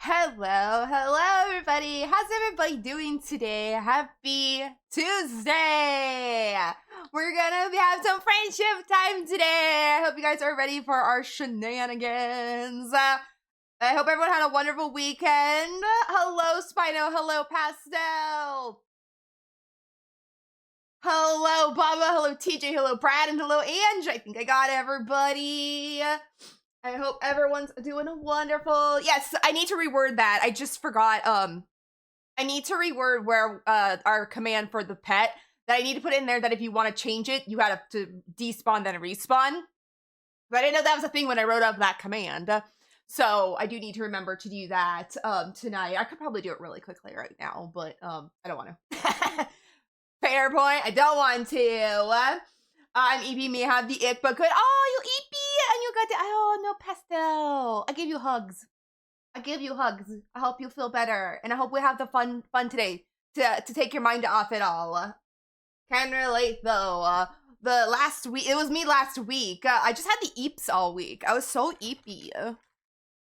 Hello everybody. How's everybody doing today? Happy Tuesday. We're gonna have some friendship time today. I hope you guys are ready for our shenanigans. I hope everyone had a wonderful weekend. Hello Spino, hello Pastel. Hello Baba, hello TJ, hello Brad, and hello Ange. I think I got everybody. I hope everyone's doing wonderful. Yes, I need to reword that. I just forgot. I need to reword where our command for the pet that I need to put in there that if you want to change it, you had to despawn then respawn. But I didn't know that was a thing when I wrote up that command. So I do need to remember to do that tonight. I could probably do it really quickly right now, but I don't want to. Fair point. I don't want to. I'm EP me have the ick, but good. Oh, you EP and you got the no Pastel. I give you hugs. I give you hugs. I hope you feel better, and I hope we have the fun today to take your mind off it all. Can relate though. The last week, it was me last week. I just had the eeps all week. I was so eepy,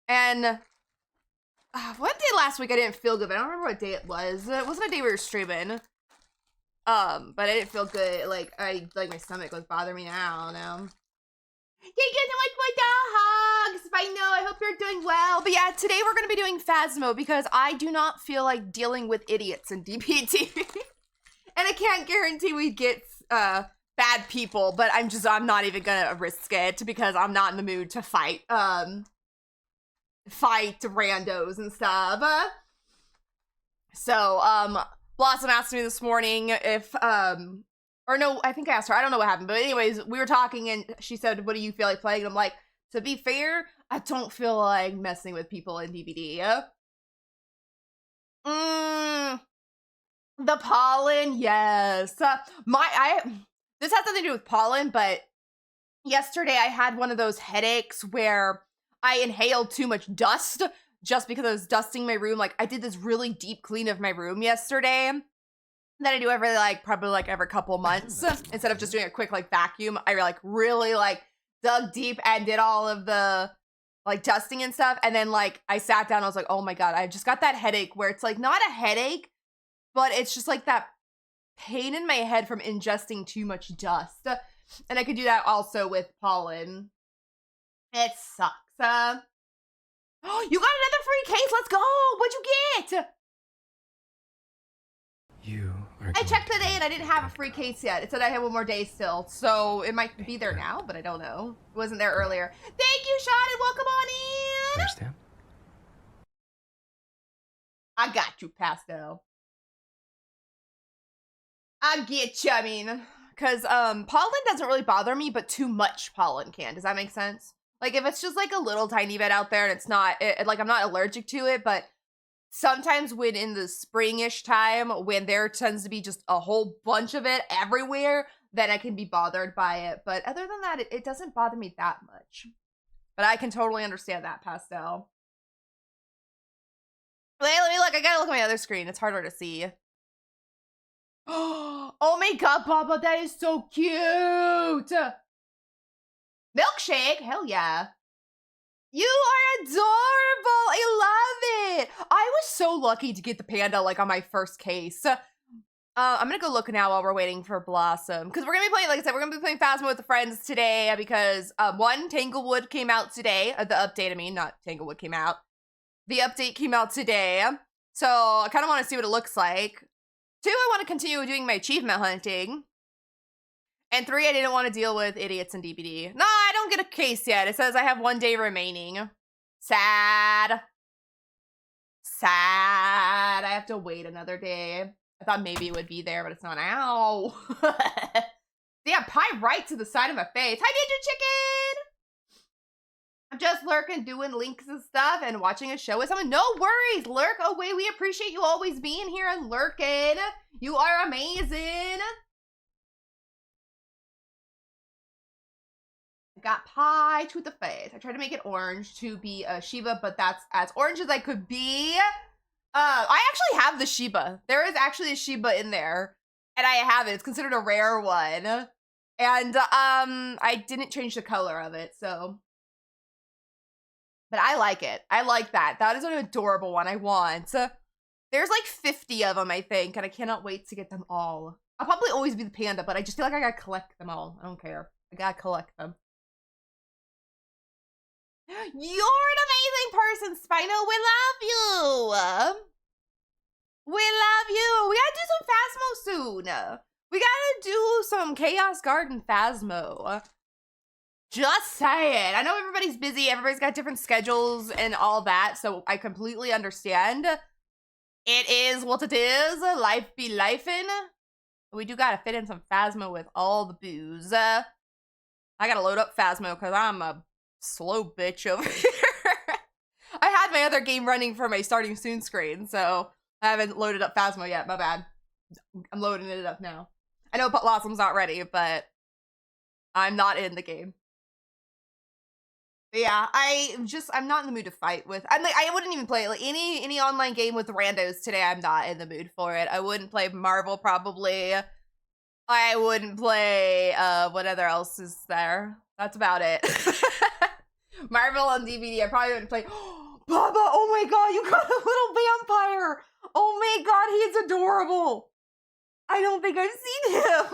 and one day last week I didn't feel good. But I don't remember what day it was. It wasn't a day we were streaming. But I didn't feel good. Like my stomach was bothering me now. Thank you so much for the hugs. I know. I hope you're doing well. But yeah, today we're gonna be doing Phasmo because I do not feel like dealing with idiots in DPT, and I can't guarantee we get bad people. But I'm not even gonna risk it because I'm not in the mood to fight randos and stuff. So Blossom asked me this morning if, or no, I think I asked her. I don't know what happened. But anyways, we were talking and she said, what do you feel like playing? And I'm like, to be fair, I don't feel like messing with people in DBD. The pollen, yes. This has nothing to do with pollen, but yesterday I had one of those headaches where I inhaled too much dust. Just because I was dusting my room. Like, I did this really deep clean of my room yesterday that I do every, probably every couple months. Instead of just doing a quick, vacuum, I, really, dug deep and did all of the, dusting and stuff. And then, I sat down, I was like, oh my God, I just got that headache where it's, not a headache, but it's just, that pain in my head from ingesting too much dust. And I could do that also with pollen. It sucks. Oh, you got another free case. Let's go. What'd you get? I checked today and I didn't have a free case yet. It said I had one more day still. So it might be there now, but I don't know. It wasn't there earlier. Thank you, Sean, and welcome on in. Understand? I got you, Pastel. I get you, I mean. Because pollen doesn't really bother me, but too much pollen can. Does that make sense? If it's just, a little tiny bit out there and it's not, I'm not allergic to it, but sometimes when in the springish time, when there tends to be just a whole bunch of it everywhere, then I can be bothered by it. But other than that, it doesn't bother me that much. But I can totally understand that, Pastel. Wait, let me look. I gotta look at my other screen. It's harder to see. Oh my God, Papa, that is so cute! Milkshake? Hell yeah. You are adorable. I love it. I was so lucky to get the panda on my first case. I'm gonna go look now while we're waiting for Blossom. Because we're gonna be playing, like I said, we're gonna be playing Phasmo with the friends today because one, Tanglewood came out today. The update, I mean, not Tanglewood came out. The update came out today. So I kind of want to see what it looks like. Two, I want to continue doing my achievement hunting. And three, I didn't want to deal with idiots in DBD. No, I don't get a case yet. It says I have 1 day remaining. Sad. Sad. I have to wait another day. I thought maybe it would be there, but it's not. Ow. Damn, pie right to the side of my face. Hi, Ninja Chicken! I'm just lurking, doing links and stuff, and watching a show with someone. No worries, Lurk away. We appreciate you always being here and lurking. You are amazing. Got pie to the face. I tried to make it orange to be a Shiba, but that's as orange as I could be. I actually have the Shiba. There is actually a Shiba in there, and I have it. It's considered a rare one, and I didn't change the color of it, so But I like it. I like that. That is an adorable one. I want. There's like 50 of them, I think, and I cannot wait to get them all. I'll probably always be the panda, but I just feel like I gotta collect them all. I don't care. I gotta collect them. You're an amazing person, Spino. We love you. We love you. We gotta do some Phasmo soon. We gotta do some Chaos Garden Phasmo. Just saying. I know everybody's busy. Everybody's got different schedules and all that, so I completely understand. It is what it is. Life be lifin'. We do gotta fit in some Phasmo with all the booze. I gotta load up Phasmo because I'm a slow bitch over here. I had my other game running for my starting soon screen, so I haven't loaded up Phasmo yet. My bad. I'm loading it up now. I know Blossom's not ready, but I'm not in the game. But yeah, I'm not in the mood to fight with. I wouldn't even play like any online game with randos today. I'm not in the mood for it. I wouldn't play Marvel probably. I wouldn't play what other else is there? That's about it. Marvel on DVD. I probably wouldn't play. Baba, oh my god, you got a little vampire. Oh my god, he's adorable. I don't think I've seen him.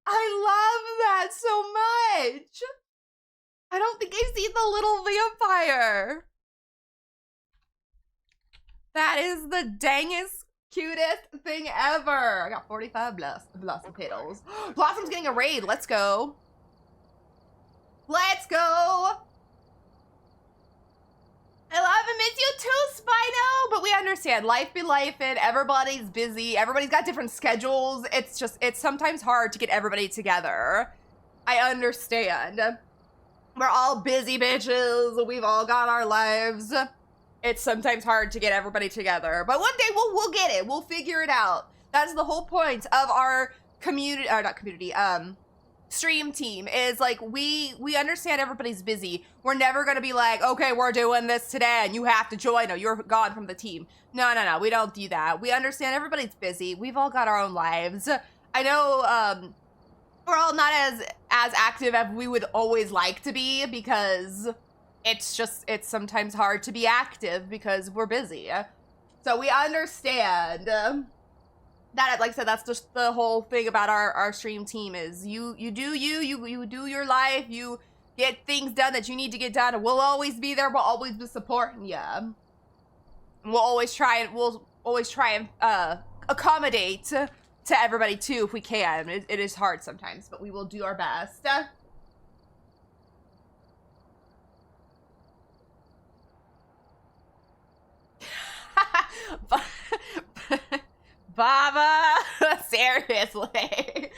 I love that so much. I don't think I've seen the little vampire. That is the dangest, cutest thing ever. I got 45 Blossom petals. Blossom's getting a raid. Let's go. Let's go. I love and miss you too, Spino. But we understand. Life be life, and everybody's busy. Everybody's got different schedules. It's sometimes hard to get everybody together. I understand. We're all busy bitches. We've all got our lives. It's sometimes hard to get everybody together. But one day we'll get it. We'll figure it out. That's the whole point of our community, or not community, stream team is like we understand everybody's busy. We're never gonna be like, okay, we're doing this today and you have to join or you're gone from the team. No, we don't do that. We understand everybody's busy. We've all got our own lives. I know we're all not as active as we would always like to be because it's sometimes hard to be active because we're busy. So we understand that, like I said, that's just the whole thing about our stream team is you do you do your life, you get things done that you need to get done, and we'll always be there. We'll always be supporting you. We'll always try and accommodate to everybody too if we can. It is hard sometimes, but we will do our best. Baba, seriously.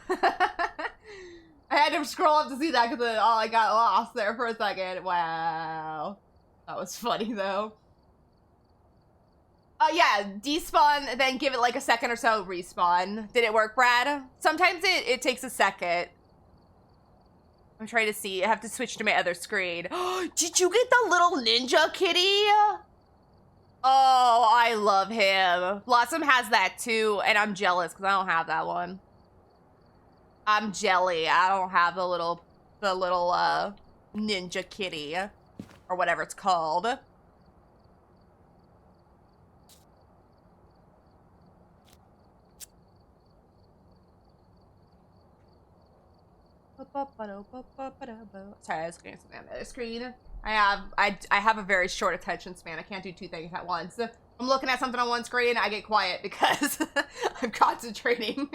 I had to scroll up to see that because I got lost there for a second. Wow. That was funny though. Yeah, despawn, then give it like a second or so, respawn. Did it work, Brad? Sometimes it takes a second. I'm trying to see. I have to switch to my other screen. Did you get the little ninja kitty? Oh, I love him. Blossom has that too, and I'm jealous because I don't have that one. I'm jelly. I don't have the little ninja kitty or whatever it's called. Sorry, I was looking at something on the other screen. I have a very short attention span. I can't do two things at once. I'm looking at something on one screen, I get quiet because I'm concentrating.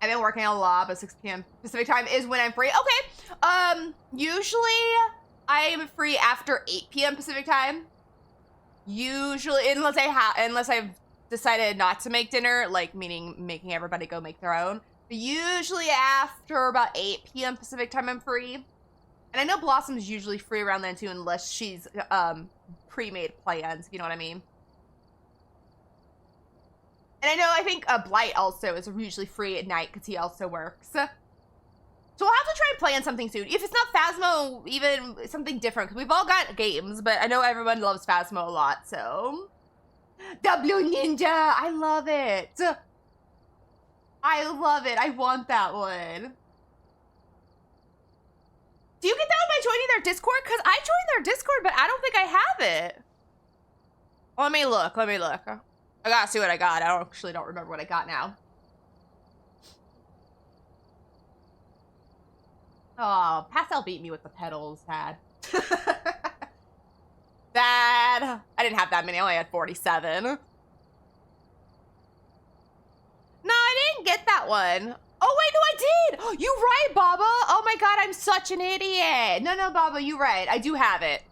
I've been working a lot, but 6 p.m. Pacific time is when I'm free. Okay. Usually I am free after 8 p.m. Pacific time. Usually, unless I've decided not to make dinner, like meaning making everybody go make their own. But usually after about 8 p.m. Pacific time, I'm free. And I know Blossom's usually free around then too, unless she's pre-made plans, if you know what I mean. And I think Blight also is usually free at night because he also works. So we'll have to try and plan something soon. If it's not Phasmo, even something different, because we've all got games, but I know everyone loves Phasmo a lot, so. The Blue Ninja! I love it! I love it. I want that one. Do you get that by joining their Discord? Because I joined their Discord, but I don't think I have it. Let me look. I gotta see what I got. I actually don't remember what I got now. Oh, Pastel beat me with the pedals, Dad. Dad, I didn't have that many. I only had 47. No, I didn't get that one. Oh, wait, no, I did. You right, Baba. Oh, my God, I'm such an idiot. No, Baba, you right. I do have it.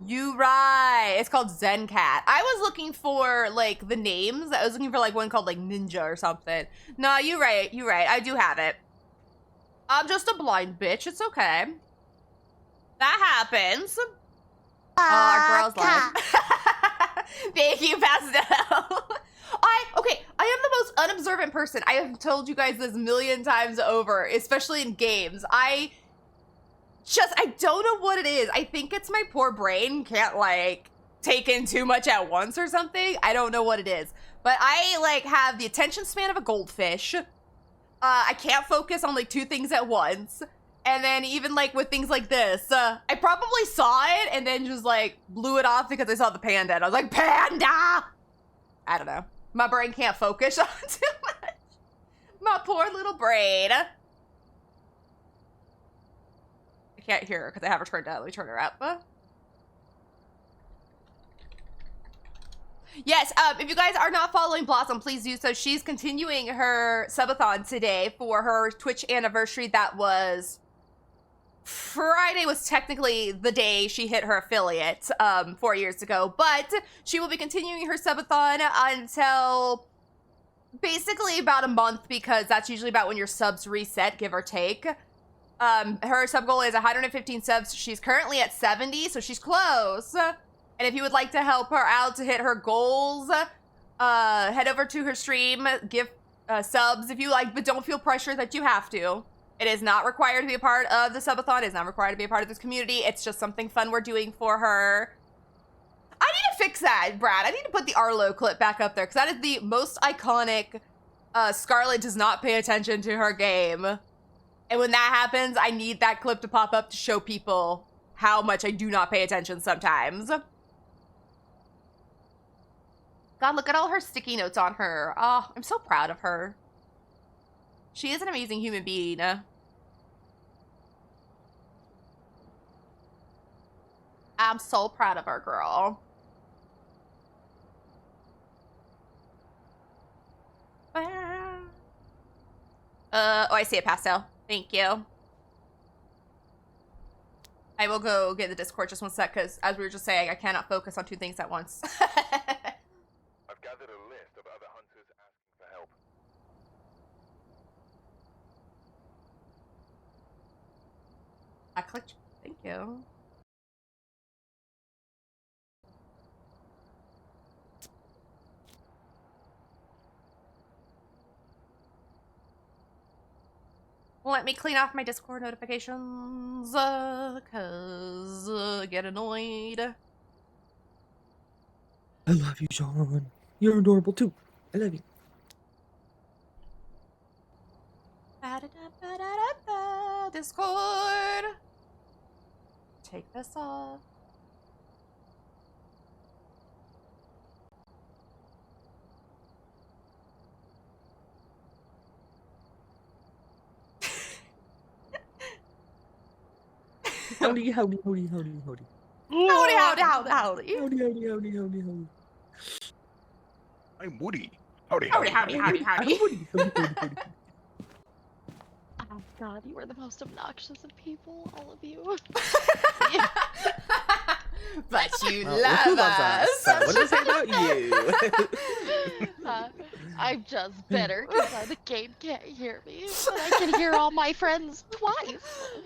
You right. It's called Zencat. I was looking for, like, the names. I was looking for, like, one called, like, Ninja or something. No, you right. I do have it. I'm just a blind bitch. It's okay. That happens. Oh, our girl's live. Thank you, Pastel. Okay, I am the most unobservant person. I have told you guys this a million times over, especially in games. I don't know what it is. I think it's my poor brain can't, like, take in too much at once or something. I don't know what it is. But I, like, have the attention span of a goldfish. I can't focus on, like, 2 things at once. And then even, like, with things like this, I probably saw it and then just, like, blew it off because I saw the panda. And I was like, panda! I don't know. My brain can't focus on too much. My poor little brain. I can't hear her because I have her turned down. Let me turn her up. Yes, if you guys are not following Blossom, please do so. She's continuing her subathon today for her Twitch anniversary. That was Friday, was technically the day she hit her affiliate 4 years ago, but she will be continuing her subathon until basically about a month, because that's usually about when your subs reset, give or take. Her sub goal is 115 subs. She's currently at 70, so she's close. And if you would like to help her out to hit her goals, head over to her stream, give subs if you like, but don't feel pressure that you have to. It is not required to be a part of the subathon. It is not required to be a part of this community. It's just something fun we're doing for her. I need to fix that, Brad. I need to put the Arlo clip back up there, because that is the most iconic Scarlet does not pay attention to her game. And when that happens, I need that clip to pop up to show people how much I do not pay attention sometimes. God, look at all her sticky notes on her. Oh, I'm so proud of her. She is an amazing human being. I'm so proud of her, girl. Oh, I see a Pastel. Thank you. I will go get the Discord just one sec, because as we were just saying, I cannot focus on 2 things at once. I've gathered a list of other hunters asking for help. I clicked. Thank you. Let me clean off my Discord notifications, cause I get annoyed. I love you, John. You're adorable too. I love you. Discord. Take this off. Howdy, howdy, howdy, howdy, howdy. Howdy, howdy, howdy, howdy. Howdy, howdy, howdy, howdy, howdy. I'm Woody. Howdy, Howdy, howdy, howdy, howdy. Howdy, howdy, howdy, howdy. Oh God, you are the most obnoxious of people, all of you. But you Well, love who loves us. So what does it say about you? I'm just bitter because the game can't hear me, but I can hear all my friends twice.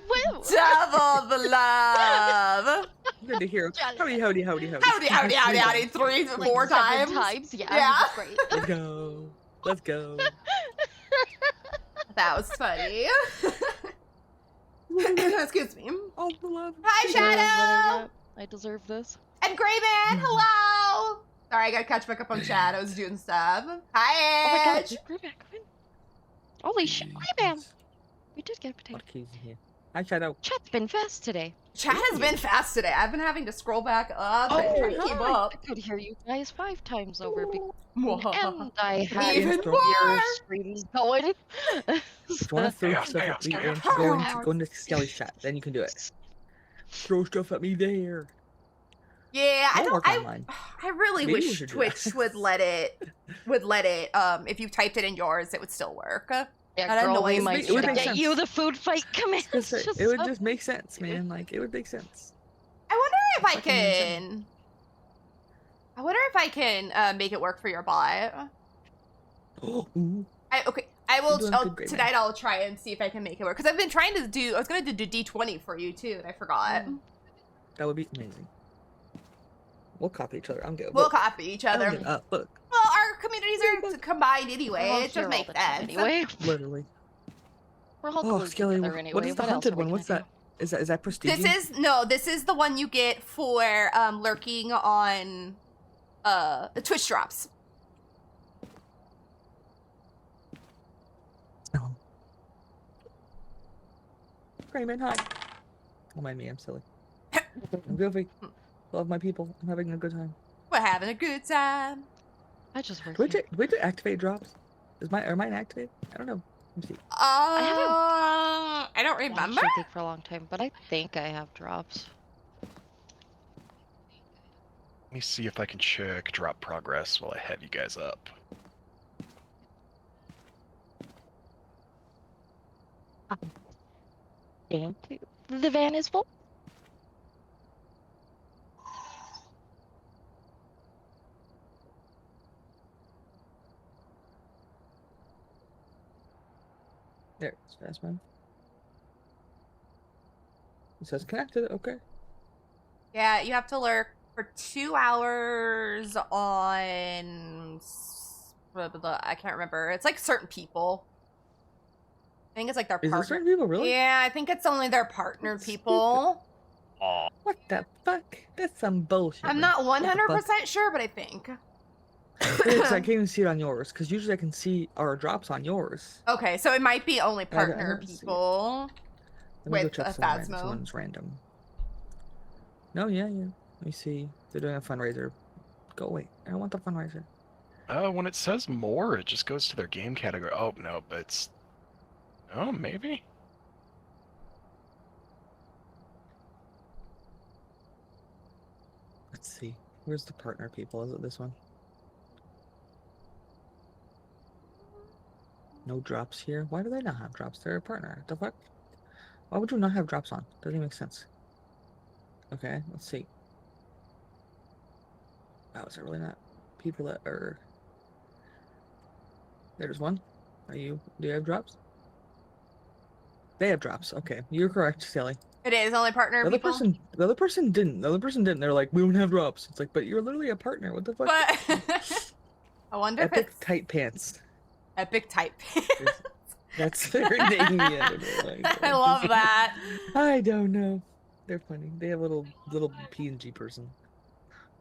Woo! Double the love. Good to hear. Howdy, howdy, howdy, howdy. Howdy, howdy, howdy, howdy. 3 to Like 4 7 times. Yeah, Yeah. that's great. Let's go. Let's go. That was funny. Excuse me. All the love. Hi, Shadow. I deserve this. And Grayman, hello. Sorry, I gotta catch back up on chat. I was doing stuff. Hi, Oh my God, Edge. you're back. Holy shit, Grayman! We did get a potato. What keys in here? Hi, Shadow. Chat's been fast today. Chat has been fast today. I've been having to scroll back up and try to keep I up. could hear you guys 5 times over, and Mwah. I had Even your more. streams going. If you want to throw Chaos, stuff chaos, at me, chaos. go into Skelly's chat. Then you can do it. Throw stuff at me there. Yeah, I I'll don't. work online. I really Maybe we wish should do Twitch that. would let it. If you typed it in yours, it would still work. Yeah, That girl, we annoys might It would should make get sense. you the food fight command. Just say, just it would so- just make sense, man. Like, it would make sense. I wonder if I Fucking insane. can. I wonder if I can make it work for your bot. Ooh. Okay, I will. You're doing good, great, Tonight I'll try and see if I can make it work because I've been trying to do. I was gonna do D20 for you too, and I forgot. That would be amazing. We'll copy each other. I'm good. We'll Look, copy each I don't other. give up. Look, Well, our communities are combined anyway. We're all It here just all makes the time sense. Anyway, literally. we're all Oh, glued Skelly, together anyway. what is the else hunted are we one? What's gonna that? Is that prestige? This is the one you get for lurking on the Twitch drops. Oh. Raymond, hi. Don't mind me, I'm silly. I'm goofy. Love my people. I'm having a good time. We're having a good time. do? I just work Do here. we do activate drops? Are mine activated? I don't know. Let me see. I don't Yeah, remember. should take for a long time, but I think I have drops. Let me see if I can check drop progress while I have you guys up. Thank you. The van is full. There, it's fast, man. It says connected. Okay. Yeah, you have to lurk for 2 hours on. Blah, blah, blah, I can't remember. It's like certain people. I think it's like their Is it partner. certain people really? Yeah, I think it's only their partner That's people. Aw, What the fuck? That's some bullshit. I'm man. not What the fuck? 100% sure, but I think. Because I can't even see it on yours. Because usually I can see our drops on yours. Okay, so it might be only I partner don't see it. people. Let me go With check a some Phasmo. one's random. No, yeah. Let me see. They're doing a fundraiser. Go away. I don't want the fundraiser. when it says more, it just goes to their game category. Oh, no, but it's... Oh, maybe? Let's see. Where's the partner people? Is it this one? No drops here. Why do they not have drops? They're a partner. The fuck? Why would you not have drops on? Doesn't make sense. Okay, let's see. Oh, is there really not people that are... There's one. Do you have drops? They have drops. Okay, you're correct, Sally. It is only partner The other people. person didn't. The other person didn't. They're like, we don't have drops. It's like, but you're literally a partner. What the fuck? But I wonder if Epic it's tight pants. Epic Type. That's their name. Yeah, I love that. I don't know. They're funny. They have a little PNG person.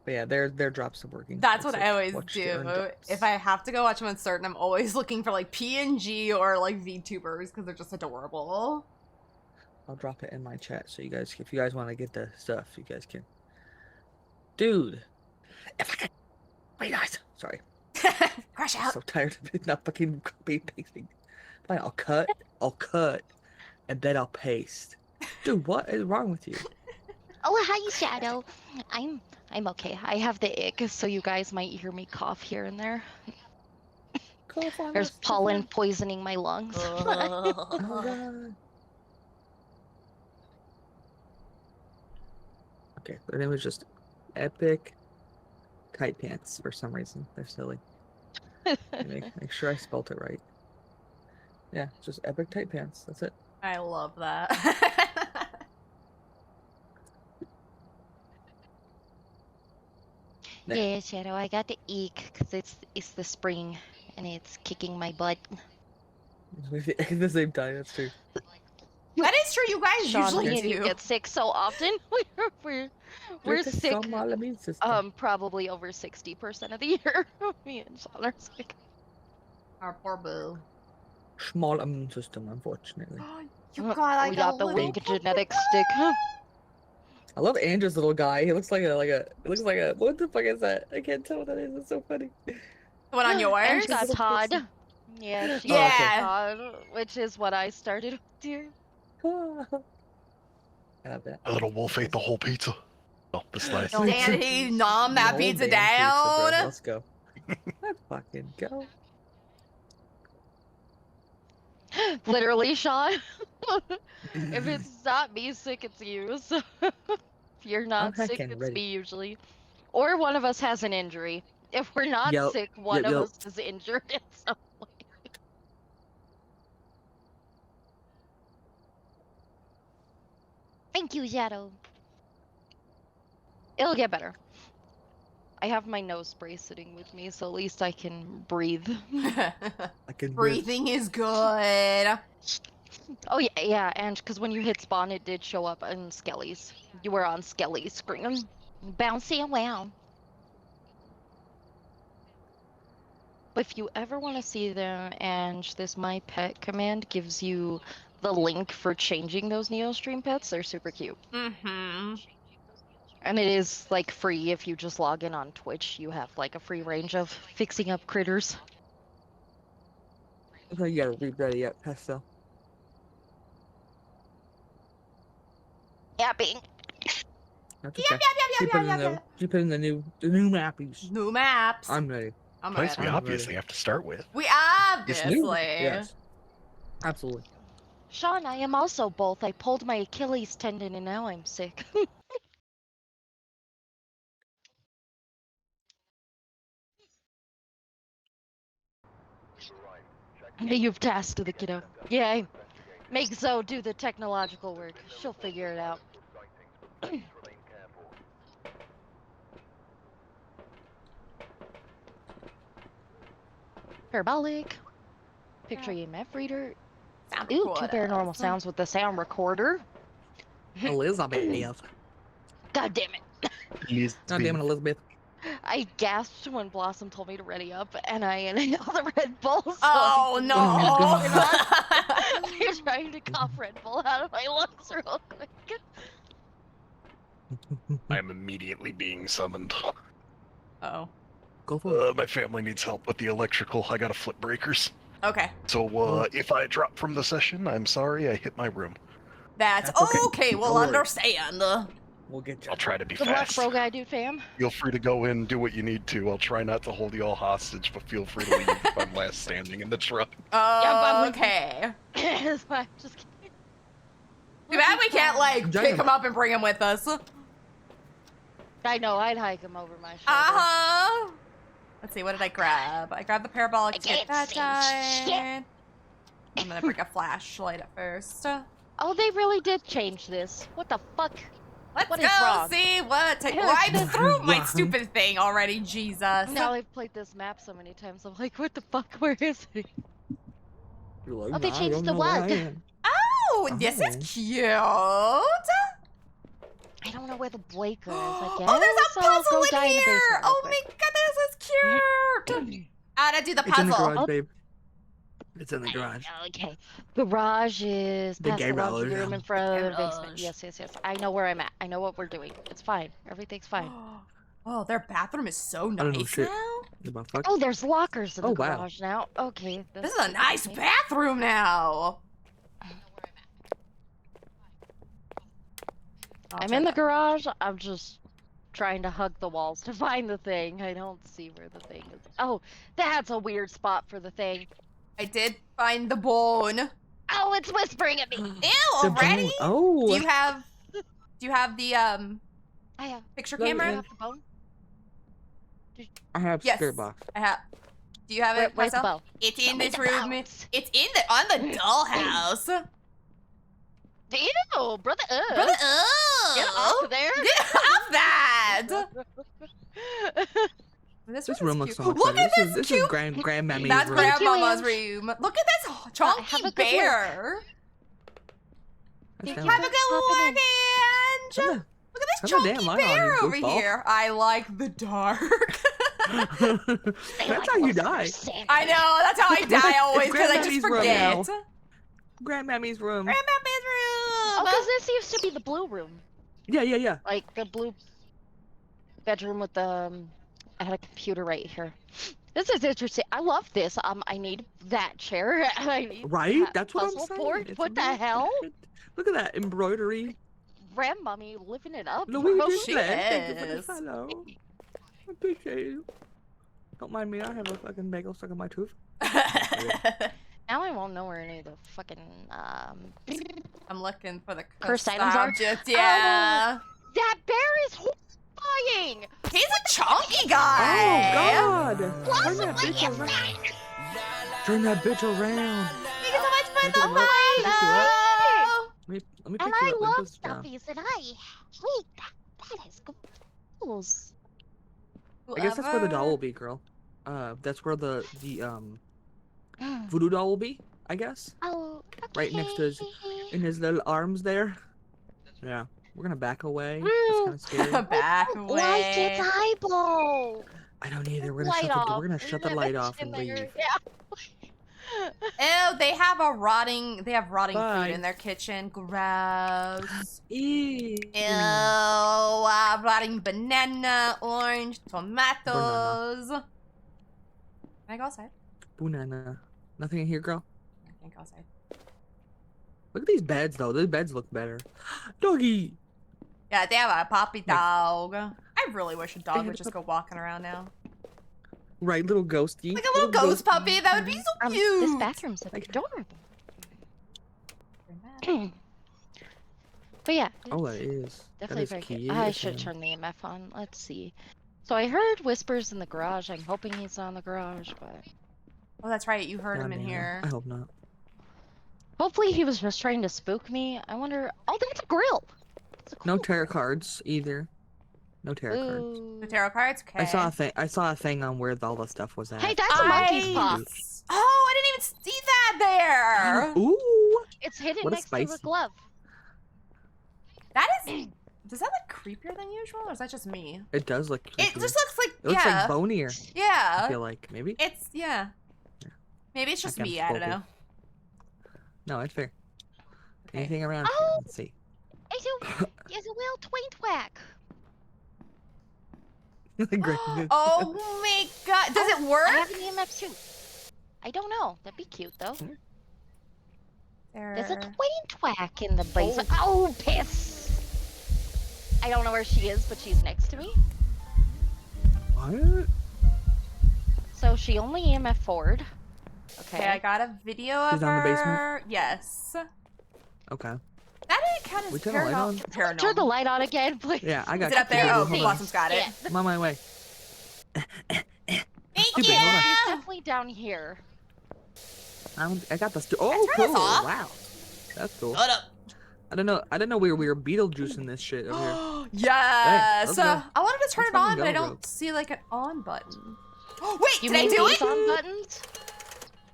But yeah, their drops are working. That's It's what like, I always watch to do. earn drops. If I have to go watch one certain, I'm always looking for like PNG or like VTubers because they're just adorable. I'll drop it in my chat so you guys, if you guys want to get the stuff, you guys can. Dude, if I could, wait, guys. Sorry, Crush I'm out. so tired of it not fucking copy and pasting. Fine, I'll cut, and then I'll paste. Dude, what is wrong with you? Oh, hi, Shadow. I'm okay. I have the ick, so you guys might hear me cough here and there. Cough on There's us, pollen cough poisoning my lungs. on- Oh god. Okay, their name was just Epic Tight Pants for some reason. They're silly. Make sure I spelt it right. Yeah, just Epic Tight Pants. That's it. I love that. There. Yeah, Shadow, I got the ick because it's the spring and it's kicking my butt. At the same time, that's true. That is true. You guys Sean, usually me and you do. get sick so often. We're Take a sick. small immune system. Probably over 60% of the year. Me and Sean are sick. Our poor boo. Small immune system, unfortunately. You got like we got a the little weak genetic stick. I love Andrew's little guy. He looks like a what the fuck is that? I can't tell what that is. It's so funny. The one on yours? And she got Little Todd. pixie. Yeah, she Yeah. got Todd, which is what I started with, dear. I have that. A little wolf ate the whole pizza. Oh, the slice. No. Danny, nom The that whole pizza damn pizza, bro. down. Let's go. Let's fucking go. Literally, Sean. If it's not me sick, it's you. So if you're not sick, heckin' it's ready. me usually. Or one of us has an injury. If we're not Yup, sick, one yup, of yup. us is injured in some way. Thank you, Shadow. It'll get better. I have my nose spray sitting with me, so at least I can breathe. I can Breathing is good. Oh yeah, and because when you hit spawn, it did show up on Skelly's. You were on Skelly's screen. Bouncy and wow. If you ever want to see them, and this My Pet command gives you the link for changing those Neostream pets. They're super cute. Mm-hmm. And it is like free if you just log in on Twitch. You have like a free range of fixing up critters. I thought you gotta read ready yet, Pesto. Yapping. That's Yep, okay. yep, yep, Keep yep, it yep, in yep. Keep it in the new mappies. New maps. I'm ready. I'm Place we ready. I'm obviously ready. have to start with. We It's new. obviously. Yes. Absolutely. Sean, I am also both. I pulled my Achilles tendon and now I'm sick. You've tasked the kiddo. Yay. Make Zoe do the technological work. She'll figure it out. Parabolic. Picture EMF reader. Sound Ooh, two recorder. paranormal sounds with the sound recorder. Elizabeth. God damn it. God damn it, Elizabeth. I gasped when Blossom told me to ready up, and I inhaled the Red Bull. So Oh my no! I'm trying to cough Red Bull out of my lungs real quick. I am immediately being summoned. Oh. Go for it. My family needs help with the electrical. I gotta flip breakers. Okay. So, if I drop from the session, I'm sorry, I hit my room. That's That's okay. okay. We'll Don't worry. understand. We'll get you. I'll try to be Good luck, fast. bro guy dude fam. Feel free to go in, do what you need to. I'll try not to hold you all hostage, but feel free to leave if I'm last standing in the truck. Oh, okay. I'm just kidding. Too bad we can't like Giant. pick him up and bring him with us. I know, I'd hike him over my shoulder. Uh-huh. Let's see, what did I grab? I grabbed the parabolic I tip can't that see shit. time. I'm gonna bring a flashlight at first. Oh, they really did change this. What the fuck? Let's What go is wrong? see what. Yeah, Well, I just threw my wrong. stupid thing already. Jesus. Now I've played this map so many times, I'm like, what the fuck? Where is it? You're like, Oh, they "Nah, I changed don't the know where I what? am." Oh, this is cute. Oh, I don't know where the breaker is, I guess. there's a I'll puzzle go in die in the here. basement real Oh quick. my god, this is cute. I gotta do the It's in the puzzle. garage, babe. It's in the garage. Okay. Garage is The past the laundry garage. room in front of the Garage. basement. Yes, yes, yes. I know where I'm at. I know what we're doing. It's fine. Everything's fine. Oh, their bathroom is so don't know nice shit. now. The motherfucker. Oh, there's lockers in the Oh, wow. garage now. Okay. This is a nice bathroom now. I'm in the garage. I'm just trying to hug the walls to find the thing. I don't see where the thing is. Oh, that's a weird spot for the thing. I did find the bone. Oh, it's whispering at me. Ew, The already? bone. Oh. Do you have the I have. picture No, Do you camera? yeah. have the bone? I have Yes. spirit box. I have. Do you have Where, it, where's the Marcel? bone? It's in Where's this the room. bones? It's in the on the dollhouse. Ew, brother. Brother, Get off there. Get off that! This This room room is looks so cute. much Look better. at this This cute. is grandmammy's That's room. Thank you, grandmama's Ange. room. Look at this have chunky a good bear. That's Thank down. Have a good Popping look, Ange. Come Look at this Come on, chunky damn, I don't bear need over goofball. here. I like the dark. on. That's how you die. I know, that's how I die always, because I just Grandmammy's room now. forget. Grandmammy's room. Grandmammy's Because this used to be the blue room. Yeah. Like the blue bedroom with the I had a computer right here. This is interesting. I love this. I need that chair. I need Right? that That's what I'm puzzle saying. board. It's What the really hell? good. Look at that embroidery. Grandmommy living it up, Luigi bro. She Glenn, thank you for the is. follow. I appreciate you. Don't mind me, I have a fucking bagel stuck in my tooth. Now I won't know where any of the fucking I'm looking for the Cursed cursed items are? object. Yeah. that bear is horrifying. He's a chunky guy. Oh god! Turn Blossom, that what bitch you around. think? Turn that bitch around. Thank you so much for Look the at what- pick you up. follow. Let me And pick you I up and love put you down. stuffies, and I hate that. That is gross. I guess that's where the doll will Whoever- be, girl. That's where the voodoo doll will be, I guess. Oh, Right next to his, okay. in his little arms there. Yeah. We're gonna back away. That's kind of scary. Back I don't like its away. eyeball. I don't either. We're Light gonna off. we're gonna shut the light off and Imagine leave. there. Ew, they have rotting Bye. food in their kitchen. Gross. Ew. Ew, rotting banana, orange, tomatoes. Can I go outside? Banana. Nothing in here, girl. I can't go outside. Look at these beds, though. These beds look better. Doggy. Yeah, they have a puppy dog. I really wish a dog have would a just go walking around now. Right, little ghosty. Like a little ghost puppy. That would be so cute. This bathroom's adorable. But yeah, Oh, that is. definitely is very cute. cute. I should turn the EMF on. Let's see. So I heard whispers in the garage. I'm hoping he's not in the garage, but Oh, that's right. You heard him in here. I hope not. hopefully he was just trying to spook me. I wonder. Oh, that's a grill. That's a No cool tarot cards either. No tarot cards. Ooh. The tarot cards? Okay. I saw a thing on where all the stuff was at. Hey, that's a monkey's paw. Oh, I didn't even see that there. Ooh. It's hidden What a next to the spicy. glove. That is. Does that look creepier than usual, or is that just me? It does look. It creepy. just looks like It looks yeah, like bonier. I yeah. feel like maybe. It's yeah. Yeah. Maybe it's just Like I'm me. I don't spoken. know. No, it's fair. Okay. Anything around here? Oh! Let's see. It's a whale twin twack. Great. Oh my god! Does it work? I have an EMF too. I don't know. That'd be cute though. There's a twin twack in the basement. Oh, piss! I don't know where she is, but she's next to me. What? So she only EMF forward. Okay, Okay. I got a video of She's on the basement? her. Yes. Okay. That didn't count as We turn the light on? paranormal. Turn the light on again, please. Yeah, I got. Is it up there? you. Oh, Hold on. Blossom's got it. Yeah. I'm on my way. Thank Stupid, you. hold on. She's definitely down here. I got the. Oh, turn this cool! off. Wow, that's cool. Shut up. I didn't know we were Beetlejuicing this shit over here. Yes. let's go. I wanted to turn Let's it on, fucking but I go, don't bro. see like an on button. Wait, You did I mean do these it? on buttons?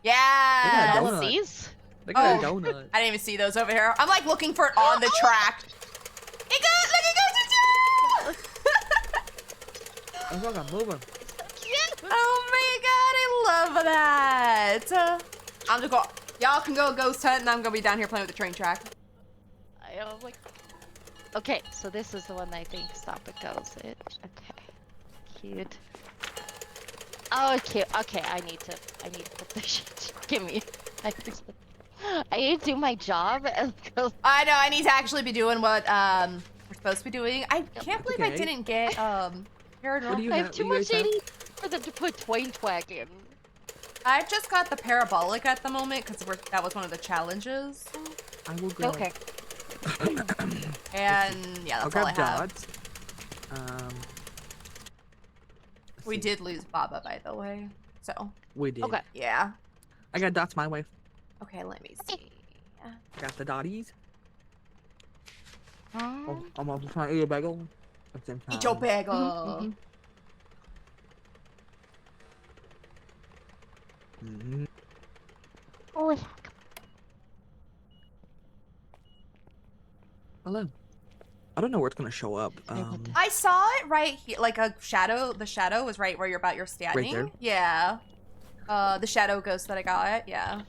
Yeah. donut. All of these? Look at Oh. that donut. I didn't even see those over here. I'm like looking for it on the track. It goes. Look, it goes. I'm fucking moving. Oh my god, I love that. I'm just go. Y'all can go ghost hunt, and I'm gonna be down here playing with the train track. I'm like, okay, so this is the one I think. Stop it goes it. Okay, cute. Oh, cute. Okay, I need to put this shit. Give me. I need to do my job and go. I know. I need to actually be doing what we're supposed to be doing. I can't believe I okay. didn't get paranormal. What do you I have? have too what do you much guys have? AD for them to put twine twack in. I've just got the parabolic at the moment because that was one of the challenges. I will go. Okay. And yeah, I'll that's all I grab have. dots. Let's We see. did lose Baba, by the way. So We did. Okay. yeah. I got dots my way. Okay, let me see. Got the dotties. Oh, I'm also trying to eat a bagel. At the same Eat your time. bagel. Mhm. Mhm. Holy Hello. I don't know where it's gonna show up. I saw it right here, like a shadow. The shadow was right where you're standing. there? Yeah. The shadow ghost that I got. Yeah.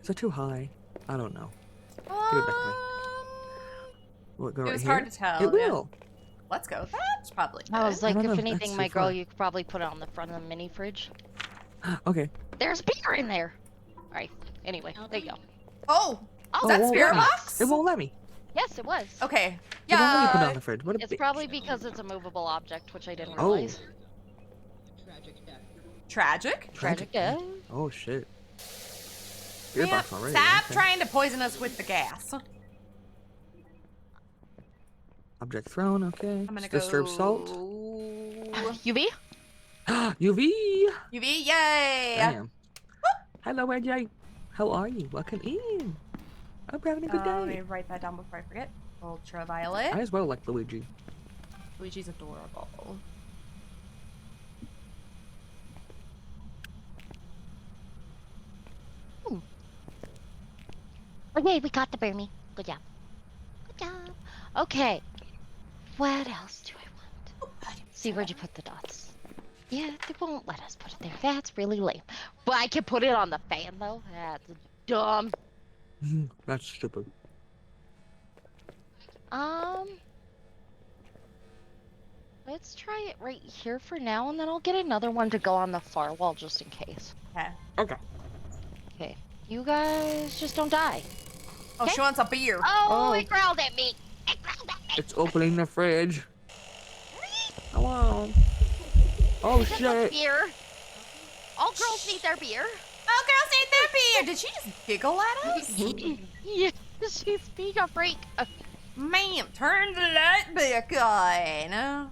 Is it too high? I don't know. Give it back to me. Will it go It right was here? hard to tell. It yeah. will. Let's go. That's probably I was good. like, don't know, if that's anything, too my girl, far. you could probably put it on the front of the mini fridge. Okay. There's beer in there. All right. Anyway, there you go. Oh, Oh, is that it won't spirit let me. box? It won't let me. yes, it was. Okay. It won't let me put it on Yeah. the fridge. What a It's bitch. probably because it's a movable object, which I didn't Oh. realize. Tragic. Tragic yeah. death. Oh shit. Beer Yeah, box already. stop okay. trying to poison us with the gas. Object thrown. Okay. I'm gonna Disturb salt. UV? UV. UV, yay! Damn. Hello, AJ. How are you? Welcome in. Hope you're having a good Let me day. write that down before I forget. Ultraviolet. I as well like Luigi. Luigi's adorable. Okay, we got the Burmy. Good job. Good job. Okay. What else do I want? See, where'd you put the dots? Yeah, they won't let us put it there. That's really lame. But I can put it on the fan, though. That's dumb. That's stupid. Let's try it right here for now, and then I'll get another one to go on the far wall just in case. Okay. Okay. Okay. You guys just don't die. Oh, Okay. she wants a beer. Oh, Oh. it growled at me. It growled at me. It's opening the fridge. Hello. Oh Is it the shit. beer? All girls need their beer. Oh, girls need their beer. Did she just giggle at us? Yeah, she's being a freak. Ma'am, turn the light back on.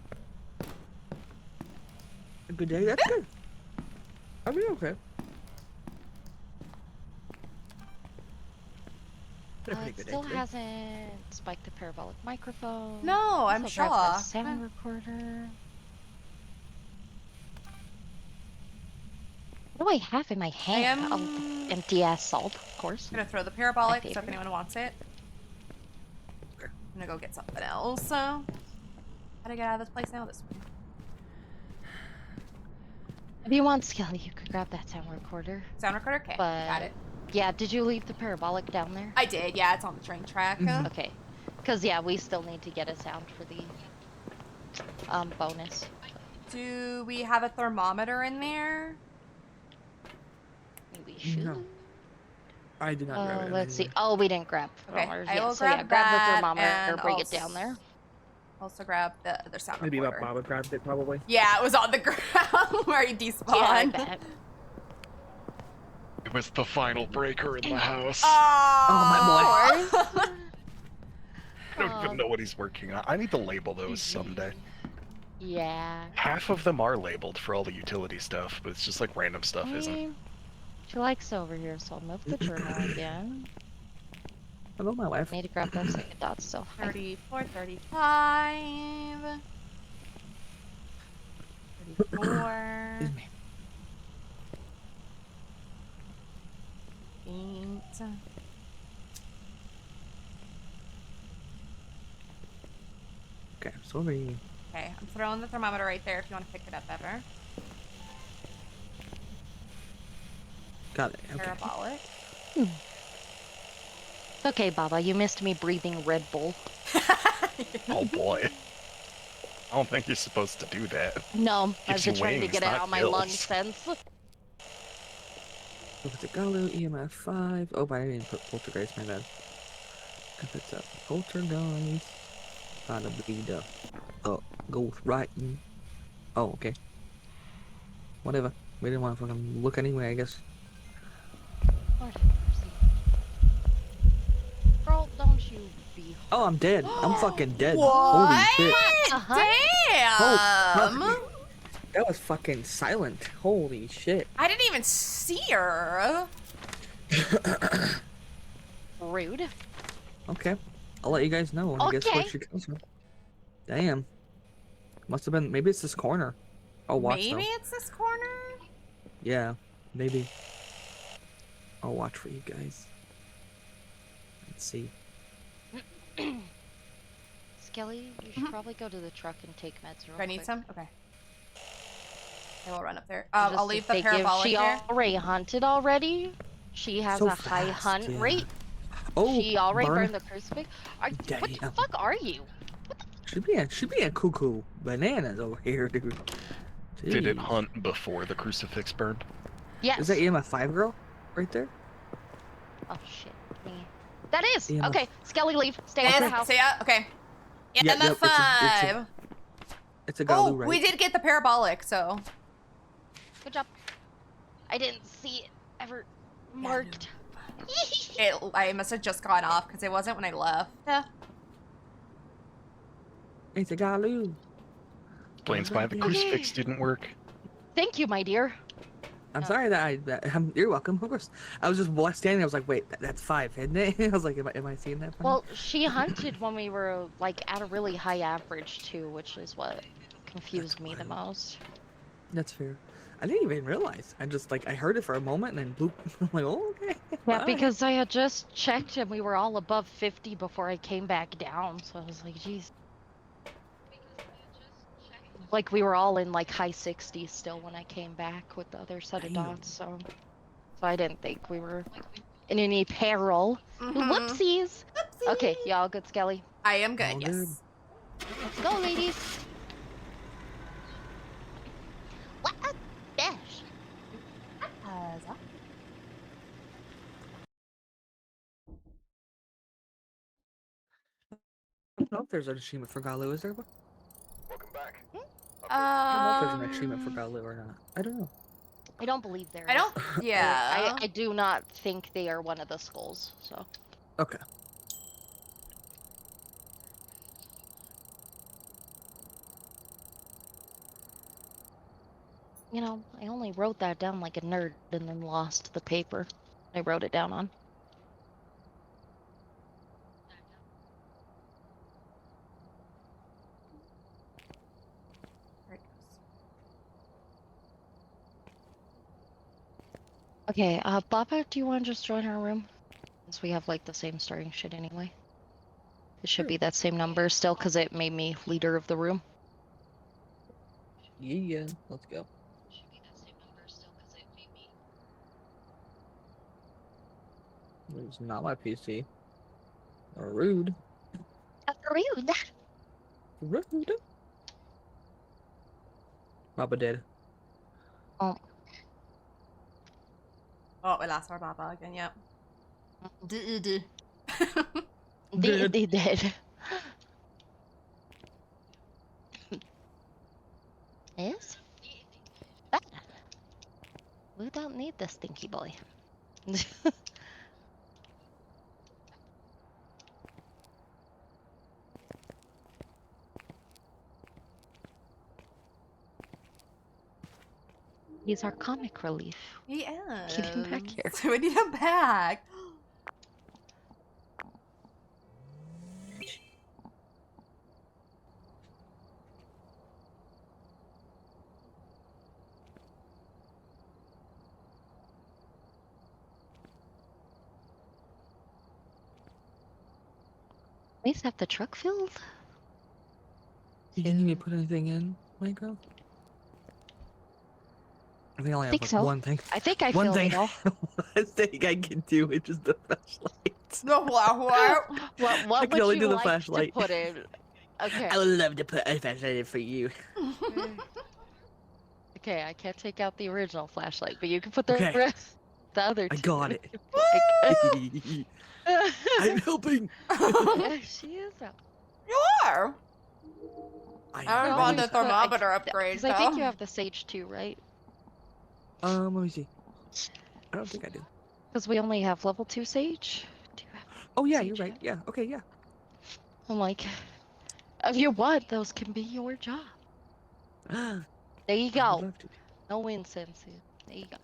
A good day. That's good. I mean, okay. Had a pretty It good day still today. hasn't spiked the parabolic microphone. No, I'm Also grabbed the shocked. sound recorder. What do I have in my hand? am- Oh, the empty ass salt, of course. I'm gonna throw the parabolic so if favorite. anyone wants it. Okay. I'm gonna go get something else. How do I get out of this place now? This way. If you want, Skelly, you could grab that sound recorder. Sound recorder? Okay, But got it. yeah, did you leave the parabolic down there? I did, yeah, it's on the train track. Mhm. Okay, because yeah, we still need to get a sound for the bonus. Do we have a thermometer in there? Maybe we should. No. I did not grab it. Let's see. Oh, we didn't grab Okay, thermometers I yet. will So yeah, grab grab the that thermometer, and bring it down there. Also grab the other sound Maybe recorder. about Bob grabbed it probably. Yeah, it was on the ground where he Yeah, despawned. I bet. It was the final breaker in the house. Oh, my boy. I don't even know what he's working on. I need to label those someday. Yeah. Half of them are labeled for all the utility stuff, but it's just like random stuff, isn't? Hey, she likes over here, so I'll move the journal again. Hello, my wife. Need to grab those second dots still. 34, 35. 34. Excuse me. 8. Okay, sorry. Okay, I'm throwing the thermometer right there if you want to pick it up ever. Got it. Okay. Parabolic. Okay, Baba, you missed me breathing Red Bull. Oh boy. I don't think you're supposed to do that. No, I was Gives you just trying to wings, get it not out of my gills. lung sense. Look at the Galu, EMF 5. Oh, but I didn't put Poltergeist, my bad. If it's a Poltergeist, gotta be the ghost writing. Oh, okay. Whatever. We didn't want to fucking look anyway, I guess. Girl, don't you be. Oh, I'm dead. I'm fucking dead. What? Holy shit. Uh-huh. Damn! Oh, that was fucking silent. Holy shit. I didn't even see her. Rude. Okay. I'll let you guys know. I guess where Okay. she comes from. Damn. Must have been. Maybe it's this corner. I'll watch Maybe though. it's this corner? Yeah, maybe. I'll watch for you guys. Let's see. Skelly, you should probably go to the truck and take meds real Do I need quick. some? Okay. I will run up there. Just I'll to leave the think if parabolic she there. already hunted already. She has So a high fast, hunt yeah. rate. Oh, She already burn. burned the crucifix? What the Damn. fuck are you? Should be a cuckoo bananas over here, dude. Did it Jeez. hunt before the crucifix burned? Yes. Is that EMF5 girl right there? Oh shit. Me. That is! EMF. Okay, Skelly leave. Stay out of the house. So yeah, okay. Yep, EMF yep, 5. It's a Galu, Oh, right? we did get the parabolic, so. Good job. I didn't see it ever marked. I must have just gone off because it wasn't when I left. It's a Galu. Explains why the crucifix didn't work. Thank you, my dear. I'm sorry that you're welcome, of course. I was just standing. I was like, wait, that's 5, isn't it? I was like, am I seeing that? Well, she hunted when we were like at a really high average too, which is what confused me the most. That's fair. I didn't even realize. I just I heard it for a moment and then bloop. I'm like, oh, okay. Yeah, Alright. because I had just checked and we were all above 50 before I came back down, so I was like, geez. Like we were all in like high 60s still when I came back with the other set of Damn. dots, so I didn't think we were in any peril. Whoopsies! Okay, y'all good, Skelly? I am good, All yes. good. Let's go, ladies! What a dash! I don't know if there's an achievement for Galu. Is there one? Welcome back. I don't know if there's an Um, achievement for Galu or not. I don't know. I don't believe there I is. don't. Yeah. I do not think they are one of the skulls, so. Okay. You know, I only wrote that down like a nerd and then lost the paper I wrote it down on. There it goes. Okay, Baba, do you want to just join our room? Since we have like the same starting shit anyway. It should be that same number still because it made me leader of the room. Yeah. Let's go. It's not my PC. Rude. Rude. Rude. Baba dead. Oh, we lost our Baba again, yep. They Dead. did. Yes? Ah. We don't need the stinky boy. He's our comic relief. He is. Get him back here. So we need him back. At least have the truck filled. You didn't even put anything in, Minecraft? I think I only have Think so. one thing. I think I One filled thing. it all. One thing I can do is just the flashlight. No, what? What I can would only you do the like flashlight. to put in? Okay. I would love to put a flashlight in for you. Okay, I can't take out the original flashlight, but you can put the Okay. rest, the other two. I got it. I'm helping. Yeah, she is. You are. I don't No, want the but I- thermometer upgrade, Because I think though. you have the Sage too, right? Let me see. I don't think I do. Because we only have level 2 Sage. Do you have? Oh yeah, Sage you're right. yet? Yeah. Okay. Yeah. I'm like, if you want, those can be your job. I There you would go. love to. No incense here. There you go.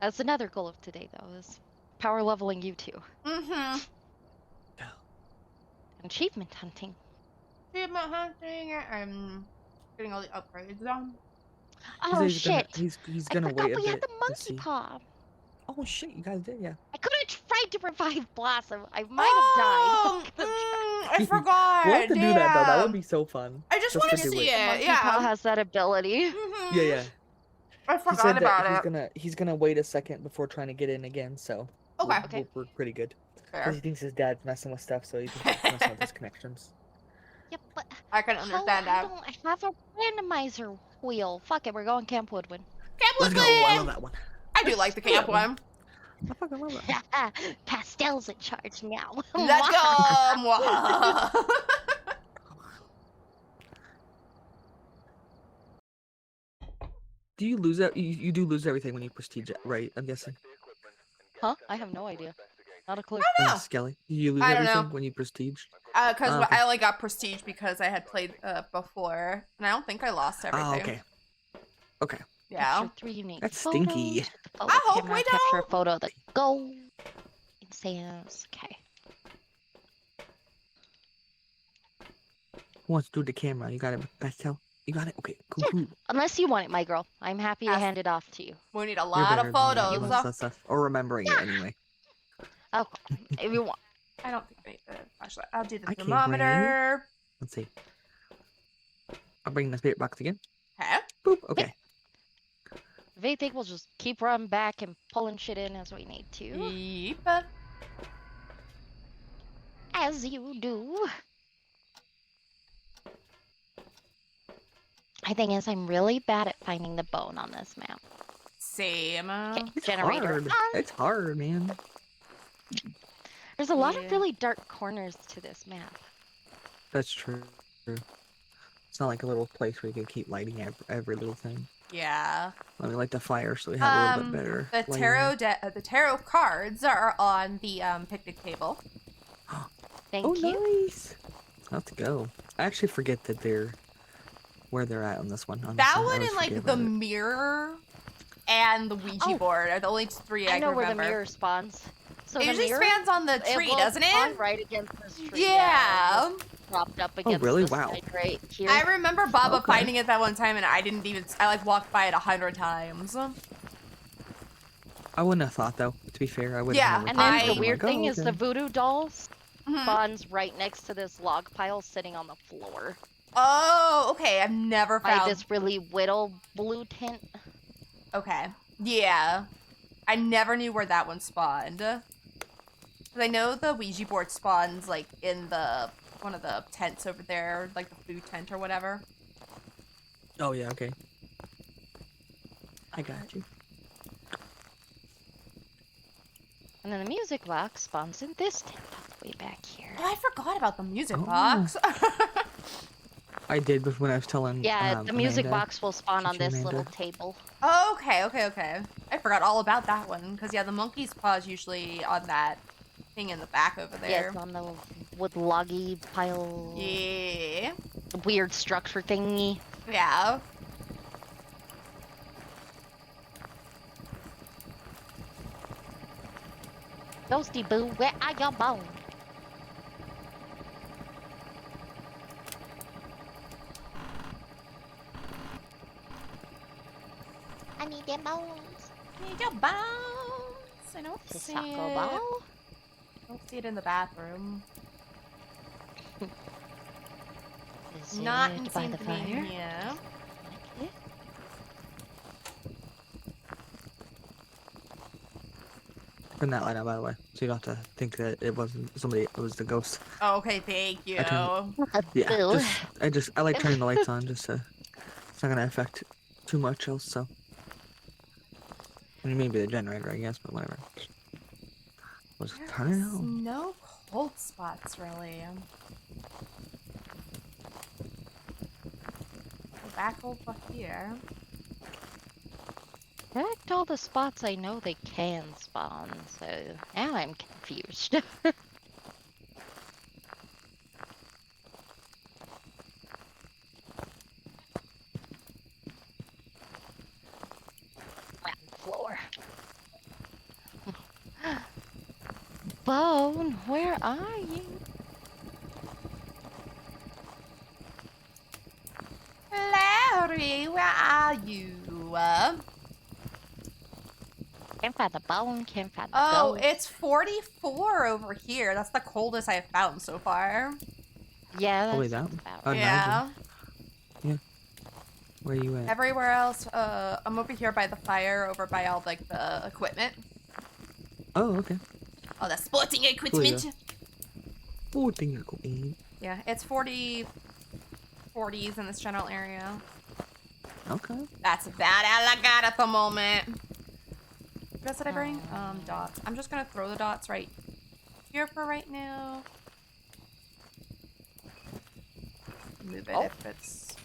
That's another goal of today, though, is power leveling you two. Mm-hmm. Achievement hunting. Achievement hunting and getting all the upgrades done. Oh He's shit! He's I gonna forgot wait a we had bit the to monkey see. paw. Oh shit! You guys did, yeah. I could have tried to revive Blossom. I might have died. I forgot. We'll have to do that though. That would damn. be so fun. I just Just want to to do see it. it. Monkey Yeah. paw has that ability. Mhm. Yeah, yeah. I He forgot said about that he's gonna wait a second before trying to get in again, so Okay. Okay. we're pretty good. Fair. Because he thinks his dad's messing with stuff, so he thinks he's messing with his connections. Yep, but I can how understand I that. don't have a randomizer wheel. Fuck it, we're going Camp Woodwind. Camp Let's go! I love Woodland! that one. I do like the camp one. I fucking love that one. Pastel's in charge now. Let's go! Mwah. Do you lose that? You do lose everything when you prestige it, right? I'm guessing. Huh? I have no idea. Not a clue. No. Skelly, you lose I don't everything know. when you prestige. Because Oh, okay. I only got prestige because I had played before, and I don't think I lost everything. Oh, okay. Okay. Yeah. Capture 3 unique That's photos stinky. with the photo I hope camera. we Capture a don't. photo of the goal. It says, okay. Who wants to do the camera? You got it, Pastel? You got it? Okay, cool. Yeah. cool. Unless you want it, my girl. I'm happy to Yes. hand it off to you. We need a You're lot better of than me at photos. most of that stuff. Or remembering it anyway. Oh, if you want. I don't think I need the flashlight. I'll do the I can't thermometer. Let's see. I'll bring the spirit box again. Okay. Boop. Okay. If anything, we'll just keep running back and pulling shit in as we need to. Yep. As you do. I think is I'm really bad at finding the bone on this map. Same. Okay, It's generator. hard. It's hard, man. There's a lot Yeah. of really dark corners to this map. That's true. It's not like a little place where you can keep lighting every little thing. Yeah. Let me light the fire so we have a little bit better. The tarot cards are on the picnic table. Thank Oh, you. nice. Let's go. I actually forget that where they're at on this one. Honestly. That I one always and like forget the about it. mirror and the Ouija Oh. board are the only three I I know can where remember. the mirror spawns. So It the usually mirror, spans on the tree, will doesn't spawn it? right against this tree. Yeah. Propped up against really? the Wow. side right here. I remember Baba Okay. finding it that one time, and I didn't even. I like walked by it 100 times. I wouldn't have thought though. To be fair, I wouldn't. Yeah, have And ever then thought. the I'm weird like, thing oh, is okay. the voodoo doll Mhm. spawns right next to this log pile sitting on the floor Oh, okay. I've never by found. this really whittle blue tint. Okay. Yeah. I never knew where that one spawned. 'Cause I know the Ouija board spawns like in one of the tents over there, like the food tent or whatever. Oh yeah. Okay. I got you. And then the music box spawns in this tent all the way back here. Oh, I forgot about the music Oh. box. I did before when I was telling. Yeah, the music Amanda. box will spawn on Teacher this little Amanda. table. Okay. I forgot all about that one because yeah, the monkey's paw is usually on that thing in the back over Yeah, there. it's on the wood loggy pile. Yeah. Weird structure thingy. Yeah. Ghosty boo, where are your bones? I need your bones. Need your bones. I don't The see soccer it. ball. I don't see it in the bathroom. Is Not it by by the the fire? Yeah. Okay. Turn that light out, by the way, so you don't have to think that it wasn't somebody. It was the ghost. Oh, okay, thank you. I turned- Yeah. Boo. I like turning the lights on just so it's not gonna affect too much else. So. I mean, maybe the generator, I guess, but whatever. Was it turning There's on? no cold spots really. Go back over here. Correct all the spots I know they can spawn, so now I'm confused. Floor. Bone, where are you? Larry, where are you? Can't find the bone, can't find the Oh, ghost. it's 44 over here. That's the coldest I've found so far. Yeah, Probably that that sounds one. about I'd right. Yeah. imagine. Where you at? Everywhere else, I'm over here by the fire, over by all like the equipment. Oh, okay. All the sporting equipment. Cool, Oh, thing you're going. Yeah, it's 40s in this general area. Okay. That's about all I got at the moment. What else did I bring? Dots. I'm just gonna throw the dots right here for right now. Move it if it's...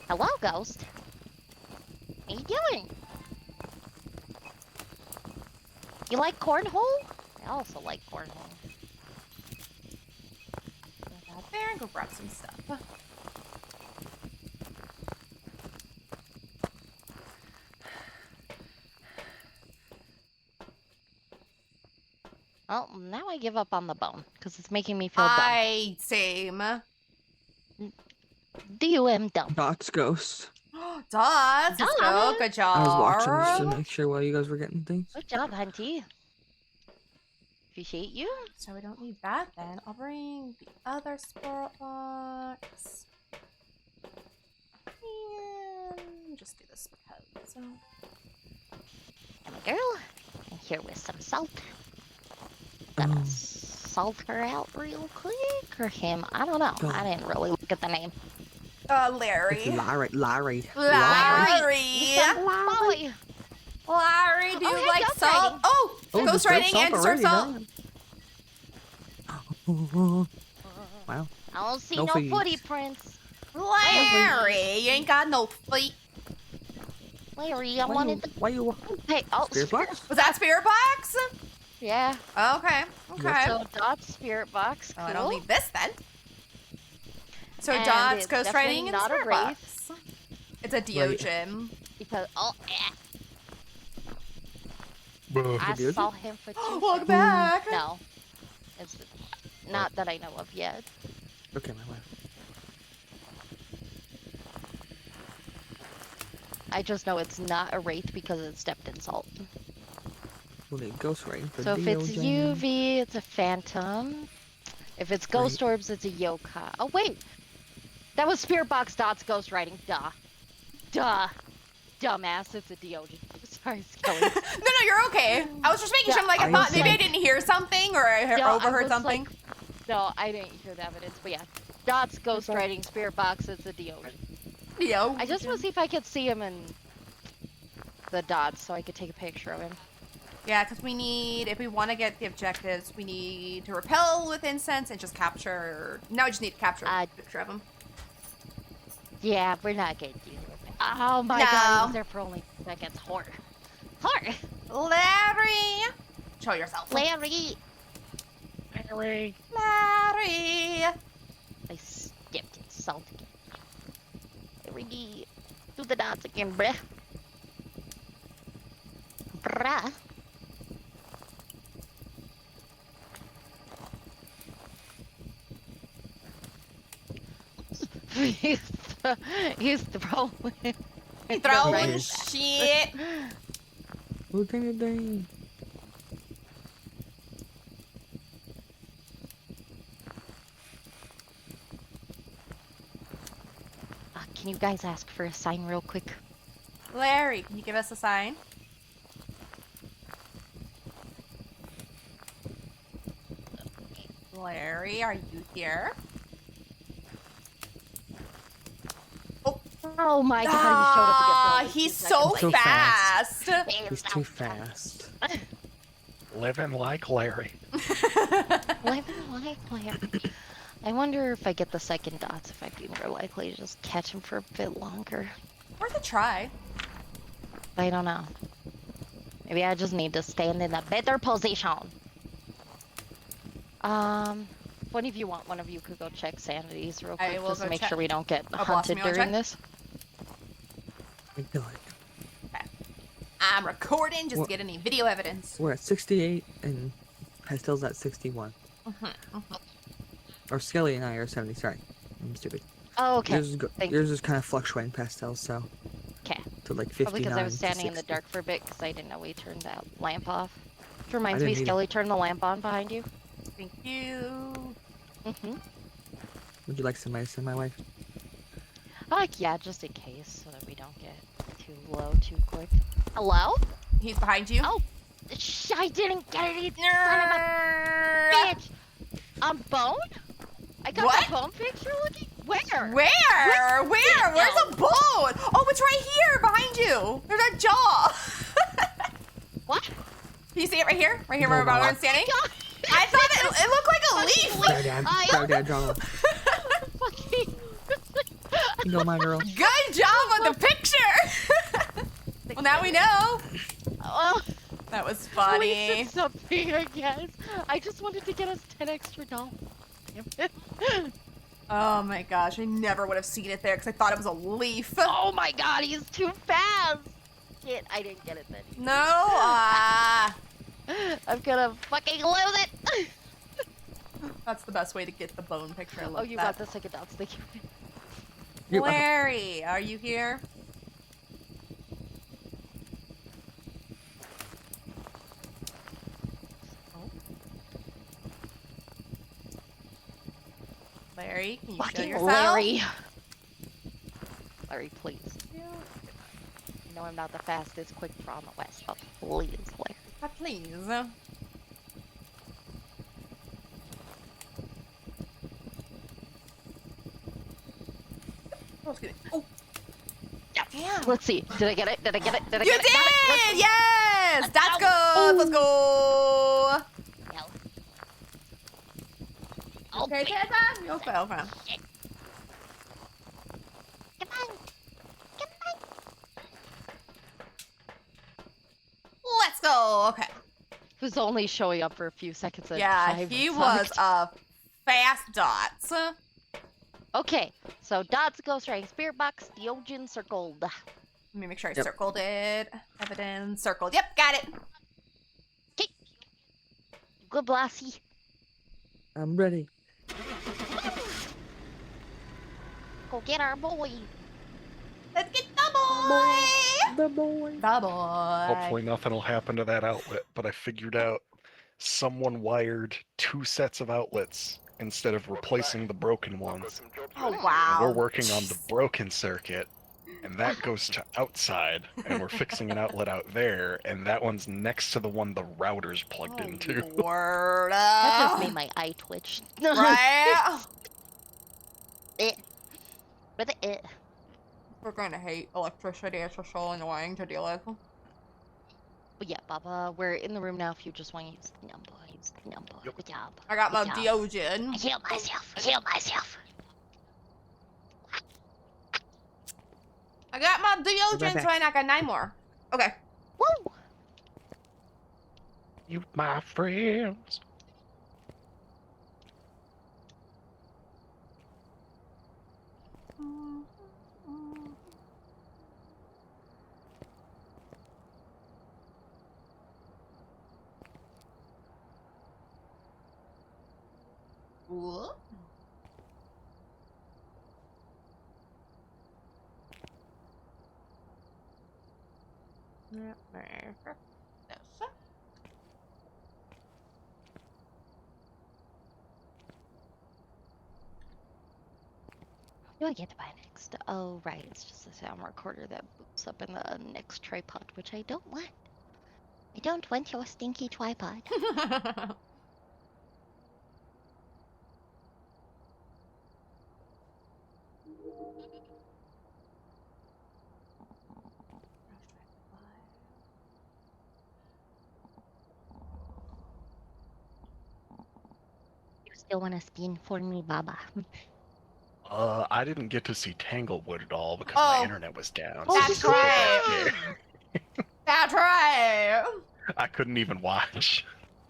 Hello, ghost. How you doing? You like cornhole? I also like cornhole. Go out there and go grab some stuff. Well, now I give up on the bone because it's making me feel dumb. Same. Dumb. Dots ghost. Dots, let's go. Good job. I was watching just to make sure while you guys were getting things. Good job, Hunty. Appreciate you. So we don't need that then. I'll bring the other spirit box. And just do this because. I'm a girl. I'm here with some salt. Gonna salt her out real quick, or him. I don't know. I didn't really look at the name. Larry. It's Larry. Larry. Larry, do you hey, like salt? Oh, ghostwriting and sword salt. Wow. I don't see No no feet. footy prints. Larry, you ain't got no feet. Larry, I wanted the. Why you? Hey, oh, Spirit box? Was that spirit box? Yeah. Okay. Okay. So Dot's spirit box. Cool. Oh, I don't need this then. So And Dot's it's definitely ghostwriting and not a spirit wraith. box. It's a Deogen. Because Buh. I Deogen? saw him for 2 Welcome seconds. back. No, it's not that I know of yet. Okay, my wife. I just know it's not a wraith because it's stepped in salt. We'll need ghostwriting for So if it's Deogen. UV, it's a phantom. If it's ghost orbs, it's a yokai. Oh wait, that was spirit box Dot's ghostwriting. Duh, dumbass. It's a Deogen. Sorry, Skelly. No, you're okay. I was just making sure. I'm like, I I thought was maybe I like- didn't hear something or I No, I overheard was something. No, I didn't hear the evidence, but yeah. Dot's ghostwriting spirit box is a Deogen. Yo. I just want to see if I could see him in the dots so I could take a picture of him. Yeah, because we need, if we want to get the objectives, we need to repel with incense and just capture. Now we just need to capture a picture of him. Yeah, we're not gonna do it. Oh my No. god, he was there for only seconds. Whore. Larry! Show yourself. Larry! Larry. Larry! I stepped in salt again. Larry, do the dots again, bruh. Bruh. he's throwing. Throwing Right. shit. Who dang it dang? Can you guys ask for a sign real quick? Larry, can you give us a sign? Larry, are you here? Oh my god, he He's showed up again. so So fast. fast. He's too fast. Living like Larry. Living like Larry. I wonder if I get the second dots, if I'd be more likely to just catch him for a bit longer. Worth a try. I don't know. Maybe I just need to stand in a better position. What if you want? One of you could go check sanities real I quick, will just to go make check. sure we don't get Oh, Blossom, hunted you wanna during check? this. I feel like I'm recording, just What? get any video evidence. we're at 68 and Pastel's at 61. Or Skelly and I are 70. Sorry, I'm stupid. Oh, okay. Thank Yours is kind of fluctuating Pastel, so Okay. to like 59. Probably because I was to standing in the 60. dark for a bit because I didn't know we turned that lamp off. Which reminds I me, didn't either. Skelly, turn the lamp on behind you. Thank you. Would you like some medicine, my wife? Fuck yeah, just in case, so that we don't get too low too quick. Hello? He's behind you. Oh, I didn't get it, you son of a bitch! Bone? I got What? the bone picture looking? Where? Where? Where's No. a bone? Oh, it's right here behind you. There's a jaw. What? Can you see it right here? Right here No, where Mama. I'm standing? God. I thought it looked like a leaf. Go, Dad. Go, Dad, Drama. Fucking. Go, my girl. Good job on the picture. Well, now we know. Oh, That was at least funny. it's something, I guess. I just wanted to get us 10 extra dollars. Damn it. Oh my gosh, I never would have seen it there because I thought it was a leaf. Oh my god, he's too fast! Shit, I didn't get it then. No. I'm gonna fucking lose it! That's the best way to get the bone picture. I love Oh, you that. got the second dots, thank you. You're welcome. Larry, are you here? Oh. Larry, can you show Fucking yourself? Larry. Larry, please. I know I'm not the fastest quick draw on the west, but please, Larry. Please. Oh, excuse me. Oh. Damn. Let's see. Did I get it? Did I get it? Did I You get it? Got it. Let's did! see. Yes! That's good! Let's go! No. Oh, Okay, wait. Tessa? You okay, okay. Shit. Come on. Come on. Let's go! Okay. He was only showing up for a few seconds. Yeah, he was a fast dots. Okay, so dots, ghost writing, spirit box, Diogen circled. Let me make sure I Yep. circled it. Evidence circled. Yep, got it. Okay. Good Blassie. I'm ready. Go get our boy. Let's get the boy! The boy. The boy. Hopefully nothing will happen to that outlet, but I figured out someone wired 2 sets of outlets instead of replacing the broken ones. Oh, And wow. we're working on the broken circuit, and that goes to outside, and we're fixing an outlet out there, and that one's next to the one the router's plugged into. Word. That just made my eye twitch. Right? It. With it. We're gonna hate electricity. It's just so annoying to deal with. But yeah, Baba, we're in the room now if you just want to use the number. Use the number. Yep. Good job. I got my Good job. I Diogen. heal myself. I heal myself. I got my Diogen, Right back. so I got 9 more. Okay. Woo! You my friends. Whoop. What do I get to buy next? Oh, right. It's just a sound recorder that boots up in the next tripod, which I don't want. I don't want your stinky tripod. You still want to spin for me, Baba? I didn't get to see Tanglewood at all because Oh. my internet was down. Oh, That's so right. yeah, That's right. I couldn't even watch.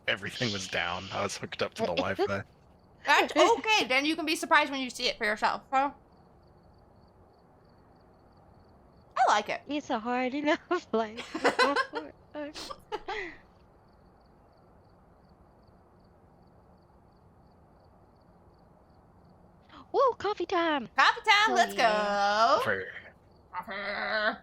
Everything was down. I was hooked up to the Wi-Fi. That's okay. Then you can be surprised when you see it for yourself. Huh? I like it. It's a hard enough life. Woo, coffee time! Coffee time. Oh, Let's go. For Coffee.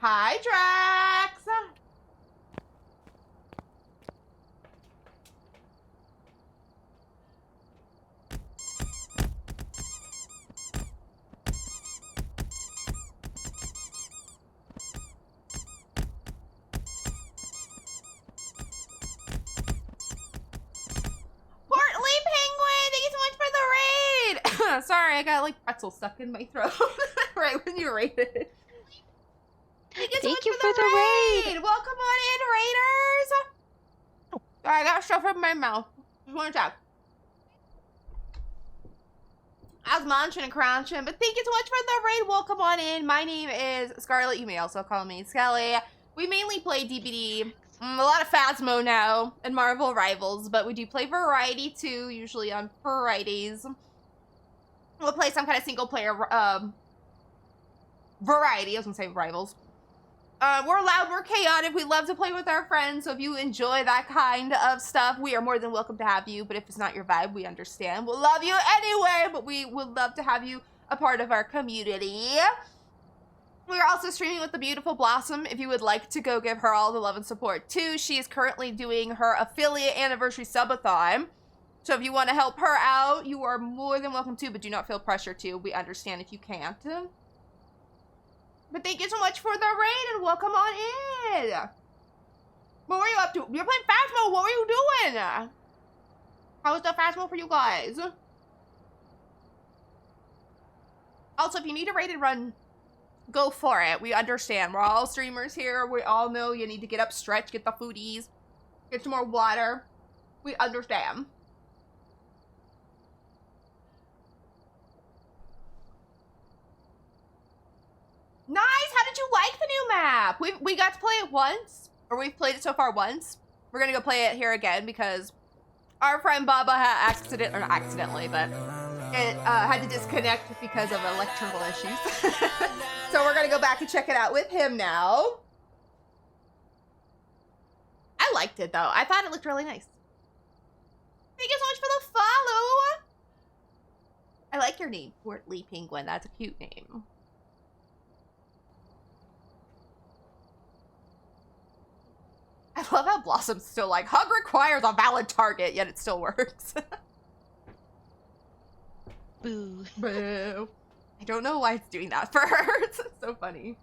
Hi, Drax. Portly Penguin, thank you so much for the raid. Sorry, I got like pretzel stuck in my throat right when you raided. Thank you so much you for the raid. Welcome on in, raiders. Sorry, I got stuff in my mouth. Just want to check. I was munching and crunching, but thank you so much for the raid. Welcome on in. My name is Scarlett. You may also call me Skelly. We mainly play DBD. A lot of Phasmo now and Marvel Rivals, but we do play Variety too, usually on Fridays. We'll play some kind of single player variety. I was gonna say Rivals. We're loud, we're chaotic, we love to play with our friends, so if you enjoy that kind of stuff, we are more than welcome to have you, but if it's not your vibe, we understand. We'll love you anyway, but we would love to have you a part of our community. We are also streaming with the beautiful Blossom, if you would like to go give her all the love and support too. She is currently doing her affiliate anniversary subathon, so if you want to help her out, you are more than welcome to, but do not feel pressure to. We understand if you can't. But thank you so much for the raid and welcome on in. What were you up to? You're playing Phasmo. What were you doing? How was the Phasmo for you guys? Also, if you need a raid and run, go for it. We understand. We're all streamers here. We all know you need to get up, stretch, get the foodies, get some more water. We understand. Nice! How did you like the new map? We got to play it once, or we've played it so far once. We're gonna go play it here again because our friend Baba had not accidentally, but it had to disconnect because of electrical issues. So we're gonna go back and check it out with him now. I liked it though. I thought it looked really nice. Thank you so much for the follow. I like your name, Portly Penguin. That's a cute name. I love how Blossom's still like, hug requires a valid target, yet it still works. Boo. Boo. I don't know why it's doing that for her. It's so funny.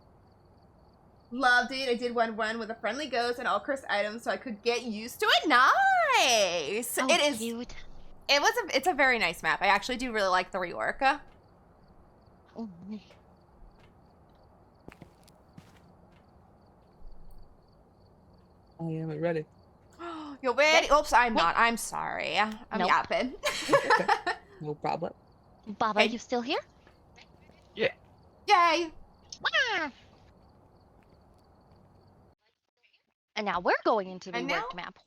Loved it. I did one run with a friendly ghost and all cursed items so I could get used to it. Nice! Oh, it is cute. It's a very nice map. I actually do really like the rework. Oh, I am ready. You're ready? Oops, I'm not. I'm sorry. I'm Nope. yapping. No problem. Baba, Hey. you still here? Yay! Ah! And now we're going into the And now- reworked map.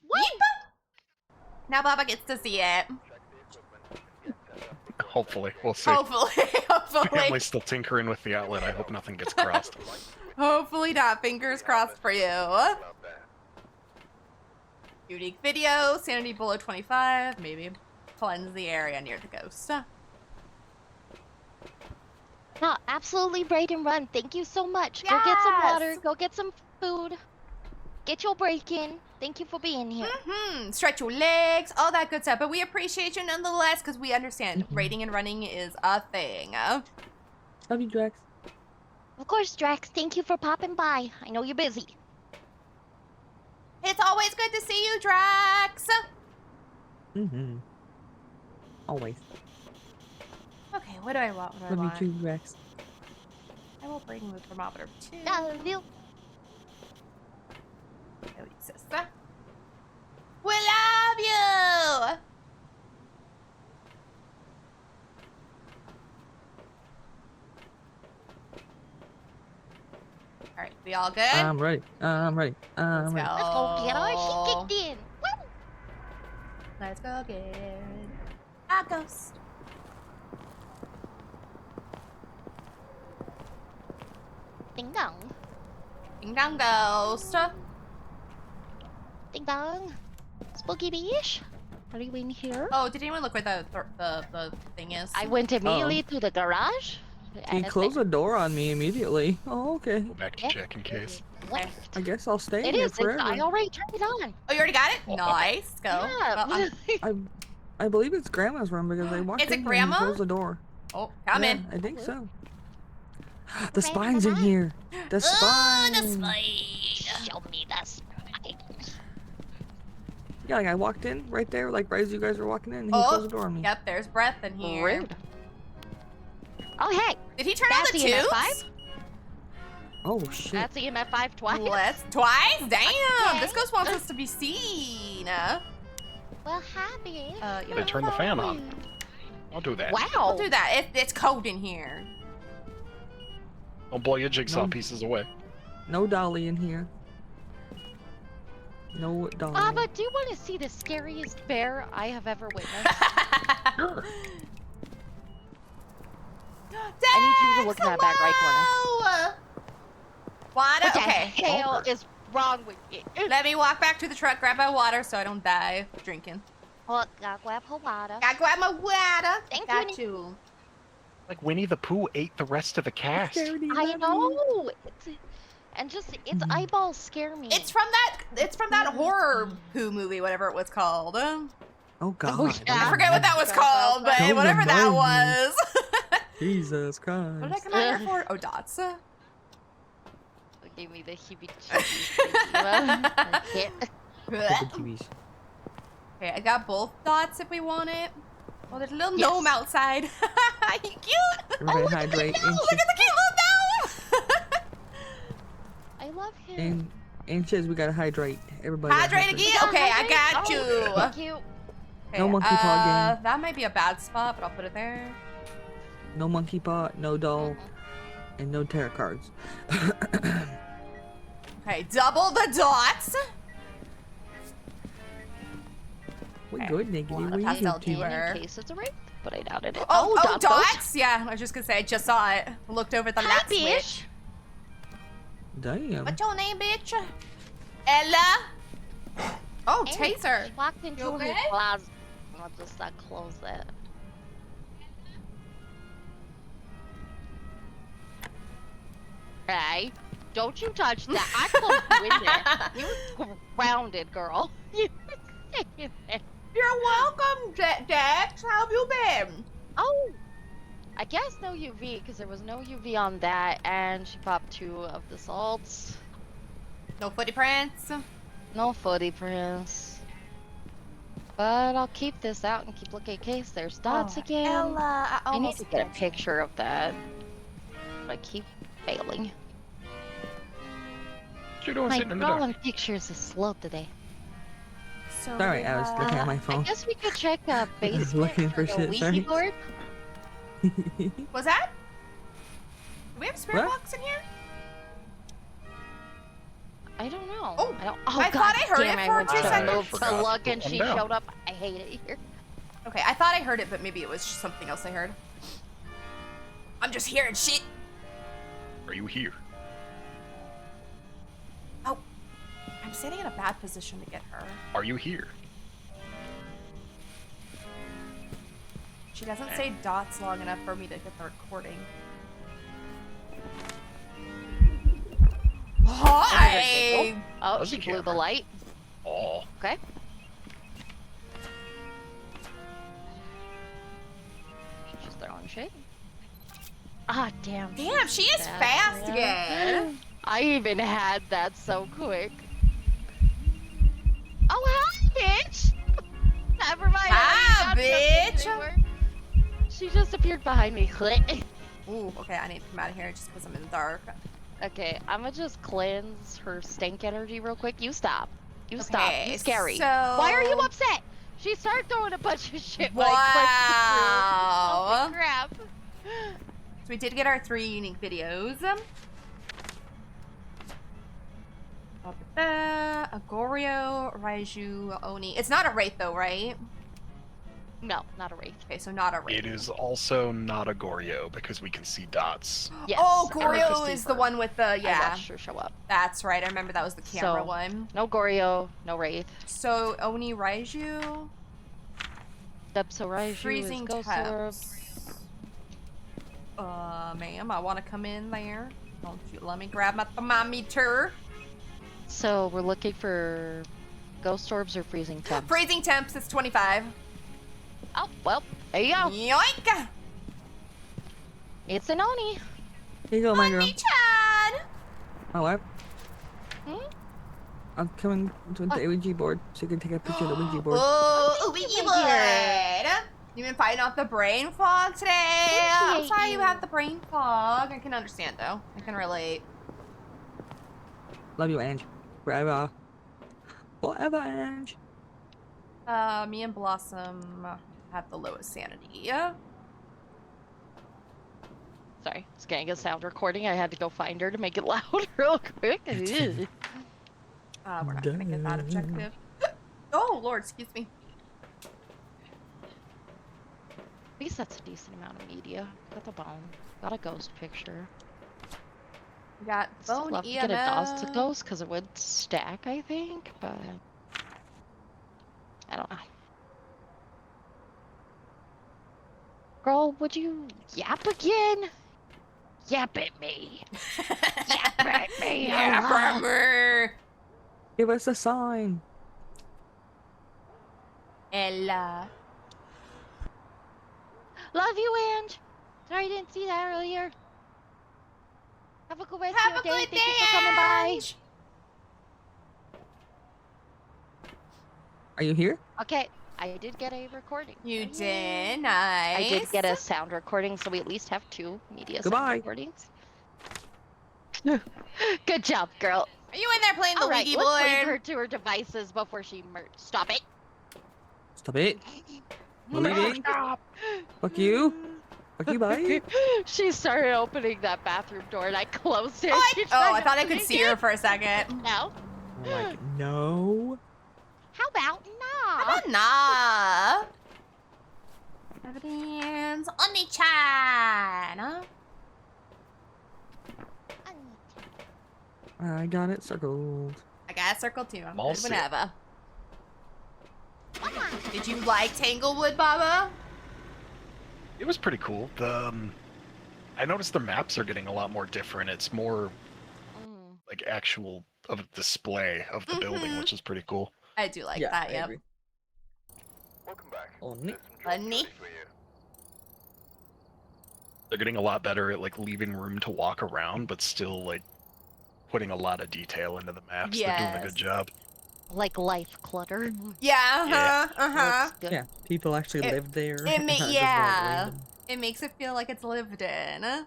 Now Baba gets to see it. Hopefully, we'll see. Hopefully. Hopefully. Family's still tinkering with the outlet. I hope nothing gets crossed. Hopefully not. Fingers crossed for you. Love that. Unique video, sanity below 25, maybe. Cleanse the area near the ghost. No, absolutely braid and run. Thank you so much. Go get some water. Yes! Go get some food. Get your break in. Thank you for being here. Stretch your legs, all that good stuff. But we appreciate you nonetheless because we understand raiding and running is a thing. Love you, Drax. Of course, Drax. Thank you for popping by. I know you're busy. It's always good to see you, Drax. Mm-hmm. Always. Okay, what do I want? What do I Love want? you too, Drax. I will bring the thermometer too. Love you. Oh, sister. We love you! Alright, we all good? I'm ready. I'm ready. I'm Let's ready. go. Let's go get our shit kicked in. Woo! Let's go get a ghost. Ding dong. Ding dong ghost. Ding dong. Spooky beach. Are you in here? Oh, did anyone look where the thing is? I went immediately to the garage. He closed the door on me immediately. Oh, okay. Go back to check in case. What? I guess I'll stay It here is. forever. I already turned it on. Oh, you already got it? Oh. Nice. Go. Yeah. Well, I'm- I believe it's Grandma's room because I walked Is it in here and he Grandma? closed the door. oh, come Yeah, in. I think so. Grandma, The spine's in here. The Oh, spine. the spine. Show me the spine. Yeah, like I walked in right there, like right as you guys were walking in, and he Oh, closed the door on me. Yep, there's breath in here. Rude. Oh, hey. Did he turn That's on the the EMF tubes? 5? Oh shit. That's EMF 5 twice. Twice? Damn, Okay. this ghost wants us to be seen. Well, happy. Yeah. They turned the fan on. I'll do that. Wow. Don't do that. It's cold in here. Don't blow your jigsaw No. pieces away. No dolly in here. No dolly. But do you want to see the scariest bear I have ever witnessed? Sure. I need you to look in that back right corner. Water? What the Okay. hell is wrong with you? Let me walk back to the truck, grab my water so I don't die drinking. Well, gotta grab her water. Gotta grab my water. Thank Got you. you. Like Winnie the Pooh ate the rest of the cast. I know. Its eyeballs scare me. It's from that horror poo movie, whatever it was called. Oh god. Oh, I yeah. forget what that was called, but Don't whatever that remind me. was. Jesus What did I Christ. come out here for? Oh, dots. Give me the heebie-jeebies. TVs. Okay, I got both dots if we want it. Oh, there's a little Yes. gnome outside. You cute. Everybody look at the hydrate gnome. Look at the cute little gnome. I love him. and Chiz, we gotta hydrate. Everybody. gotta Hydrate again. Okay, I got you. Thank you. Okay, No monkey paw game. That might be a bad spot, but I'll put it there. No monkey pot, no doll, and no tarot cards. Okay, double the dots. What Okay, good, Niggity? wanna What pass you out do? to her. In case it's a rape, but I doubted it. Oh, dots. dots. Yeah, I was just gonna say, I just saw it. Looked over at the Hi, last bitch. switch. Damn. What's your name, bitch? Ella. Oh, And taser. She walked into You his okay? closet. I'll just close that. Hey, don't you touch that. I closed the window. You're grounded, girl. You're welcome, Dex. How have you been? Oh, I guess no UV, because there was no UV on that, and she popped 2 of the salts. No footy prints. No footy prints. But I'll keep this out and keep looking in case there's dots again. Ella, I need to get a picture of that. But I keep failing. What you doing My sitting in the dark? drawing pictures is slow today. So, Sorry, I was looking at my I phone. guess we could check basement Looking for the shit, Ouija sorry. board. Was that? Do we have spirit What? box in here? I don't know. Oh, I don't. I God thought I heard damn, it I for went 2 to seconds. move to Forgot look to and put she one down. showed up. I hate it here. Okay, I thought I heard it, but maybe it was something else I heard. I'm just hearing shit. Are you here? Oh, I'm sitting in a bad position to get her. Are you here? She doesn't say dots long enough for me to get the recording. Hi! Oh, How's she the blew the camera? light. Oh. Okay. She's throwing shit. Ah, damn. Damn, she is Bad, fast yeah. again. I even had that so quick. Oh, hi, bitch! Never mind. Hi, I got something bitch. to her. She just appeared behind me. Ooh, okay, I need to come out of here just because I'm in the dark. Okay, I'ma just cleanse her stank energy real quick. You stop. You stop. Okay, You scary. so- Why are you upset? She started throwing a bunch of shit when Wow. I cleansed the room. Holy crap. So we did get our 3 unique videos. Agorio, Raiju, Oni. It's not a Wraith though, right? No, not a wraith. Okay, so not a Wraith. It is also not a Goryo because we can see dots. Yes. Oh, I Goryo watched is the her. one with the, I yeah. watched her show up. That's right, I remember that was the camera So- one. No Goryo, no wraith. So, Oni, Raiju, Depso Raiju Freezing is Ghost Orb. Temps. Ma'am, I want to come in there. Don't you let me grab my thermometer. So we're looking for ghost orbs or freezing temps? Freezing temps is 25. Oh, well, there you go. Yoink! It's an Oni. Here you go, my girl. Oni-chan! My wife. Hmm? I'm coming to the Ouija board so you can take a picture of the Ouija board. Oh, Ouija Ouija board. board! You've been fighting off the brain fog today. I'm Appreciate sorry you you. have the brain fog. I can understand though. I can relate. Love you, Ange. Forever. Forever, Ange. Me and Blossom have the lowest sanity. Sorry, it's getting a sound recording. I had to go find her to make it loud real quick. We're not gonna get that objective. Oh Lord, excuse me. At least that's a decent amount of media. Got the bone. Got a ghost picture. We got Still bone love to EMF. get a DOS to ghost because it would stack, I think, but I don't know. Girl, would you yap again? Yap at me. Yap at me. Yeah, hello. Brammer. Give us a sign. Ella. Love you, Ange. Sorry I didn't see that earlier. Have a good rest Have a of your day. good Thank day, you for coming by. Ange. Are you here? Okay, I did get a recording. You Yay. did, nice. I did get a sound recording, so we at least have 2 media sound Goodbye. recordings. Good job, girl. Are you in there playing the All right, Ouija let's leave board? her to her devices before she Stop it. Stop it. We're leaving. Fuck you. Fuck you, bye. She started opening that bathroom door, and I closed it. Oh, She I tried thought I could opening see her it. for a second. No. I'm like, no. How about no? How about nah? Evidence. Oni-chan. I got it circled. I got a circle too. I'm All good set. whenever. Did you like Tanglewood, Baba? It was pretty cool. I noticed the maps are getting a lot more different. It's more Mm. like actual of a display of the building, Mhm. which is pretty cool. I do like yeah, that, I yep. agree. Welcome back. Oni. There's some jobs Oni. ready for you. They're getting a lot better at like leaving room to walk around, but still like putting a lot of detail into the maps. They're doing a Yes. good job. Like life clutter. Yeah, Yeah. uh-huh. Looks good. Yeah, people actually It- live there. it not ma- just, like, yeah. random. It makes it feel like it's lived in.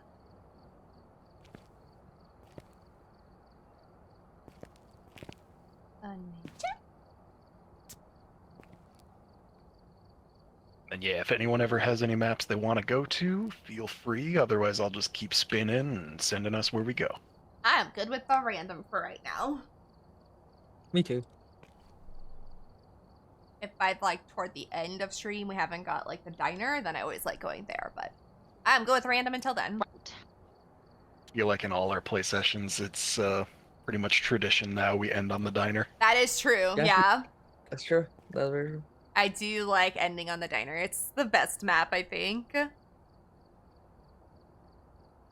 And yeah, if anyone ever has any maps they want to go to, feel free. Otherwise, I'll just keep spinning and sending us where we go. I am good with the random for right now. Me too. If I've like toward the end of stream we haven't got like the diner, then I always like going there, but I'm good with random until then. Right. Feel like in all our play sessions, it's pretty much tradition now. We end on the diner. That is true, Yeah. yeah. That's true. That's very true. I do like ending on the diner. It's the best map, I think. I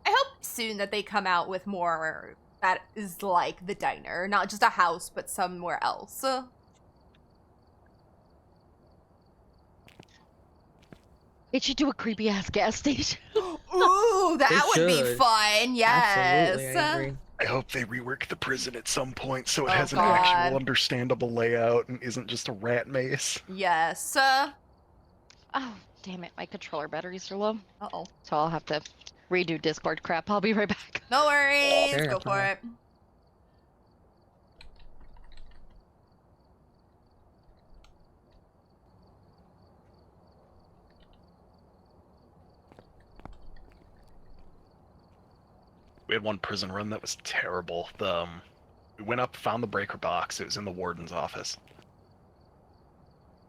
hope soon that they come out with more that is like the diner. Not just a house, but somewhere else. It should do a creepy ass gas station. Ooh, that They would be should. fun, yes. Absolutely, I agree. I hope they rework the prison at some point so it Oh, has an God. actual understandable layout and isn't just a rat maze. Yes. Oh, damn it. My controller batteries are low. Uh-oh. So I'll have to redo Discord crap. I'll be right back. No worries. Fair Go enough, for no. it. We had one prison run that was terrible. We went up, found the breaker box. It was in the warden's office.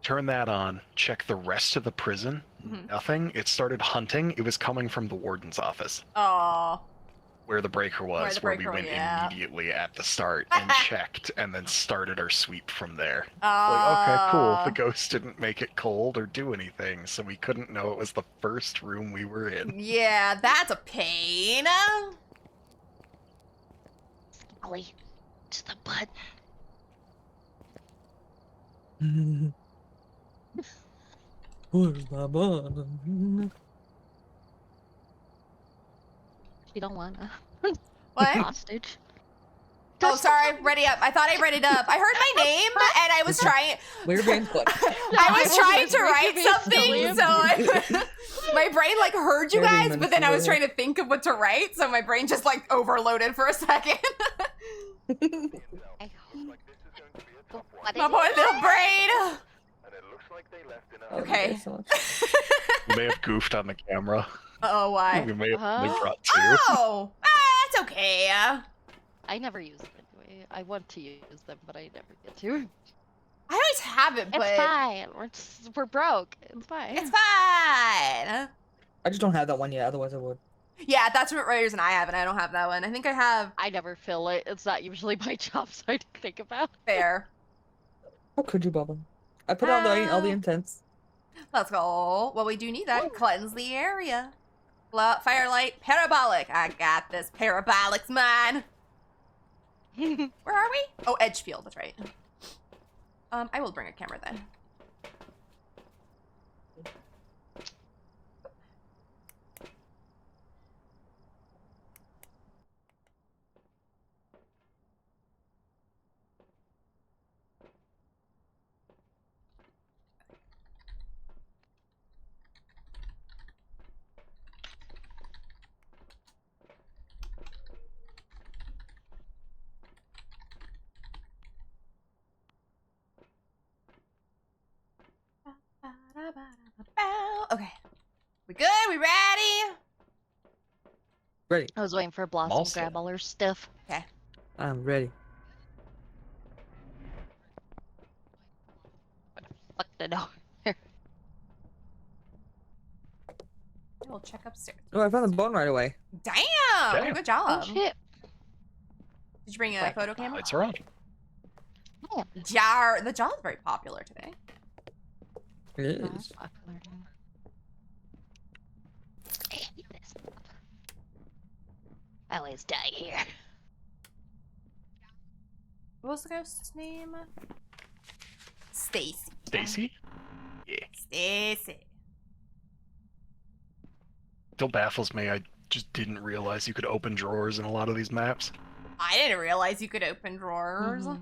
Turn that on, check the rest of the prison. Mhm. Nothing. It started hunting. It was coming from the warden's office. Oh. where the breaker was, the where breaker we went yeah. immediately at the start and checked, and then started our sweep from there. Oh. Like, okay, cool. The ghost didn't make it cold or do anything, so we couldn't know it was the first room we were in. Yeah, that's a pain. Ollie, to the button. Where's my button? You don't wanna. What? Hostage. Oh, sorry. Ready up. I thought I read it up. I heard my name, and I was trying. Where being put? I was trying to write something, so my brain like heard you guys, but then I was trying to think of what to write, so my brain just like overloaded for a second. I Looks like this is going to be a tough one, What My is poor it? little brain. and it looks like they left enough. Okay. So much. We may have goofed on the camera. Oh, why? We may have only Huh? brought 2. Oh, that's okay. I never use them anyway. I want to use them, but I never get to. I always have it, but It's fine. We're broke. It's fine. it's fine. I just don't have that one yet. Otherwise, I would. Yeah, that's what Raiders and I have, and I don't have that one. I think I have I never fill it. It's not usually my job, so I didn't think about it. Fair. How could you, Bubba? I put out all the intents. Let's go. Well, we do need that. Cleanse the area. Firelight, parabolic. I got this. Parabolic's mine. Where are we? Oh, Edgefield. That's right. I will bring a camera then. Okay. We good? We ready? Ready. I was waiting for Blossom to Also- grab all her stuff. I'm ready. Fuck the door. We'll check upstairs. Oh, I found the bone right away. Damn! Damn. Good Oh job. shit. Did you bring a photo camera? Lights are on. Jar. The jar is very popular today. It Oh, is. fuck. I hate this. I always die here. What was the ghost's name? Stacy. Stacy? Yeah. Stacy. Still baffles me. I just didn't realize you could open drawers in a lot of these maps. I didn't realize you could open drawers. Mhm.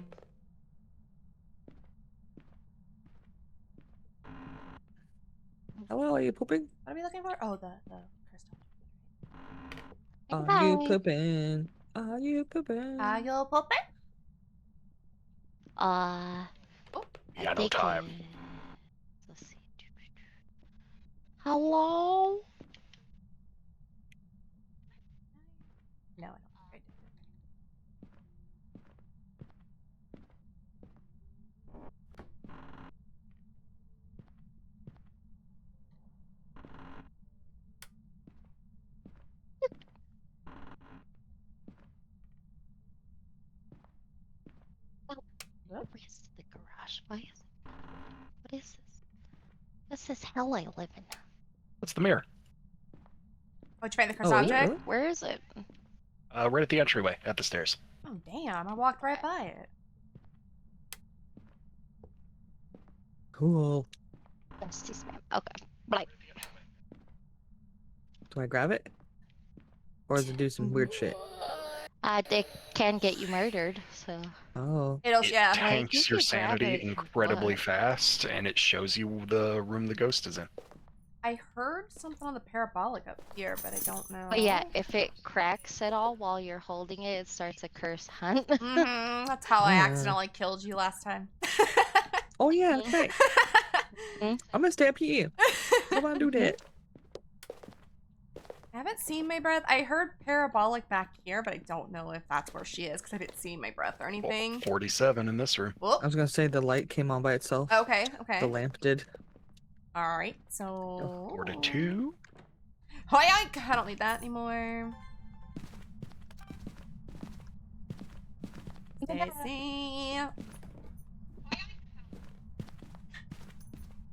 Hello, are you pooping? What are we looking for? Oh, the crystal. Are you Bye. pooping? Are you pooping? Are you pooping? I Yeah, no think time. let's see. Hello? No, I don't. Where's the garage? Why is it? What is this? This is hell I live in. What's the mirror? Oh, did you find the Oh, crystal is it object? really? Where is it? Right at the entryway, at the stairs. Oh, damn. I walked right by it. Cool. Dusty spam. Okay. Like, Do I grab it? Or does it do some weird shit? they can get you murdered, so. Oh. It'll, It yeah. tanks you your could grab sanity it if you incredibly want. fast, and it shows you the room the ghost is in. I heard something on the parabolic up here, but I don't know. But yeah, if it cracks at all while you're holding it, it starts a curse hunt. Mm-hmm. That's how I Yeah. accidentally killed you last time. Oh yeah, that's right. I'm gonna stab you. Come on, do that. I haven't seen my breath. I heard parabolic back here, but I don't know if that's where she is because I didn't see my breath or anything. 47 in this room. Whoop. I was gonna say the light came on by itself. Okay, okay. The lamp did. All right, so. 42. Hoyoink! I don't need that anymore. Stacy.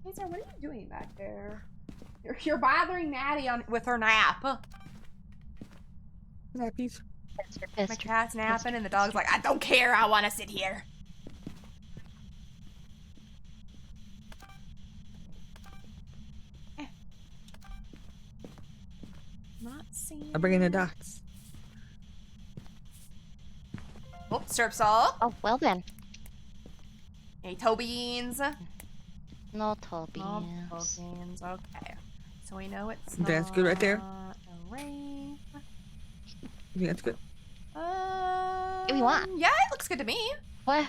Hey, sir, what are you doing back there? You're bothering Maddie with her nap. Nappies. My cat's napping and the dog's like, I don't care, I want to sit here. Not seeing. I'm bringing the dots. Oh, syrup salt. Oh, well then. Any toe beans? No toe No beans. toe beans. Okay. So we know it's That's good right there. not a rain. You think that's good? If you want. Yeah, it looks good to me. What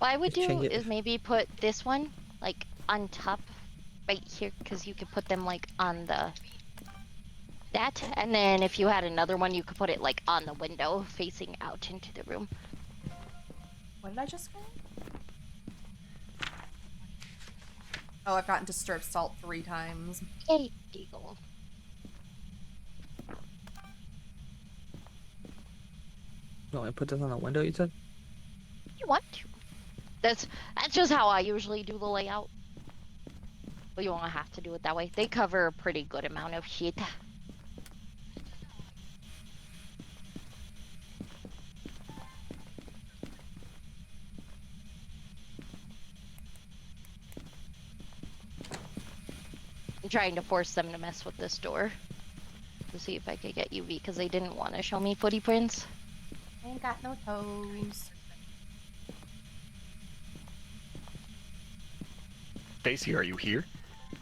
I would Just change do it. is maybe put this one like on top right here, because you could put them like on that, and then if you had another one you could put it like on the window facing out into the room. What did I just get? Oh, I've gotten disturbed salt 3 times. Yay, Deagle. You want me to put this on the window, you said? You want to. That's just how I usually do the layout. But you won't have to do it that way. They cover a pretty good amount of shit. I'm trying to force them to mess with this door to see if I could get UV, because they didn't want to show me footy prints. I ain't got no toes. Stacy, are you here?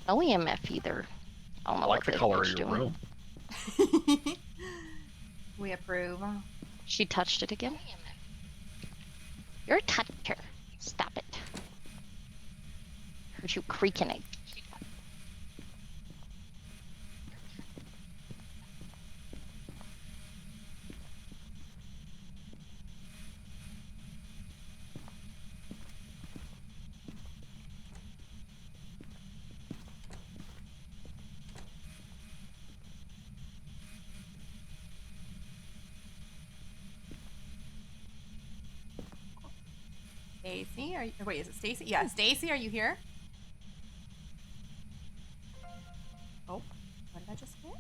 No EMF either. I don't know I like what the this color bitch of your doing. room. We approve. She touched it again. You're a toucher. Stop it. Heard you creaking it. Stacy, are you? Wait, is it Stacy? Yeah, Stacy, are you here? Oh, what did I just hit?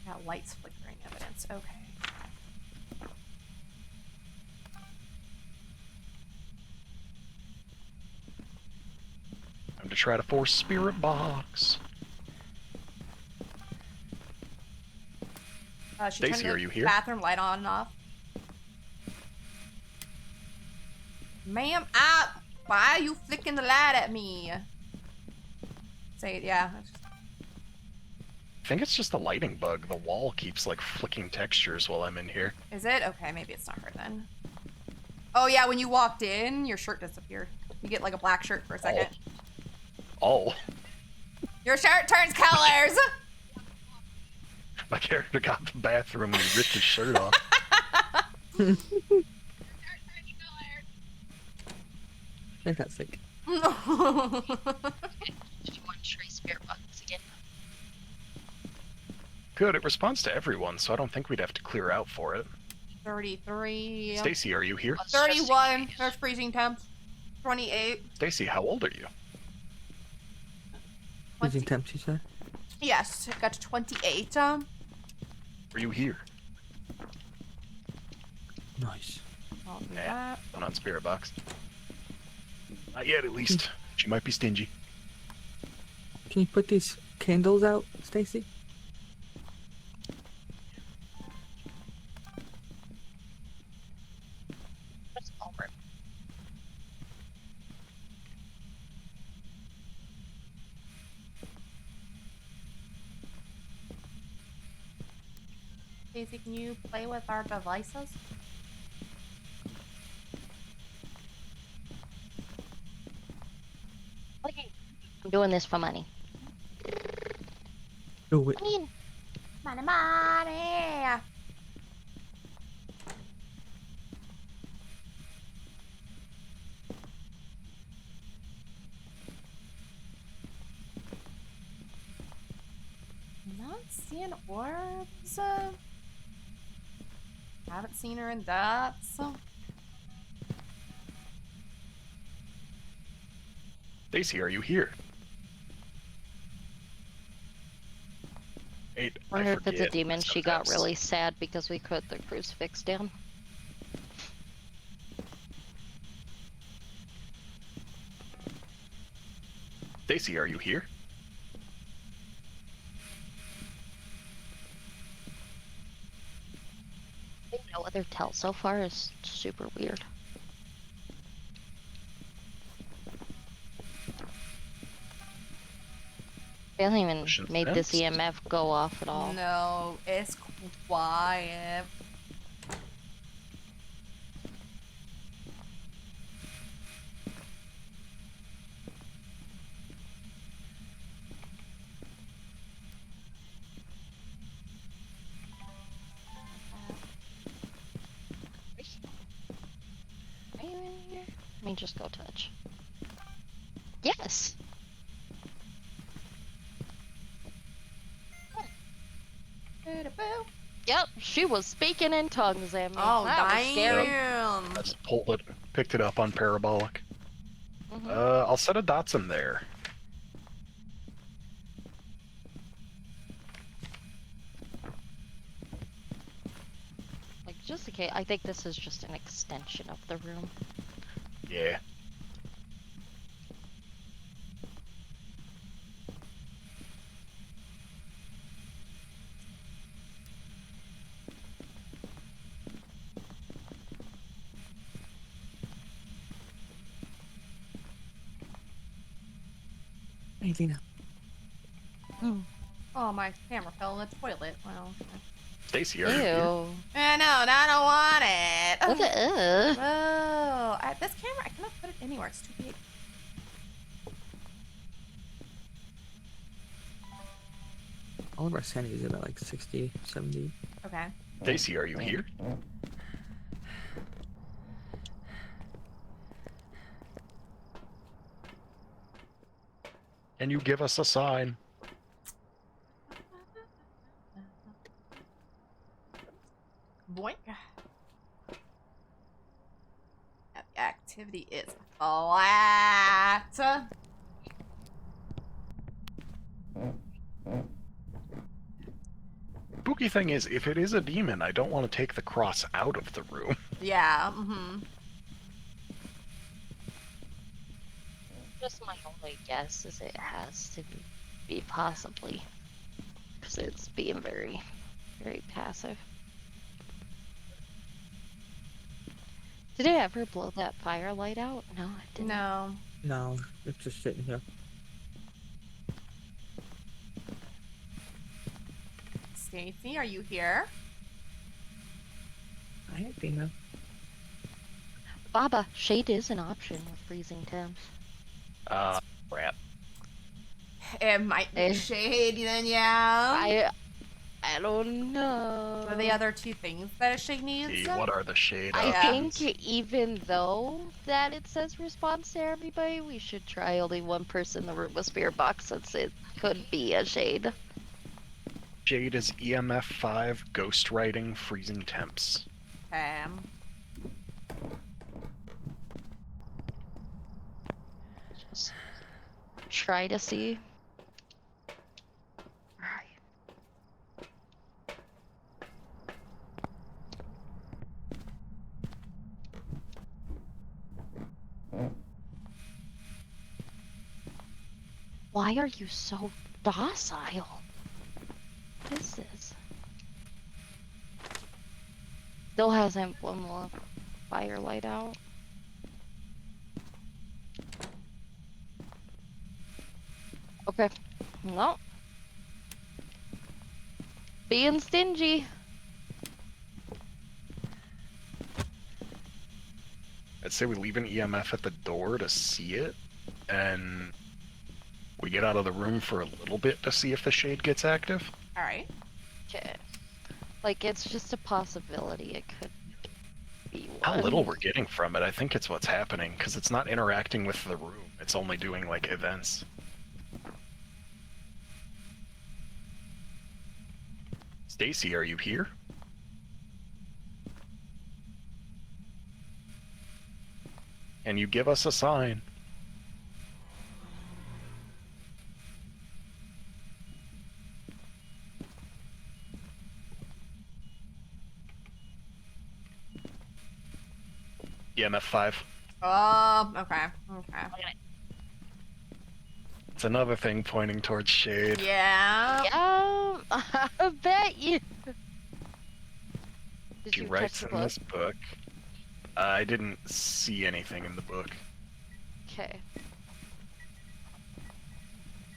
Got lights flickering evidence. Okay. I'm to try to force spirit box. She turned Stacy, the are you here? bathroom light on and off. Ma'am, why are you flicking the light at me? Say it, yeah. I think it's just a lighting bug. The wall keeps like flicking textures while I'm in here. Is it? Okay, maybe it's not her then. Oh yeah, when you walked in, your shirt disappeared. You get like a black shirt for a second. Oh. Your shirt turns colors! My character got to the bathroom and ripped his shirt off. I got sick. Good, it responds to everyone, so I don't think we'd have to clear out for it. 33. Stacy, are you here? 31. There's freezing temps. 28. Stacy, how old are you? Freezing temps, you said? Yes, it got to 28. Are you here? Nice. I'll do Nah, that. I'm not spirit box. Not yet, at least. She might be stingy. Can you put these candles out, Stacy? Daisy, can you play with our devices? Okay. I'm doing this for money. Do it. I mean, Money, money! Not seeing orbs. Haven't seen her in dots. Stacy, are you here? I Wonder if it's a forget demon. She got sometimes. really sad because we put the crucifix down. Stacy, are you here? No other tell so far is super weird. They haven't even Motion made this sensed. EMF go off at all. No, it's quiet. Are you in here? Let me just go touch. Yes! Yep, she was speaking in tongues at me. Oh, That was scary. damn. I just picked it up on parabolic. Mhm. I'll set a Datsun there. Like, just in case, I think this is just an extension of the room. Yeah. Hey, Lena. Oh, my camera fell in the toilet. Well, Stacy, are you here? Ew. no, I don't want it. Look at Whoa, this camera, I cannot put it anywhere. It's too big. All of our sanity is at like 60, 70. Okay. Stacy, are you here? Can you give us a sign? Boink. The activity is flat. Spooky thing is, if it is a demon, I don't want to take the cross out of the room. Yeah, mm-hmm. Just my only guess is it has to be possibly. Because it's being very, very passive. Did it ever blow that firelight out? No, it didn't. No. No, it's just sitting here. Stacy, are you here? I ain't been there. Baba, shade is an option with freezing temps. Crap. It might be Eh. shade then, yeah. I don't know. What are the other two things that a shade needs? Gee, what are the shade I options? think even though that it says response to everybody, we should try only one person in the room with spirit box since it could be a shade. Shade is EMF 5, ghostwriting, freezing temps. Just try to see. Why are you so docile? What is this? Still hasn't blown the firelight out. Okay. No. Being stingy. I'd say we leave an EMF at the door to see it, and we get out of the room for a little bit to see if the shade gets active. Alright. Okay. Like, it's just a possibility it could be one. How little we're getting from it, I think it's what's happening, because it's not interacting with the room. It's only doing, like, events. Stacy, are you here? Can you give us a sign? EMF 5. Okay. Okay. It's another thing pointing towards shade. Yeah. Yeah, I bet you. Did She you writes touch the in book? this book. I didn't see anything in the book. Okay.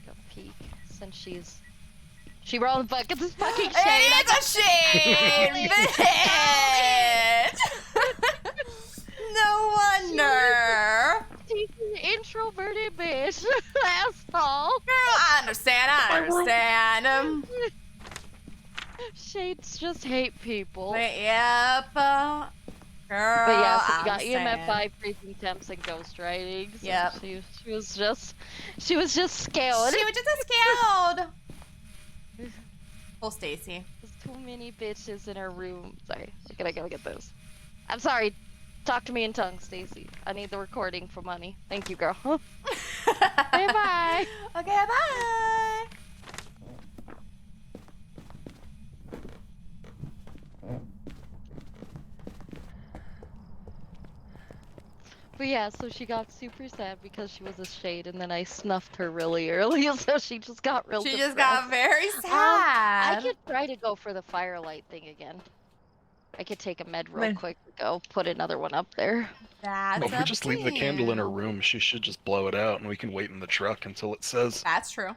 Go peek since she rolled the book. It's this fucking shade. I It's a shade, bitch! No wonder. She's an introverted bitch, asshole. Girl, I understand. Shades just hate people. Yep. Girl, But yeah, so we got I EMF understand. 5, freezing temps, and ghost writing. So Yep. she was just scared. She was just scared. Full Stacy. There's too many bitches in her room. Sorry, I gotta get this. I'm sorry. Talk to me in tongues, Stacy. I need the recording for money. Thank you, girl. Bye. Okay, bye. But yeah, so she got super sad because she was a shade, and then I snuffed her really early, so she just got real She depressed. just got very sad. I could try to go for the firelight thing again. I could take a med real Meh. quick to go put another one up there. That's Well, if we up just to leave the candle in her you. room, she should just blow it out and we can wait in the truck until it says. That's true.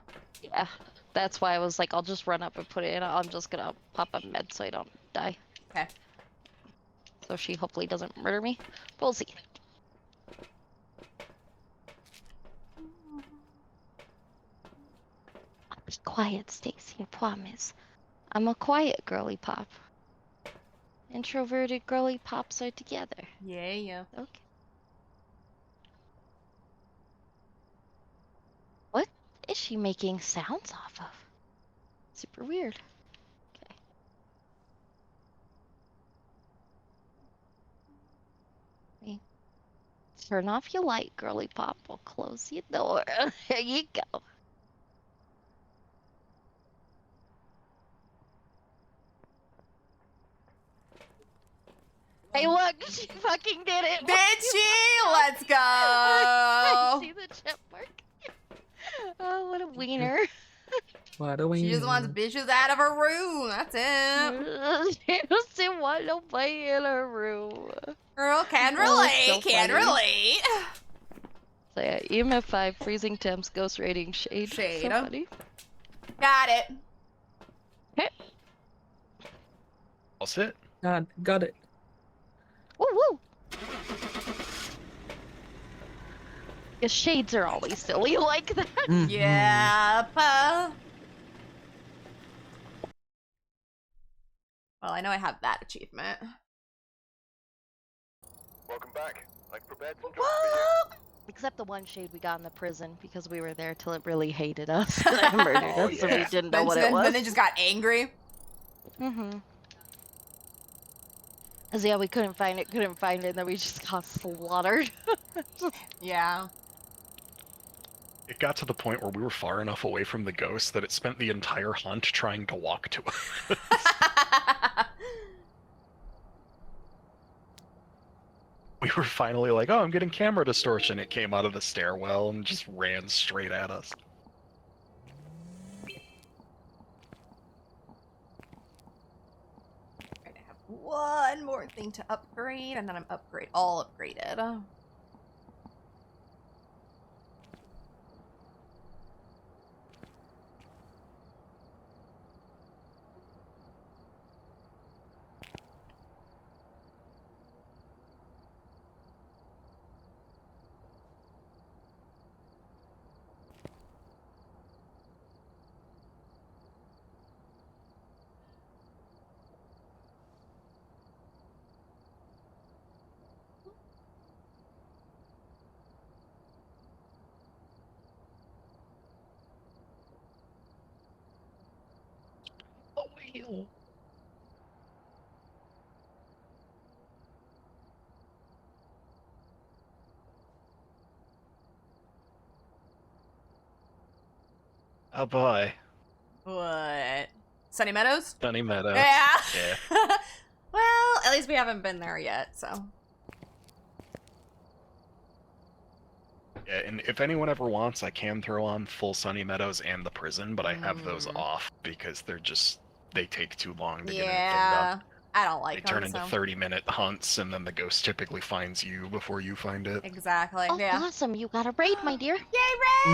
Yeah, that's why I was like, I'll just run up and put it in. I'm just gonna pop a med so I don't die. Okay. So she hopefully doesn't murder me. We'll see. I'll be quiet, Stacy, I promise. I'm a quiet girly pop. Introverted girly pops are together. Yeah. Okay. What is she making sounds off of? Super weird. Okay. Turn off your light, girly pop. We'll close your door. There you go. Hey, look, she fucking did it. Did she? Let's You go. see the chip mark? Oh, what a wiener. Why do we? She just wants bitches out of her room. That's it. She doesn't want nobody in her room. Girl, can Oh, relate. so Can funny. relate. So yeah, EMF 5, freezing temps, ghost rating, shade. Shade. So funny. Got it. I'll sit. God, got it. Woo woo! Your shades are always silly like that. Mhm. Yep. Well, I know I have that achievement. Welcome back. I've prepared some jobs for you. What? Except the one shade we got in the prison because we were there till it really hated us and murdered Oh, us, so we yeah. didn't know what it Then was. it just got angry. Mm-hmm. Cause yeah, we couldn't find it, and then we just got slaughtered. Yeah. It got to the point where we were far enough away from the ghost that it spent the entire hunt trying to walk to us. We were finally like, oh, I'm getting camera distortion. It came out of the stairwell and just ran straight at us. I have one more thing to upgrade, and then I'm all upgraded. Oh, wheel. Oh boy. What? Sunny Meadows? Sunny Meadows. Yeah. Yeah. Well, at least we haven't been there yet, so. Yeah, and if anyone ever wants, I can throw on full Sunny Meadows and the prison, but I have those off because they take too long to get anything Yeah. done. I don't like They turn them, into so. 30-minute hunts, and then the ghost typically finds you before you find it. Exactly. Oh, Yeah. awesome! You got a raid, my dear. Yay,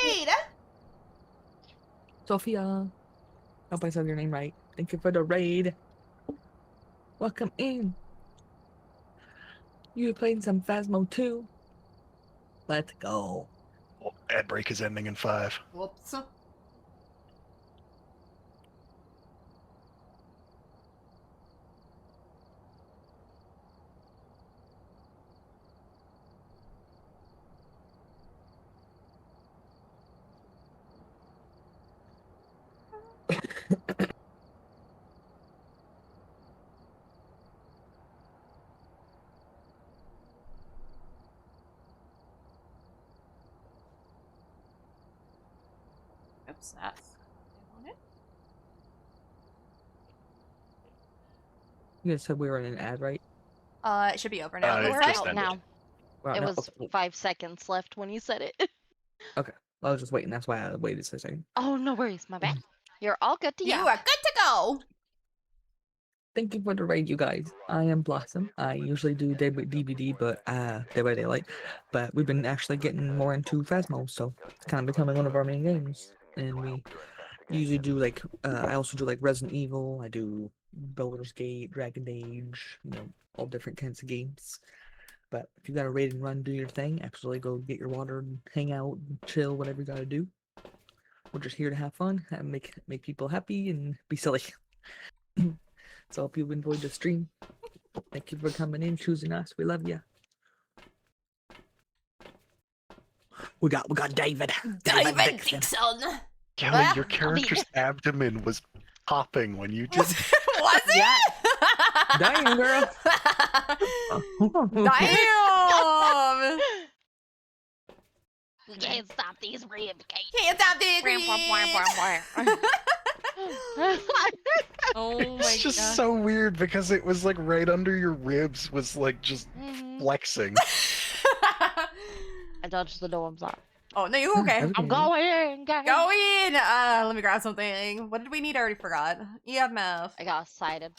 raid! Sophia. Hope I said your name right. Thank you for the raid. Welcome in. You playing some Phasmo 2? Let's go. Well, ad break is ending in 5. Whoops. Oops, that's. I want it. You guys said we were in an ad, right? It should be over now. It Looks We're like. just out ended. now. We're out It now? was Okay. 5 seconds left when you said it. I was just waiting. That's why I waited a second. Oh, no worries. My bad. You're all good to You go. are good to go. Thank you for the raid, you guys. I am Blossom. I usually do Dead by DVD, but Dead by Daylight. But we've been actually getting more into Phasmo, so it's kind of becoming one of our main games. And we usually do like I also do like Resident Evil. I do Baldur's Gate, Dragon Age. All different kinds of games. But if you got a raid and run, do your thing. Absolutely, go get your water and hang out, and chill, whatever you gotta do. We're just here to have fun, and make people happy, and be silly. So I hope you enjoyed the stream. Thank you for coming in, choosing us. We love you. We got David. David Dixon. Dixon. Kelly, Ah, your character's abdomen was popping when you Was did. it? Yeah. Damn, girl. Damn. We can't stop these rib cakes. Can't stop the Oh my It's just god. so weird because it was like right under your ribs was like just Mhm. flexing. I dodged the door. I'm sorry. Oh no, you okay? I'm going in, guys. Go in. Let me grab something. What did we need? I already forgot. EMF. I got excited.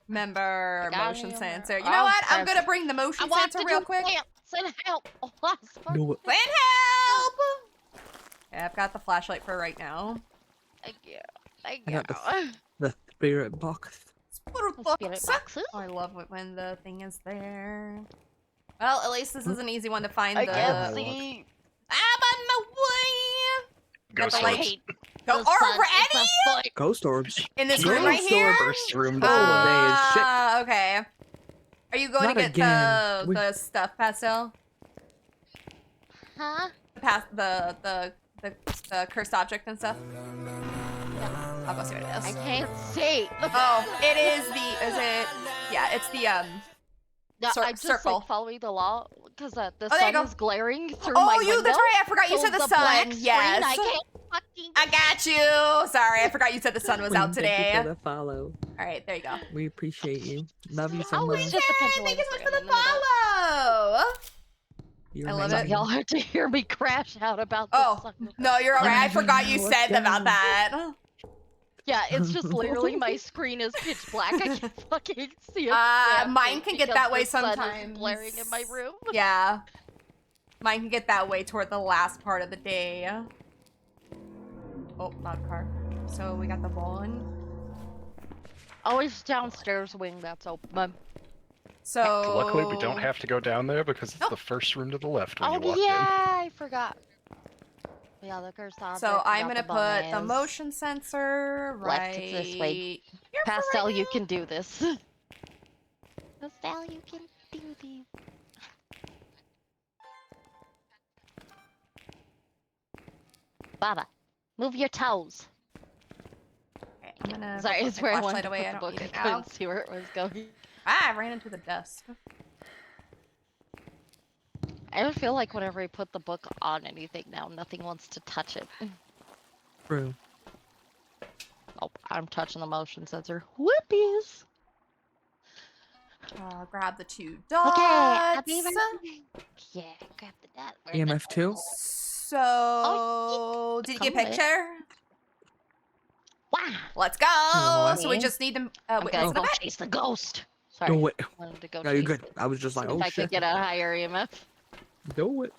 Member. I got Motion EMF. sensor. You Oh, know what? I'm press- gonna bring the I motion want sensor to real do quick. plants and help. Oh, I'm sorry. No, Plan help. Okay, I've got the flashlight for right now. Thank you. Thank I you. got the spirit box. Spirit Spirit box. boxes. I love it when the thing is there. Well, at least this is an easy one to find. I the... can't see. I'm on my way. Ghost the I light. orbs. hate Go the sun. over It's Eddie a foot. Ghost orbs. in this Ghost room right here. orb. First room to Oh, the left. day is shit. Okay. Are you going Not to get again. the stuff, Pastel? Huh? The cursed object and stuff? I'll go see what it I is. can't see. Oh, it is the, is it? Yeah, it's the, No, Cir- I'm just circle. like following the law because the there you sun go. is glaring through oh, my you, window. that's right, I forgot you so said the black sun. screen, Yes. I can't fucking. I got you. Sorry, I forgot you said the sun was out Thank you today. for the follow. All right, there you go. We appreciate you. Love you so Oh, much. it's just a Karen, pendulum thank you so much for frame the in the middle. follow. You're I love amazing. it. Y'all have to hear me crash out about the Oh, sun. no, you're all right. I forgot you What's said about down? that. Yeah, it's just literally my screen is pitch black. I can't fucking see a damn Mine thing can get because that way the sun is sometimes. blaring in my room. Yeah. Mine can get that way toward the last part of the day. Oh, loud car. So we got the one. Always downstairs wing that's open. So Luckily, we don't have to go down there because it's Nope. the first room to the left when Oh you walk yeah, I forgot. Yeah, the cursed object. So we I'm got gonna the put the bonus. motion sensor right Left, it's this way. here for Pastel, right you now. can do this. Pastel, you can do this. Baba, move your toes. Okay, I'm gonna Sorry, put it's my where I flashlight wanted to away. put I the don't book. need I it now. couldn't see where it was going. Ah, I ran into the desk. I don't feel like whenever I put the book on anything now, nothing wants to touch it. True. Oh, I'm touching the motion sensor. Whoopies. Grab the 2 Okay, dots. I'll be right back. Yeah, grab the dot. Where's the EMF 2? So, did you get a Come with. picture? Wow. Let's go. Hello. So we just need to I'm witness gonna in go the back. chase the ghost. Sorry. Do it. Wanted to go No, you're chase good. it. I was just like, See if oh I shit. could get a higher EMF. Do it.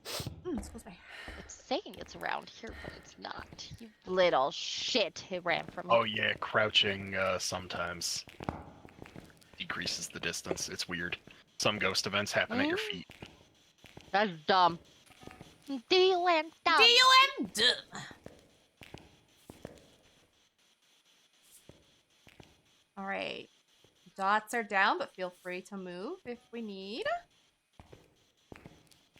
Excuse me. It's saying it's around here, but it's not. You little shit. It ran from me. Oh yeah, crouching sometimes decreases the distance. It's weird. Some ghost events happen at your feet. That's dumb. DUM dumb. DUM dumb. All right. Dots are down, but feel free to move if we need.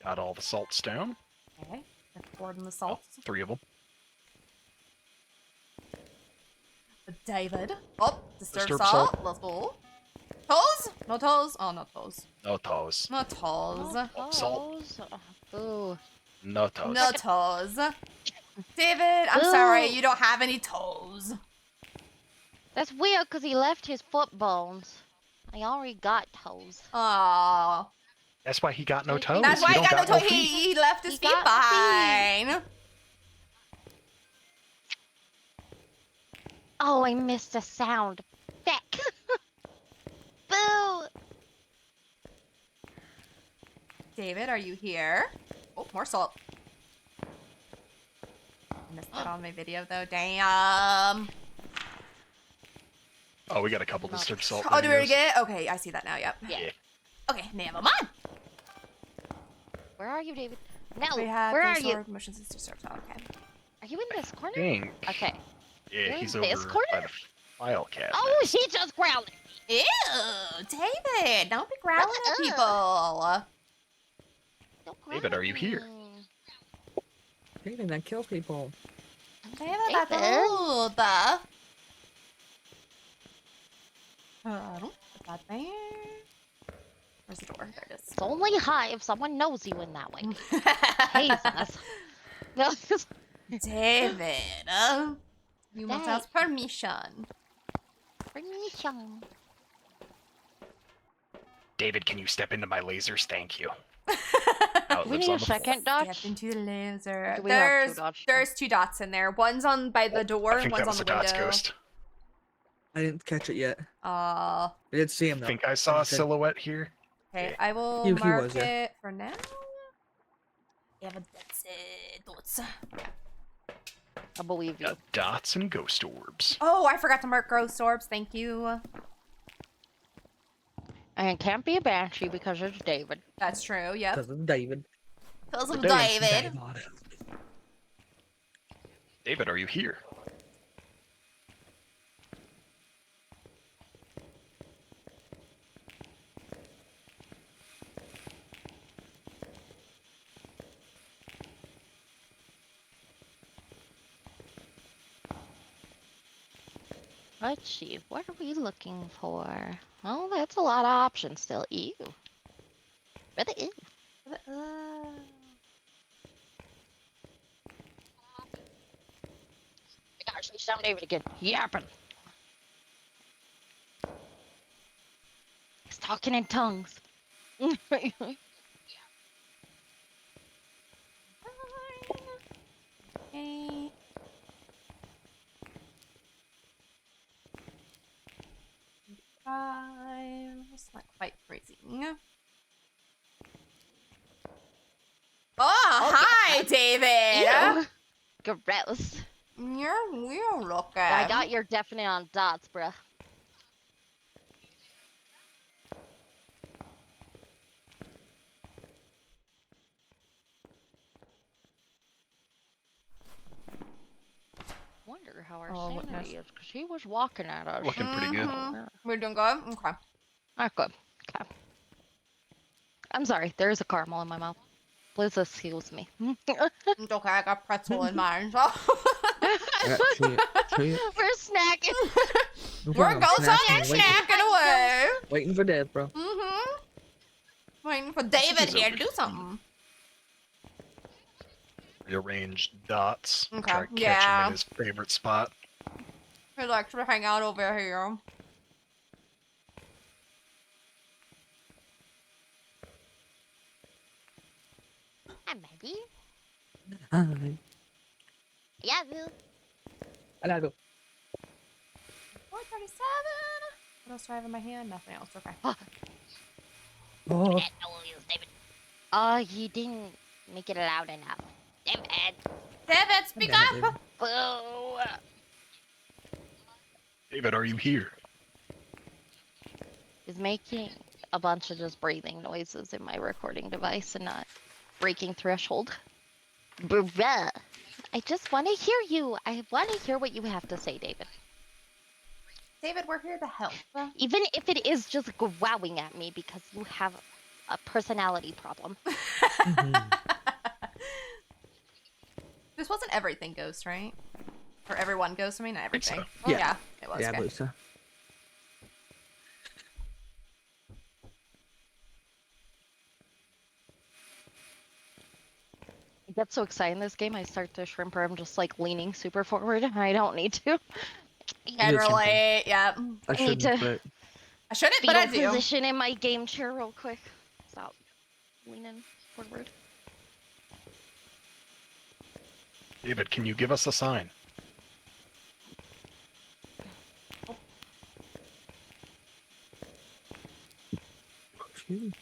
Got all the salts down. Okay. Forward in the Oh, salt. 3 of them. David. Oh, disturb Disturb salt. salt. Let's go. Toes? No toes. Oh, no toes. No toes. No toes. Oh, Salt. toes. Ooh. No toes. No toes. David, I'm sorry. You don't have any toes. That's weird because he left his foot bones. I already got toes. Oh. That's why he got no toes. That's why He he don't got no no toes. feet. He left his He feet got feet. behind. Oh, I missed a sound. Feck. Boo. David, are you here? Oh, more salt. I missed that on my video though. Damn. Oh, we got a couple disturbed salt. Oh, do we already videos. get it? Okay, I see that now. Yep. Yeah. Okay, never mind. Where are you, David? No. We have Where are you? Motions and disturbed salt. Okay. Are you in this corner? Dang. Okay. Yeah, You're he's in over this by corner? the file cabinet. Oh, he just growled. Ew, David, don't be growling at Ugh. people. Don't David, growl are you at here? me. David, that kills people. David, that's David? old. Put that there. Where's the door? There it It's only high if someone knows you in that way. Jesus. No, is. David, you must Dang. ask permission. permission. David, can you step into my lasers? Thank you. Oh, it We lives need on a the second dodge. Step into the laser. Do we have two dodge? There's 2 dots in there. One's on by the door, I think one's that was on the the Dots window. ghost. I didn't catch it yet. Uh, I did see him I though. think I saw a Said- silhouette here. okay, I will He mark was, yeah. it for now. Yeah, but that's it. Dots. I believe you. Got dots and ghost orbs. Oh, I forgot to mark ghost orbs. Thank you. And it can't be a banshee because it's David. That's true. Yep. Because of David. Because of David. David. David, are you here? Let's see. What are we looking for? Oh, that's a lot of options still. Ew. Really? Ew. Gosh, we sound David again. Yapping. He's talking in tongues. Okay. It's not quite freezing. Oh, hi, David. Ew. Gross. You're weird looking. I got your definite on dots, bruh. Wonder how our Oh, what sanity mess. is, because he was walking at us. Looking pretty good. Mhm. We're doing good? Okay. Not good. Okay. I'm sorry, there is a caramel in my mouth. Please excuse me. It's okay, I got pretzel in mine, so. Yeah, see it. We're snacking. We're going on and snacking away. Waiting for Dev, bro. Mm-hmm. Waiting for David is here over to do something. rearrange dots. Okay, Try to catch him yeah. in his favorite spot. He likes to hang out over here. I'm ready. Hi. Yeah, boo. Hello. 437. What else do I have in my hand? Nothing else. Okay. Oh, David. Oh, you didn't make it loud enough. David. David, speak damn it, up. Boo. David, are you here? Is making a bunch of just breathing noises in my recording device and not breaking threshold. Bruh. I just want to hear you. I want to hear what you have to say, David. David, we're here to help. Even if it is just growling at me because you have a personality problem. This wasn't everything Ghost, right? Or everyone Ghost, I mean, not Think so. everything. Yeah. Yeah, it was. yeah, Okay. but I get so excited in this game, I start to shrimp or I'm just like leaning super forward and I don't need to. Can do the same thing. relate, yeah. I need shouldn't, to- but I shouldn't, but I Fetal do. position in my game chair real quick. Stop leaning forward. David, can you give us a sign? shoot.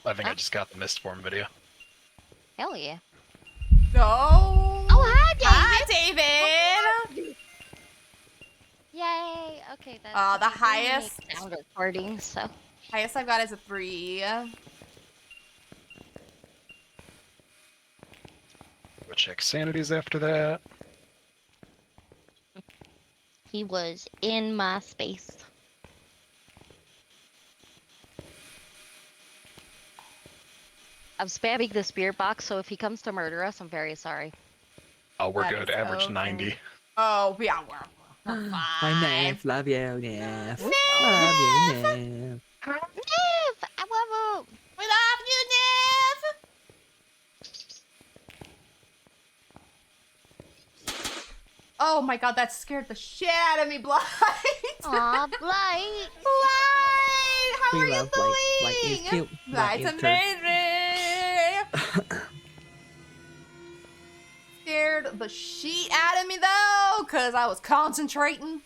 I think I just got the Mistform video. Hell yeah. No. Oh, hi, David. Hi, David. Yay. Okay, that's The we do make highest- sound recording, so Highest I've got is a 3. Go check sanities after that. he was in my space. I'm spamming the spirit box, so if he comes to murder us, I'm very sorry. Oh, we're That good. is Average okay. 90. Oh, yeah, we're My fine. Neff, love you, Neff. Neff! Love you, Neff. Nev! I love him! We love you, Nev! Oh my god, that scared the shit out of me, Blight! Aw, Blight! Blight! How We are you love doing? Blight. Blight is cute. Blight Blight's is turd. amazing! Scared the shit out of me though, cause I was concentrating.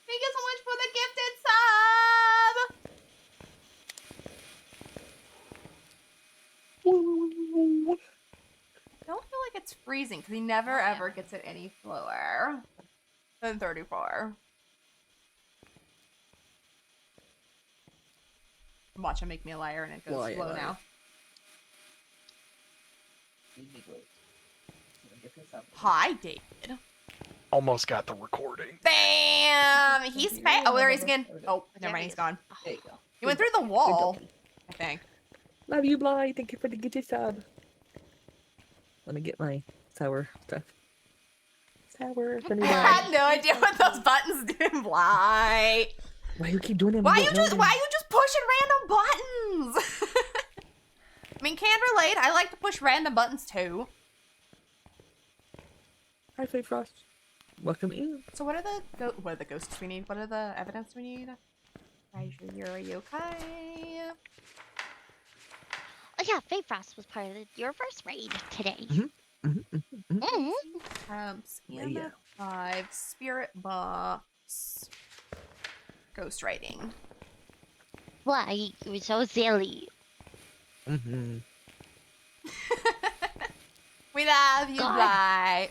Thank you so much for the gifted sub! I don't feel like it's freezing because he never ever gets it any slower than 34. Watch him make me a liar and it goes Liar, slow liar. now. Hi, David. Almost got the recording. Bam! He's fast. Oh, there he is again. Oh, never mind, he's gone. There you go. He went through the wall, I think. Love you, Blight. Thank you for the gifted sub. Let me get my sour stuff. Sour. I had no idea what those buttons do, Blight. Why you keep doing them? Why you just pushing random buttons? I mean, can relate. I like to push random buttons too. Hi, Fade Frost. Welcome in. So what are the ghosts we need? What are the evidence we need? Raiju, you're a yokai. Oh yeah, Faye Frost was part of your first raid today. Scan Yeah. 5, spirit box, ghost writing. Why? You were so silly. Mm-hmm. We love you, God. Blight.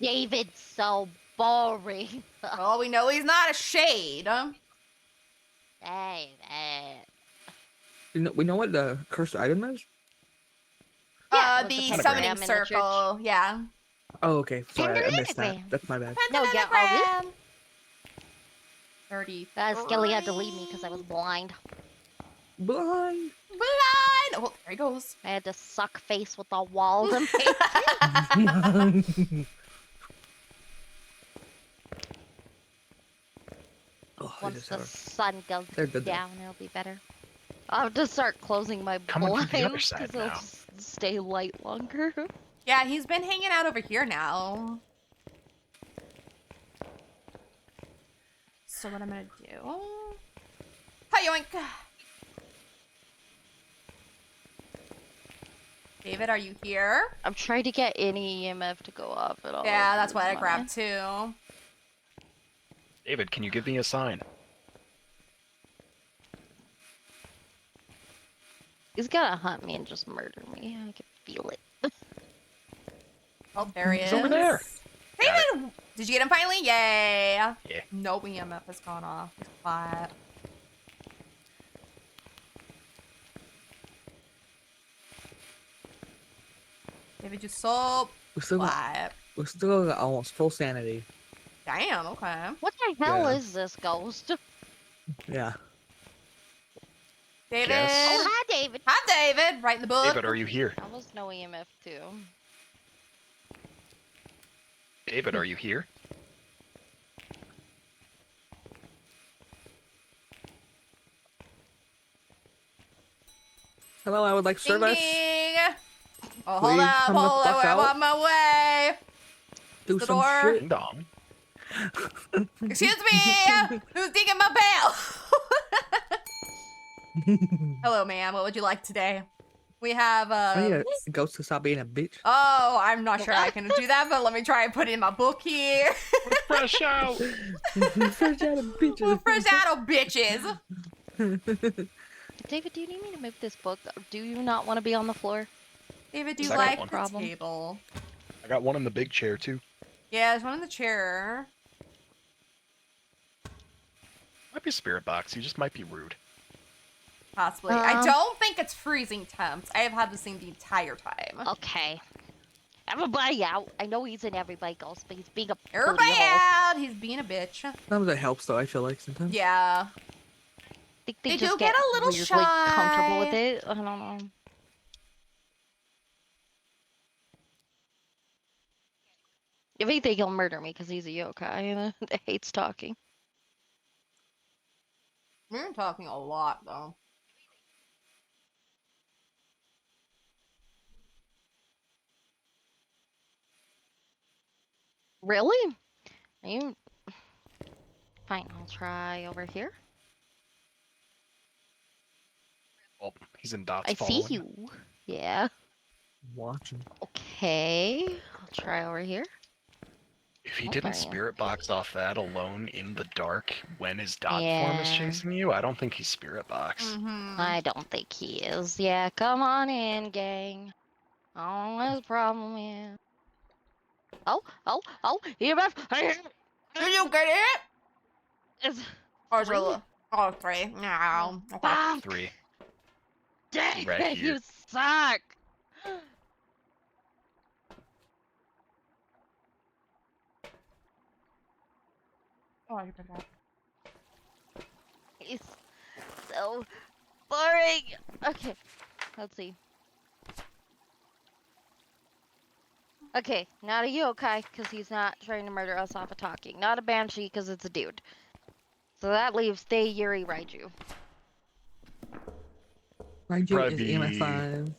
David's so boring. Oh, we know he's not a shade. David. We know what the cursed item is? Yeah, it was The pentagram summoning in the circle, yeah. Oh, okay. Sorry, I missed that. Pentagram. That's my bad. No, yeah, all this. 30. Skelly had to leave me because I was blind. Blind. Blind! Oh, there he goes. I had to suck face with the walls and Oh, Once just the have sun goes They're good though. down, it'll be better. I'll have to start closing my Coming from the other blinds side because it'll now. just stay light longer. Yeah, he's been hanging out over here now. So what I'm gonna do... Hi, yoink! David, are you here? I'm trying to get any EMF to go up at all. Yeah, that's what I Mine. grabbed too. David, can you give me a sign? He's gonna hunt me and just murder me. I can feel it. Oh, there he is. He's over there. Got it. David! Did you get him finally? Yay! Yeah. No EMF has gone off. He's quiet. David, just so We're still quiet. got almost full sanity. Damn, okay. What the hell Yeah. is this ghost? Yeah. David! Guess. Oh, hi, David. Hi, David! Right in the book. David, are you here? That was no EMF too. David, are you here? Hello, I would like Ding, service. ding. Oh, hold Please up, come the hold fuck up, I'm out. on my way. Do the some door. shit. Ding dong. Excuse me, who's digging my bell? Hello, ma'am, what would you like today? We have, I need a ghost to stop being a bitch. Oh, I'm not sure I can do that, but let me try and put it in my book here. Fresh out. Fresh out of bitches. We're fresh out of bitches. David, do you need me to move this book? Or do you not want to be on the floor? David, do you Second like one. the Problem. table? I got one in the big chair too. Yeah, there's one in the chair. Might be a spirit box. You just might be rude. Possibly. I don't think it's freezing temps. I have had the same the entire time. Okay. Everybody out. I know he's in everybody else, but he's being a Everybody booty hole. out! He's being a bitch. Sometimes it helps though, I feel like sometimes. Yeah. I think They they do just get a little weirdly comfortable with shy. it. I don't know. If anything, he'll murder me because he's a yokai that hates talking. We're talking a lot, though. Really? Are you... Fine, I'll try over here. Well, he's in dots. I see following. you. Yeah. Watching. Okay. I'll try over here. If he Oh, didn't there you go. spirit box off that alone in the dark when his dot form is Yeah. chasing you, I don't think he's spirit box. Mm-hmm. I don't think he is. Yeah, come on in, gang. Oh, his problem is... Oh, EMF! Did you get it? It's... Or is it a Three? little- Oh, three. No. Okay. Fuck! 3. Dang Right it, here. you suck! Oh, you put that. He's so boring! Okay, let's see. Okay, not a yokai, because he's not trying to murder us off of talking. Not a banshee, because it's a dude. So that leaves Thay, Yuri, Raiju. Raiju Probably is be- EMF5.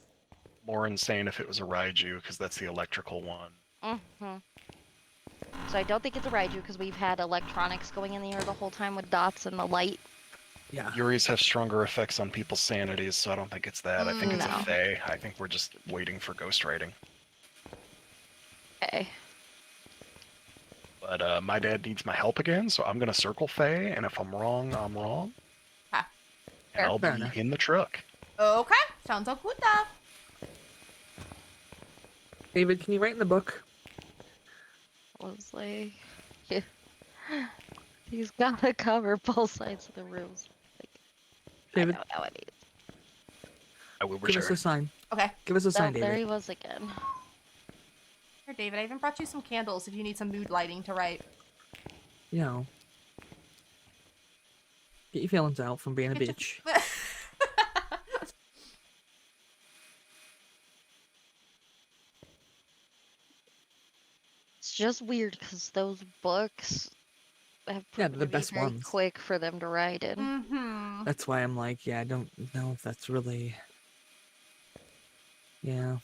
More insane if it was a Raiju, because that's the electrical one. Mm-hmm. So I don't think it's a Raiju, because we've had electronics going in the air the whole time with dots and the light. Yeah. Yuris have stronger effects on people's sanities, so I don't think it's that. I think it's No. a Fae. I think we're just waiting for ghost writing. Okay. But my dad needs my help again, so I'm gonna circle Fae, and if I'm wrong, I'm wrong. Ah, And I'll fair be enough. in the truck. Okay. Sounds all good. David, can you write in the book? Was like... He's gotta cover both sides of the rooms. Like, David, I don't know what it is. I will give us a return. sign. Okay. Give us a sign, There he David. was again. Here, David, I even brought you some candles if you need some mood lighting to write. You know. Get your feelings out from being a Get your- bitch. It's just weird because those books have Yeah, proven the to be best very ones. quick for them to ride in. Mm-hmm. That's why I'm like, yeah, I don't know if that's really. Yeah.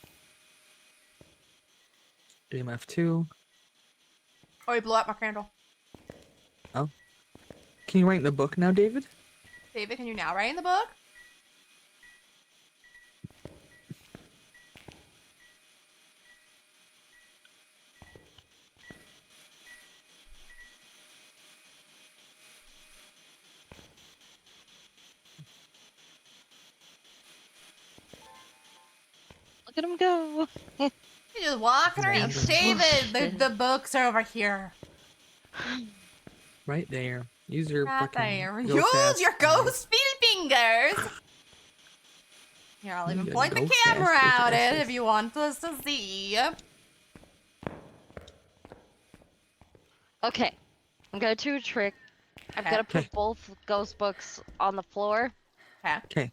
EMF2. Oh, he blew out my candle. Can you write in the book now, David? David, can you now write in the book? Look at him go. He's just walking around. Wonderful. David, the books are over here. Right there. Use your Not fucking. there. go Use fast your fingers. ghost fingers. Here, I'll even You point the go camera fast, out yes, it yes. if you want us to see. Okay, I'm gonna do a trick. I'm Okay. gonna put Okay. both ghost books on the floor Okay.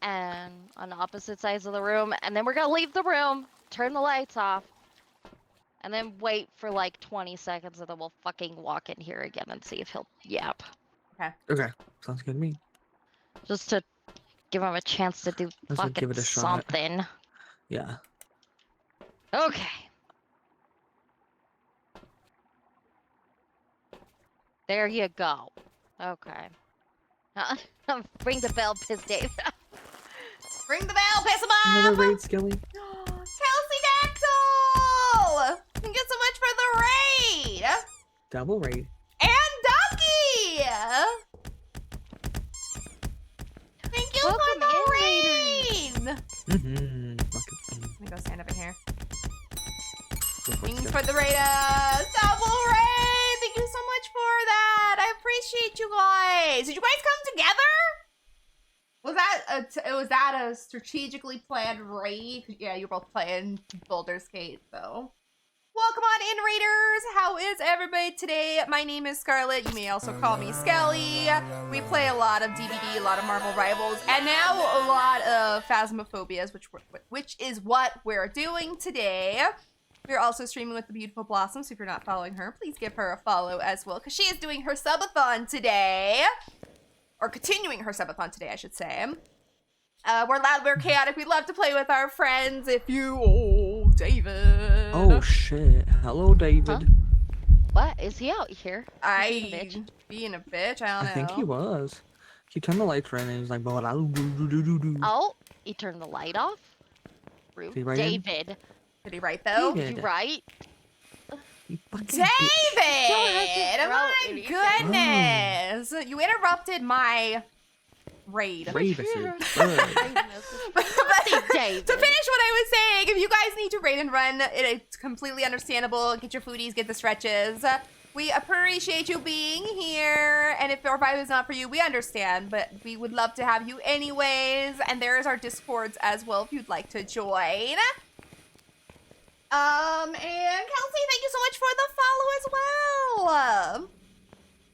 and on the opposite sides of the room, and then we're gonna leave the room, turn the lights off, and then wait for like 20 seconds, and then we'll fucking walk in here again and see if he'll yap. Okay. Sounds good to me. Just to give him a chance to do Let's go fucking give it a shot. something. Yeah. Okay. There you go. Okay. Ring the bell, piss Dave. Ring the bell, piss him Another off! raid, Skelly. Kelsey Daxel! Thank you so much for the raid! Double raid. And Ducky! Thank you Welcome for the in, raid! Mm-hmm. Let me go stand up in here. Go for it, Thanks Skelly. for the raid, double raid! Thank you so much for that! I appreciate you guys! Did you guys come together? Was that a strategically planned raid? Yeah, you're both playing Baldur's Gate, so. Welcome on in, Raiders! How is everybody today? My name is Scarlett. You may also call me Skelly. We play a lot of DBD, a lot of Marvel Rivals, and now a lot of Phasmophobias, which is what we're doing today. We're also streaming with the beautiful Blossom, so if you're not following her, please give her a follow as well, because she is doing her subathon today. Or continuing her subathon today, I should say. We're loud, we're chaotic, we love to play with our friends. If you... Oh, David. Oh shit. Hello, David. Huh? What? Is he out here? Being a bitch, I I don't know. think he was. He turned the lights on and he was like, "Ba-da-doo-doo-doo-doo-doo." Oh, he turned the light off? Rude. Did he write in? David. Did he write, though? David. Did you write? You fucking David! Don't My have to goodness! You interrupted my raid. Brave as a bird. But David. to finish what I was saying, if you guys need to raid and run, it's completely understandable. Get your foodies, get the stretches. We appreciate you being here, and if our vibe is not for you, we understand, but we would love to have you anyways, and there is our Discords as well if you'd like to join. And Kelsey, thank you so much for the follow as well.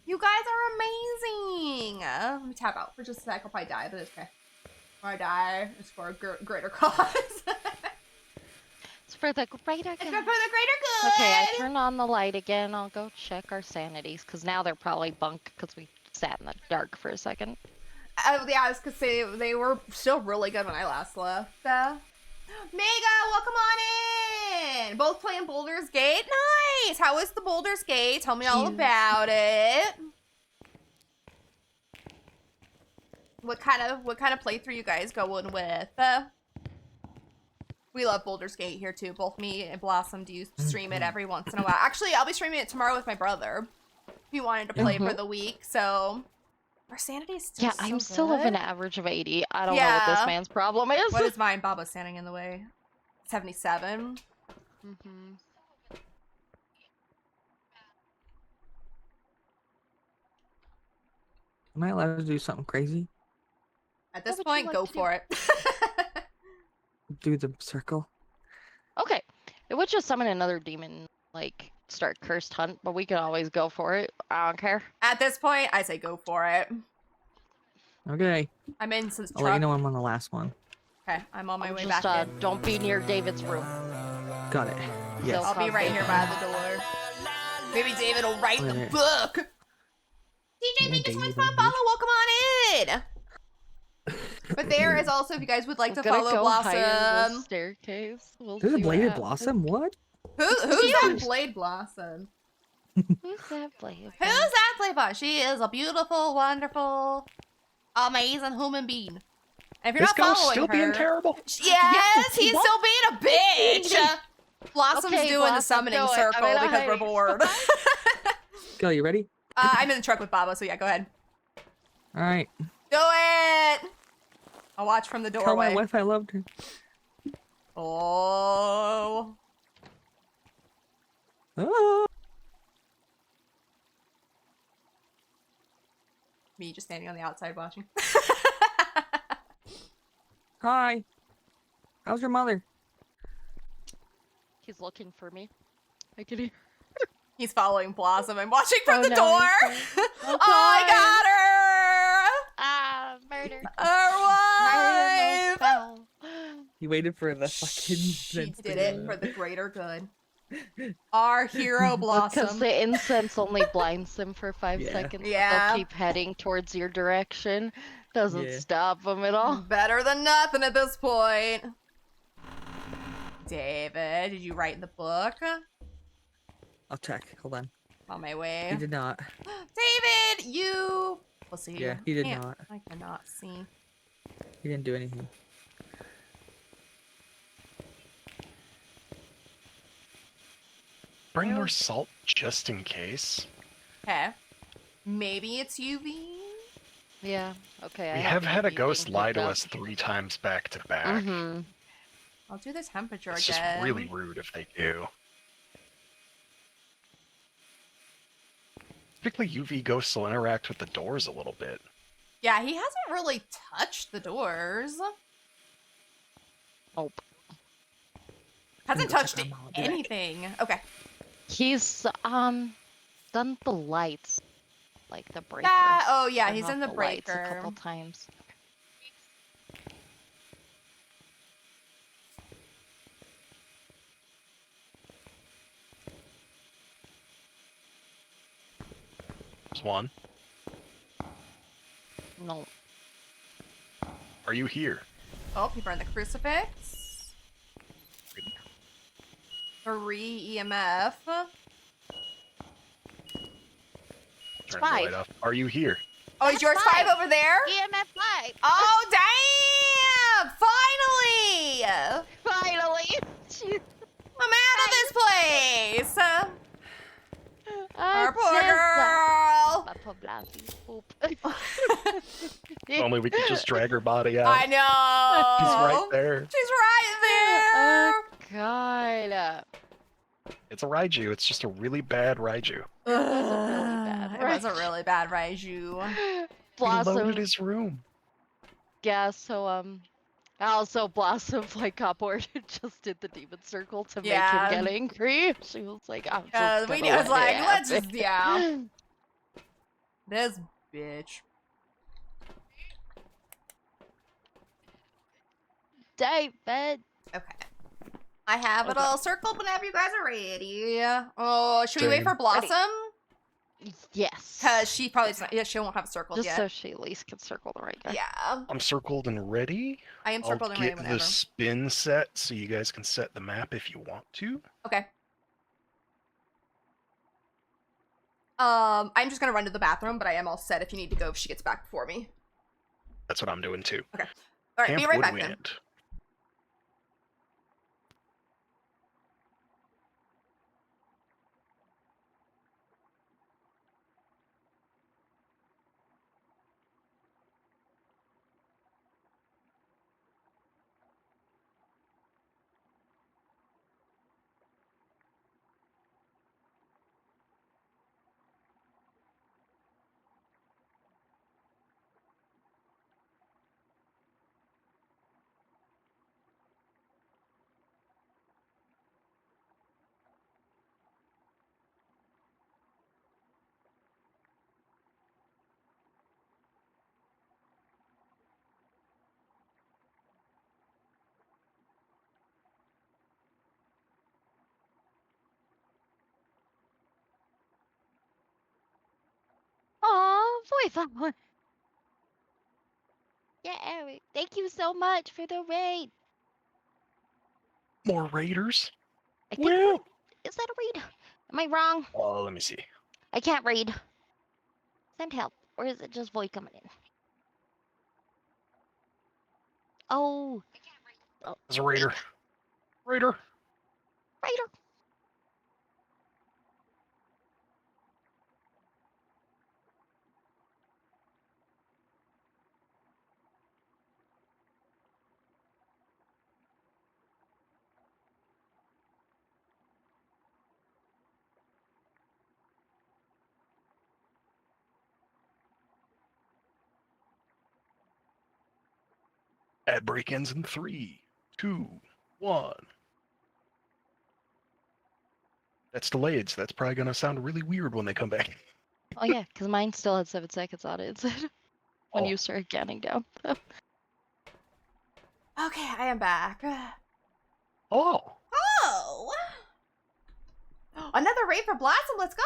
You guys are amazing. Let me tap out for just a sec. I'll probably die, but it's okay. If I die, it's for a greater cause. It's for the greater It's for good. the greater good. Okay, I turned on the light again. I'll go check our sanities, because now they're probably bunk, because we sat in the dark for a second. Yeah, I was gonna say they were still really good when I last left. Mega, welcome on in. Both playing Baldur's Gate. Nice. How is the Baldur's Gate? Tell me all Cute. about it. What kind of playthrough you guys going with? We love Baldur's Gate here too. Both me and Blossom do stream it every once in a while. Actually, I'll be streaming it tomorrow with my brother. He wanted to play for the week, so our sanity is still Yeah, so I'm still of an good. average of 80. I don't know what this Yeah. man's problem is. What is mine? Baba's standing in the way. 77. Mm-hmm. Am I allowed to do something crazy? At this would you point, like go to do? for it. Do the circle? Okay. It would just summon another demon, like, start cursed hunt, but we can always go for it. I don't care. At this point, I say go for it. Okay. I'm in since I'll let you know I'm on the last one. Okay, I'm on my way Just, back in. don't be near David's room. Got it. Yes. I'll be right here by the door. Maybe David will write the Alright. book. DJ, Yeah, thank you so much Daisy for the Bunny. follow. Welcome on in. But there is also, if you guys would like I'm to gonna follow go higher the Blossom. staircase. We'll There's a see what bladed happens. blossom? What? Who's that huge. Blade Blossom? Who's that Blade? Who's that Blade Blossom? She is a beautiful, wonderful, amazing human being. And if you're This not ghost following still her, being terrible. yes, he's What? still being a bitch. Blossom's Okay, doing the Blossom, summoning do it. circle I'm in a because we're haste. bored. Go, you ready? I'm in the truck with Baba, so yeah, go ahead. Alright. Do it! I'll watch from the Tell my doorway. wife I loved her. Oh. Oh. Me just standing on the outside watching. Hi. How's your mother? He's looking for me. I can hear. He's following Blossom. I'm watching from Oh, the no, door. he's there. Oh, I got Murder. her! Our wife! Foul. He waited for the fucking She sense to did it go. for the greater good. Our hero Because Blossom. the incense only blinds them for 5 Yeah. seconds. but Yeah. They'll keep heading towards your direction. Doesn't Yeah. stop them at all. Better than nothing at this point. David, did you write in the book? I'll check. Hold on. On my way. He did not. David, you. We'll see. Yeah, he did Can't- not. I cannot see. He didn't do anything. Bring more salt just in case. Okay. Maybe it's UV. Yeah. Okay. We have had a ghost lie to us 3 times back to back. Mm-hmm. I'll do the temperature It's again. just really rude if they do. Typically, UV ghosts will interact with the doors a little bit. Yeah, he hasn't really touched the doors. Oh. Hasn't Go check touched on Mom, I'll be back. anything. Okay. He's done the lights, like the breaker. Yeah. Oh yeah, Turned he's off in the lights breaker. a couple times. There's one. No. Are you here? Oh, he burned the crucifix. 3 EMF. Turn the 5. light off. Are you here? Oh, is That's yours 5 5. over there? EMF 5. Oh, damn! Finally! Finally. Jeez. I'm out of this place! Our poor Just, girl! my poor Blasi. Poop. If only we could just drag her body out. I know! She's right there. She's right Oh God. It's a Raiju. It's just a really bad Raiju. there! It was a really bad It was a Raiju. really bad Raiju. He Blossom. loaded his room. Yeah, so also Blossom like got bored and just did the demon circle to Yeah. make him get angry. She was like, I'm just We gonna was let like, it let's happen." just, yeah. This bitch. David. Okay. I have it Okay. all circled whenever you guys are ready. Oh, should we wait Same. for Blossom? Yes. Because she probably doesn't, yeah, she won't have it circled just yet. so she at least can circle the right guy. Yeah. I'm circled and ready. I am I'll circled and ready get whenever. the spin set so you guys can set the map if you want to. Okay. I'm just gonna run to the bathroom, but I am all set if you need to go if she gets back before me. That's what I'm doing too. All right, be right back then. Woodwind. voice that one. Yeah, Eric. Thank you so much for the raid. More raiders? I think Well, is that a raid? Am I wrong? oh, let me see. I can't read. Send help. Or is it just voice coming in? Oh. Oh, There's a raider. Raider. Raider. Ad break ends in 3, 2, 1. That's delayed, so that's probably gonna sound really weird when they come back. Oh yeah, because mine still had 7 seconds on it when Oh. you started counting down. Okay, I am back. Oh. Oh! Another raid for Blossom, let's go!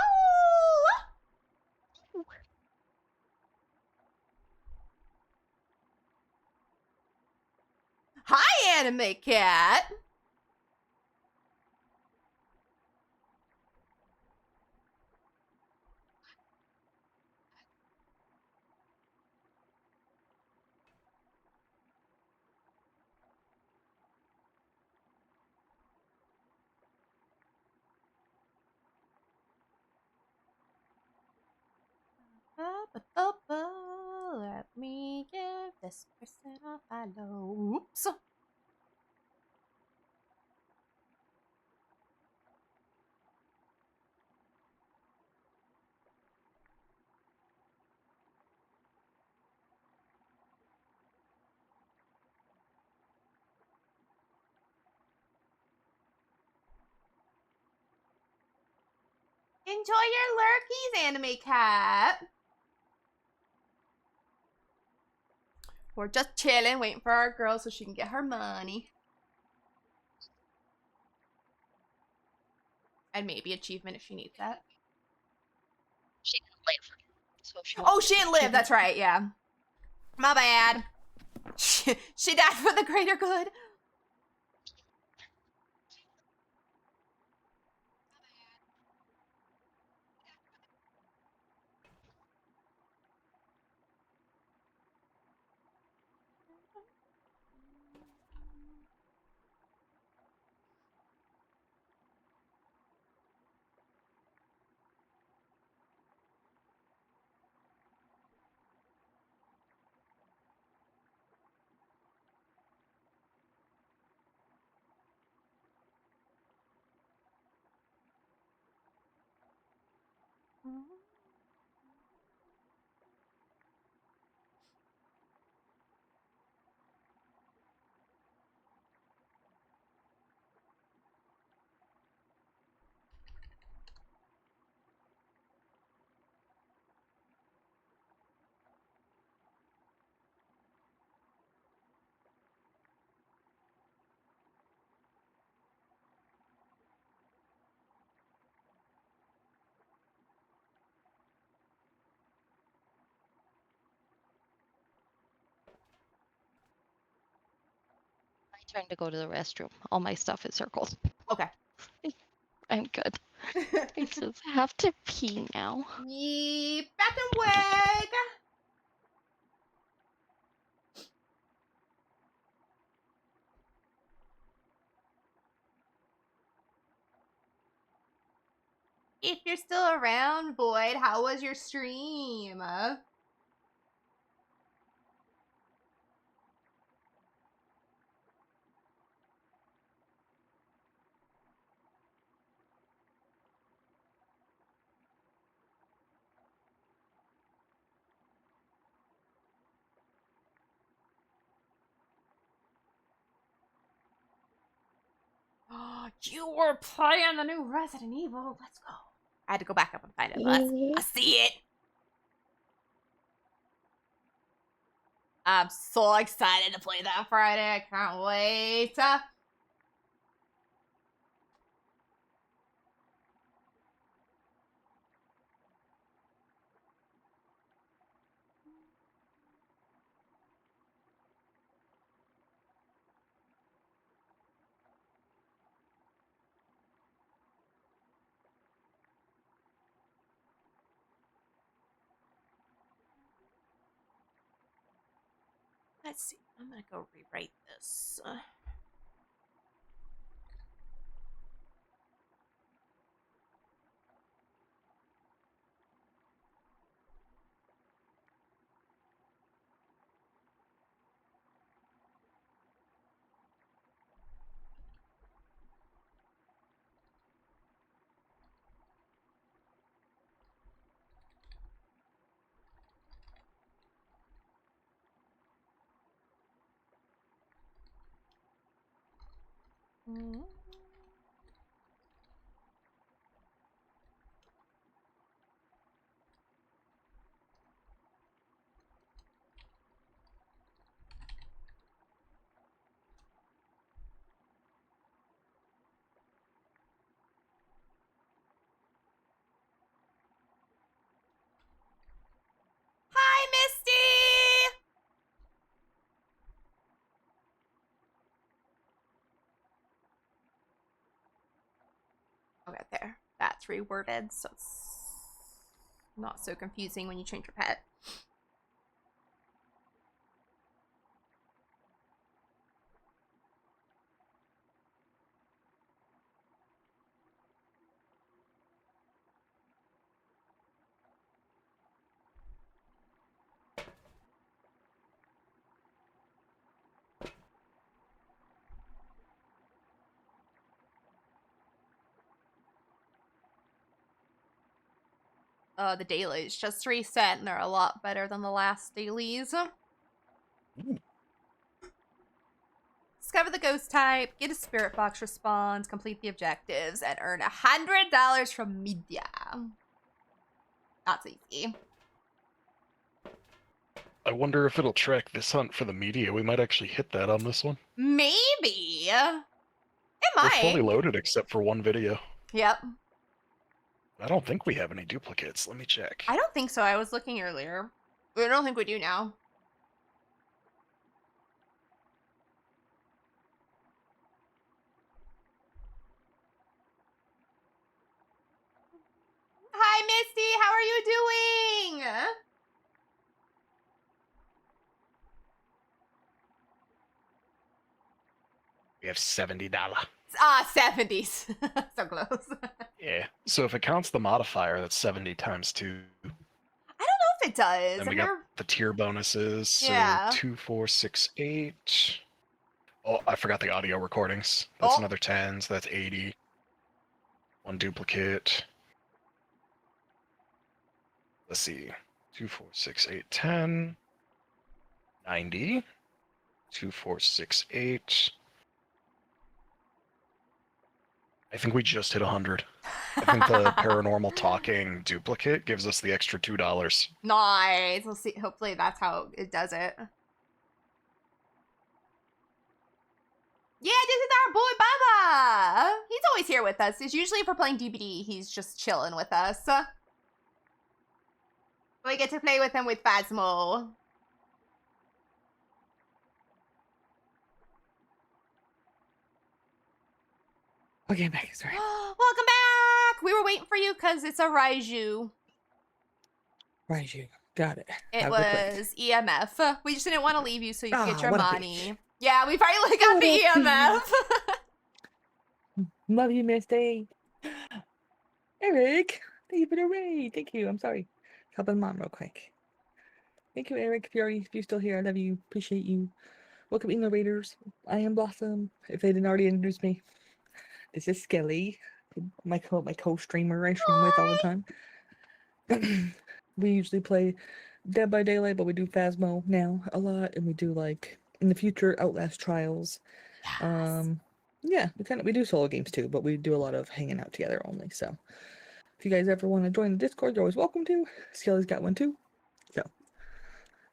Hi, Anime Cat! Let me give this person a follow. Oops. Enjoy your lurkies, Anime Cat. We're just chilling, waiting for our girl so she can get her money. And maybe achievement if she needs that. She didn't live. So if she Oh, wants she didn't live, that's right, yeah. My bad. She died for the greater good. My turn to go to the restroom. All my stuff is circled. Okay. I'm good. I just have to pee now. Yeep, back and wag. If you're still around, Void, how was your stream? You were playing the new Resident Evil. Let's go. I had to go back up and find it. I see it. I'm so excited to play that Friday. I can't wait. Let's see. I'm gonna go rewrite this. Mm. Hi, Misty! Okay, there. That's reworded, so it's not so confusing when you change your pet. The dailies just reset, and they're a lot better than the last dailies. Discover the ghost type, get a spirit box response, complete the objectives, and earn $100 from media. That's easy. I wonder if it'll track this hunt for the media. We might actually hit that on this one. Maybe. It We're fully might. loaded except for one video. Yep. I don't think we have any duplicates. Let me check. I don't think so. I was looking earlier. I don't think we do now. Hi, Misty. How are you doing? We have $70. 70s. So close. Yeah. So if it counts the modifier, that's 70 times 2. I don't know if it does. Then we got the tier bonuses. Yeah. So 2, 4, 6, 8. Oh, I forgot the audio recordings. That's another 10, so that's 80. One duplicate. Let's see. 2, 4, 6, 8, 10. 90. 2, 4, 6, 8. I think we just hit 100. I think the paranormal talking duplicate gives us the extra $2. Nice. We'll see. Hopefully that's how it does it. Yeah, this is our boy Bubba. He's always here with us. It's usually if we're playing DBD, he's just chilling with us. We get to play with him with Phasmo. Okay, I'm back. Sorry. Welcome back. We were waiting for you because it's a Raiju. Raiju. Got it. It was EMF. We just didn't want to leave you so you could get your what a money. Yeah, we finally got the EMF. Love you, Misty. Eric, thank you for the raid. Thank you. I'm sorry. Helping mom real quick. Thank you, Eric. If you're still here, I love you. Appreciate you. Welcome in the raiders. I am Blossom. If they didn't already introduce me, this is Skelly, my co-streamer I stream with all the time. We usually play Dead by Daylight, but we do Phasmo now a lot, and we do like in the future Outlast Trials. Yes. Yeah, we do solo games too, but we do a lot of hanging out together only. So if you guys ever want to join the Discord, you're always welcome to. Skelly's got one too. So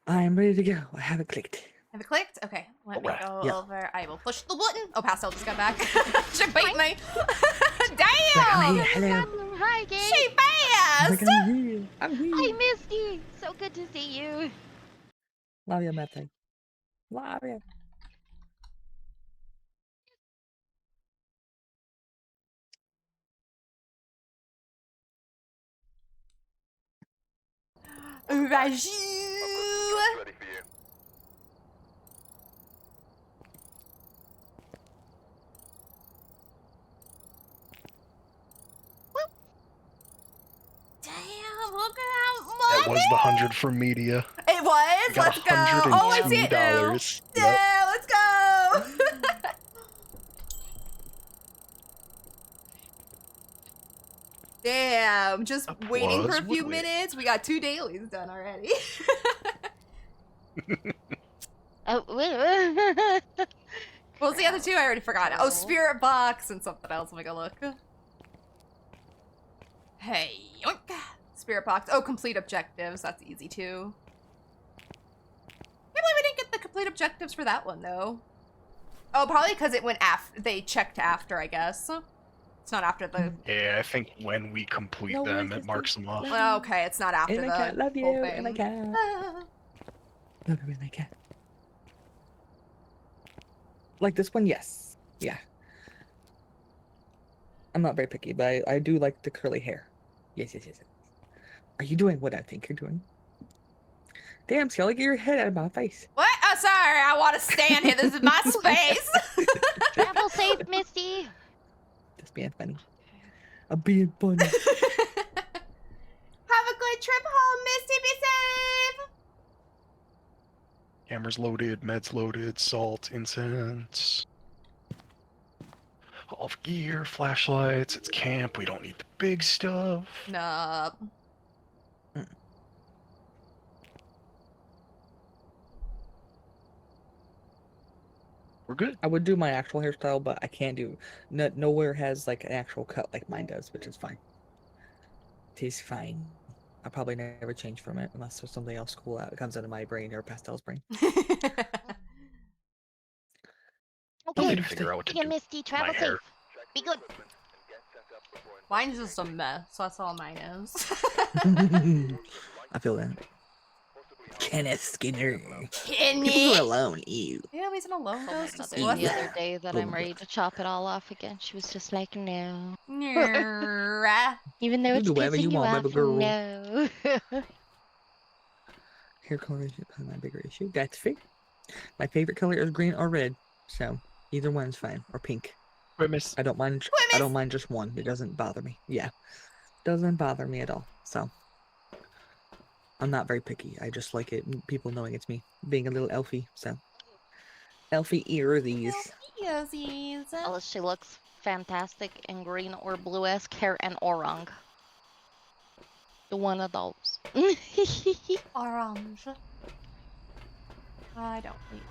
I'm ready to go. I have it clicked. Have it clicked? Okay, let me go Yeah. over. I will push the button. Oh, Pastel just got back. She bait me. Like, Damn! I'm here. Hello. Hi, Gabe. She fast! Like, I'm here. I'm here. I missed you. So good to see you. Love you, Method. Love you. Raiju! I've got some drinks ready for you. was the 100 for media. It was? We got Let's go. Oh, I see it now. $102. Yep. Yeah, let's go. Damn, just waiting for a few Woodwick. minutes. We got 2 dailies done already. Oh, What was the other 2? I already forgot. Oh, Spirit Box and something else. Let me go look. Hey, yoink. Spirit Box. Oh, complete objectives. That's easy too. Can't believe we didn't get the complete objectives for that one though. Oh, probably because it went after. They checked after, I guess. It's not after the. Yeah, I think when we complete No them, worries, it marks them off. Oh, okay, it's not after And the my cat, love whole you, thing. and my cat. Ah. Love you, and my cat. Like this one, yes. Yeah. I'm not very picky, but I do like the curly hair. Yes, yes, yes, yes. Are you doing what I think you're doing? Damn, Skelly, get your head out of my face. What? Oh, sorry. I want to stand here. This is my space. travel safe, Misty. Just being funny. I'm being funny. Have a good trip home, Misty. Be safe. Cameras loaded, meds loaded, salt, incense. All of gear, flashlights, it's camp, we don't need the big stuff. No. We're good. I would do my actual hairstyle, but I can't do. Nowhere has like an actual cut like mine does, which is fine. It is fine. I'll probably never change from it unless there's something else cool that comes out of my brain or Pastel's brain. I need Okay, to figure out what to yeah, do. Misty, travel hair. safe. Be good. Mine's just a mess. That's all mine is. I feel that. Kenneth Skinner. Kenny. People are alone. Ew. Yeah, he's an alone Told my ghost. mother What? the other day that I'm Oh, ready to chop it all off again. She was just like, no. Nyah. Even though You it's do whatever pissing you you want, off, baby girl. no. Hair color is my bigger issue. That's fair. My favorite color is green or red, so either one's fine. Or pink. Grimace. I don't mind. I don't mind just one. It doesn't bother me. Yeah, doesn't bother me at all. So I'm not very picky. I just like it. People knowing it's me, being a little elfie. So elfie earsies. Yosies. Well, she looks fantastic in green or blue-esque hair and orang. The one of those. Orange. I don't need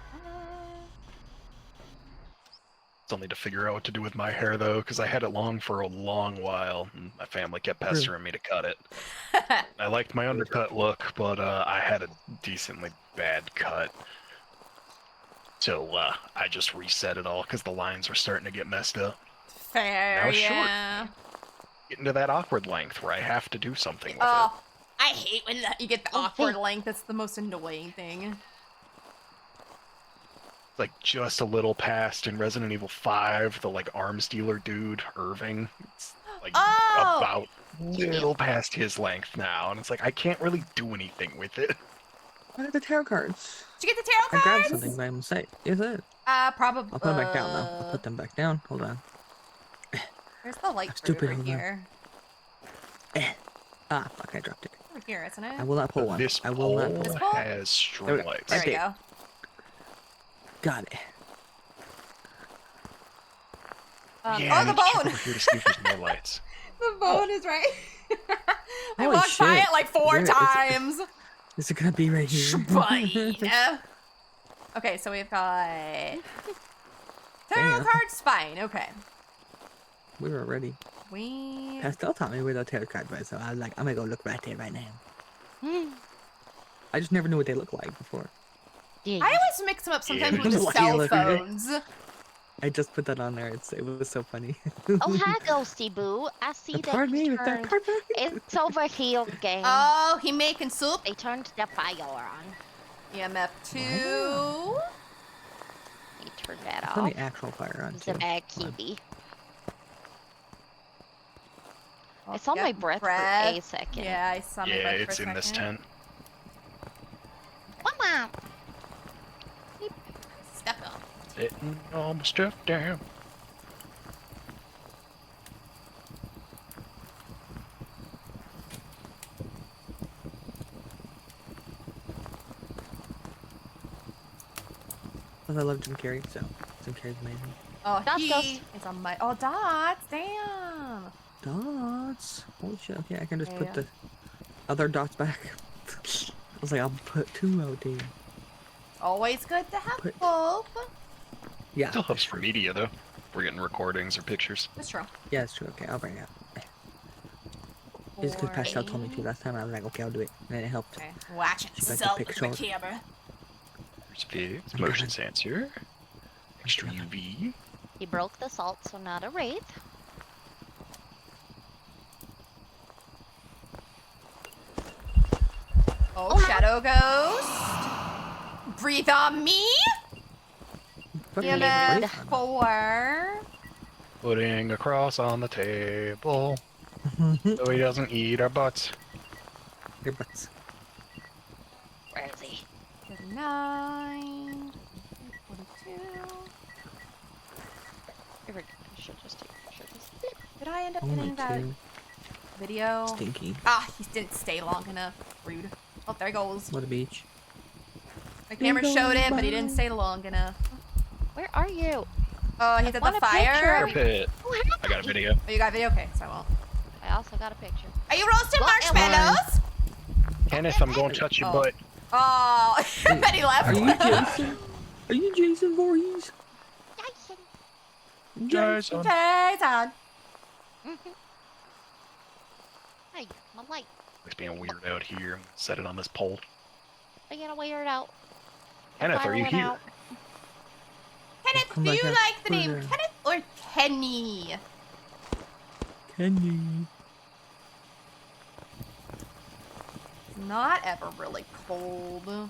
Still need to figure out what to do with my hair though, because I had it long for a long while, and my family kept pestering me to cut it. that. I liked my undercut look, but I had a decently bad cut. So I just reset it all because the lines were starting to get messed up. Fair, Now it's short. yeah. Getting to that awkward length where I have to do something with Oh, I hate when you get the Oh, awkward thank- length. That's the most annoying thing. it. Like just a little past in Resident Evil 5, the like arms dealer dude, Irving. It's like Oh! about little past his length now, and it's like I can't really do anything with it. What are the tarot cards? Did you get the tarot I cards? grabbed something by mistake. Is it? Probably. I'll put them back down though. I'll put them back down. Hold on. Where's the light Stupid, over hold on. here? Ah, fuck! I dropped it. Over here, isn't it? I will not pull one. This I will not. pole This pole? has string There- lights. There we Right go. Got it. Yeah, oh, the I need to check bone! over here to see if there's more lights. The bone is right. I Holy walked by shit. it like 4 Where is it? times. Is it gonna be right here? Fine. Okay, so we've got tarot Damn. cards. Fine. Okay. We were ready. We. Pastel taught me where the tarot cards were, so I was like, I'm gonna go look right there right now. Hmm. I just never knew what they looked like before. Yeah. I always mix them up sometimes Yeah, with the just like cell yellow finger. phones. I just put that on there. It was so funny. Oh, hi, Ghosty Boo. I see that Pardon me you with that turned. card. It's over here, gang. Oh, he making soup. They turned the fire on. EMF 2. He turned that Turn off. the actual fire on It's too. a bad Come on. kitty. I saw my Yep, breath for a second. Yeah, I saw my Yeah, breath for it's a in this second. tent. Mama! Step up. Sitting all my stuff down. I love Jim Carrey, so Jim Carrey's amazing. Oh, Dots, he dots. is on my. Oh, dots. Damn. Dots. Holy shit. Okay, I can just put Yeah. the other dots back. I was like, I'll put 2 out there. Always good to have Put- both. Yeah. Still helps for media though. We're getting recordings or pictures. That's true. Yeah, it's true. Okay, I'll bring it out. It's because Pascal told me to last time. I was like, okay, I'll do it. And then it helped. Okay, watch it. Should I Salt take with a my picture? camera. There's Figs, motion sensor, extra UV. He broke the salt, so not a wraith. Oh, Shadow Ghost. Breathe on me. Fucking Give great. it 4. Putting a cross on the table so he doesn't eat our butts. Your butts. Where is he? 9. 42. I should just take a picture of this. Did I end up Only getting that 2. video? Stinky. Ah, he didn't stay long enough. Rude. Oh, there he goes. What a beach. My camera showed it, but he didn't stay long enough. Where are you? Oh, he's at want the a fire. Fire pit. Oh, I got a video. Oh, you got video? Okay, so I won't. I also got a picture. Are you roasting Well, marshmallows? Kenneth, I'm going to touch your Oh. butt. Oh, but he left. Are you Jason? Are you Jason Voorhees? Jason. Jason. Hey, my light. It's being weird out here. Set it on this pole. I gotta wear it out. Kenneth, are you Fire went here? out. Kenneth, Come do back you up. like the Put it name there. Kenneth or Kenny? Kenny. Not ever really cold.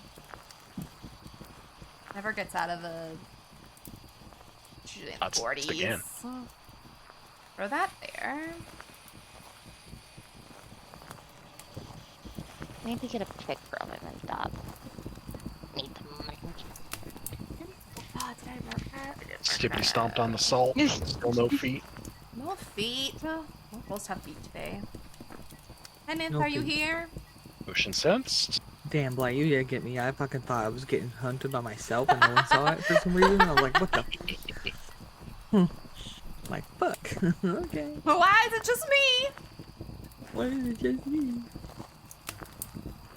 Never gets out of the. It's usually in the That's 40s. again. Throw that there. I need to get a picture of him and dog. Need the money. Oh, did I mark that? I didn't mark Skippy that. stomped on the salt. Still no feet. No feet. We'll both have feet today. Kenneth, No are you feet. here? Motion sense. Damn, Blaine, you did get me. I fucking thought I was getting hunted by myself and no one saw it for some reason. I was like, what the? Like, fuck. Okay. Why is it just me? Why is it just me?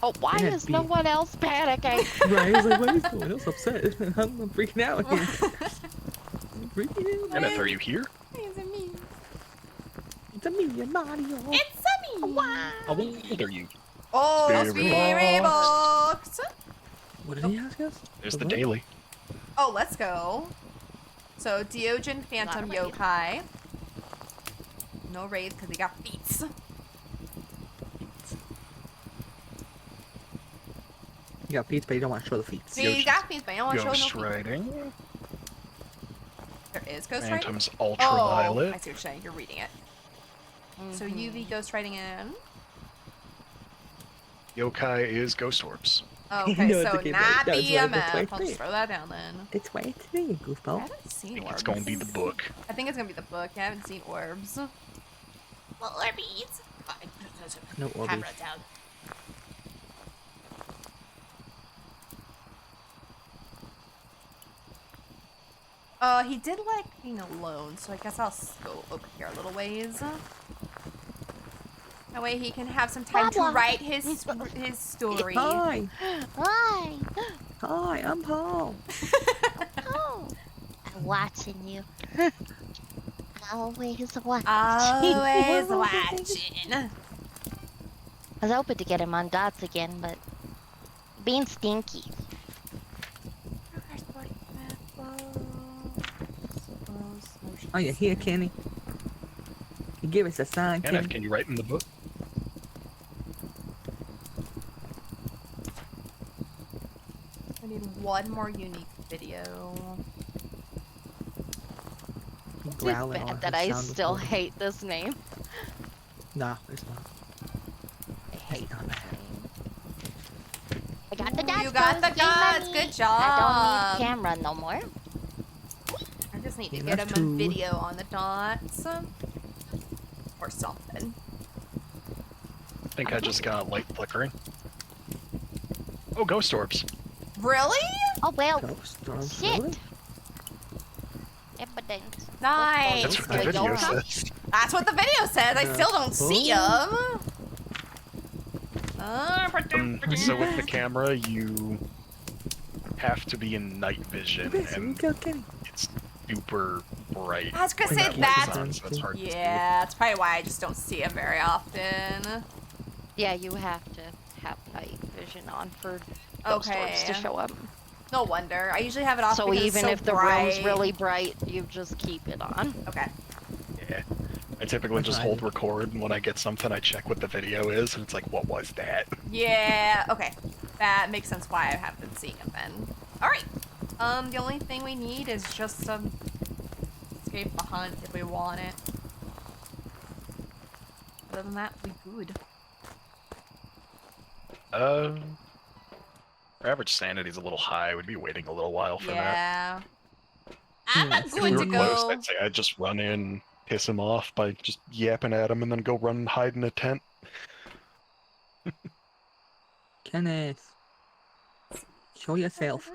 Oh, why It had is to no be- one else panicking? Right, I was like, why is no one else upset? I'm freaking out here. I'm freaking out. Kenneth, are you here? It's a me. It's a me and Mario. It's a me. How old are you? Oh, Spirit spirit box. What did he ask us? There's the what? daily. Oh, let's go. So, Diogen Phantom Not a raid. Yokai. No raid because he got feats. You got feet, but you don't want to show the feet. See, he got feats, but I don't want to show Ghost no feats. riding. There is ghost riding. Phantom's Oh, I ultraviolet. see what you're saying. You're reading it. So UV ghost riding in. Yokai is ghost orbs. Oh, okay, No, it's so okay, not but that was right, that's BMF. right I'll just there. throw that down then. It's way today, I goofball. haven't I seen think orbs. it's going to be the book. I think it's gonna be the book. I haven't seen orbs. Well, Orbeez. No Orbeez. Camera down. He did like being alone, so I guess I'll go over here a little ways. That way he can have some time to Problem. write his story. Hi, Why? hi, I'm Paul. Oh, I'm watching you. Always watching. Always watching. I was hoping to get him on dots again, but being stinky. Oh, you here, Kenny? You give us a sign, Kenneth, Kenny. can you write in the book? I need one more unique video. You It's growling on bad her that I sound still before. hate this name. Nah, it's not. I hate not this bad. name. I got the Ooh, dots. you got the guys, dots. money. Good job. I don't need camera no more. I just need to You get have him a to. video on the dots. Or something. I think I just got light flickering. Oh, ghost orbs. Really? Oh well. Ghost storms, Shit. really? Evidence. Nice. That's what the Like, video don't come- says. That's what the video says. I Yeah. still don't see Oh. them. So with the camera, you have to be in night vision, Yes, and go Kenny. it's super bright. I was gonna when say that light is that's- on, so it's hard to see. Yeah, that's probably why I just don't see them very often. Yeah, you have to have night vision on for ghost orbs to Okay. show up. No wonder. I usually have it off So because even it's so if the bright. room's really bright, you just keep it on. Okay. Yeah. I typically just hold record, and when I get something, I check what the video is, and it's like, what was that? Yeah, okay. That makes sense why I have been seeing it then. Alright. The only thing we need is just some escape the hunt if we want it. Other than that, we good. Our average sanity's a little high. We'd be waiting a little while for that. Yeah. I'm not If going we to were close, go. I'd say I'd just run in, piss him off by just yapping at him, and then go run and hide in a tent. Kenneth. Show yourself.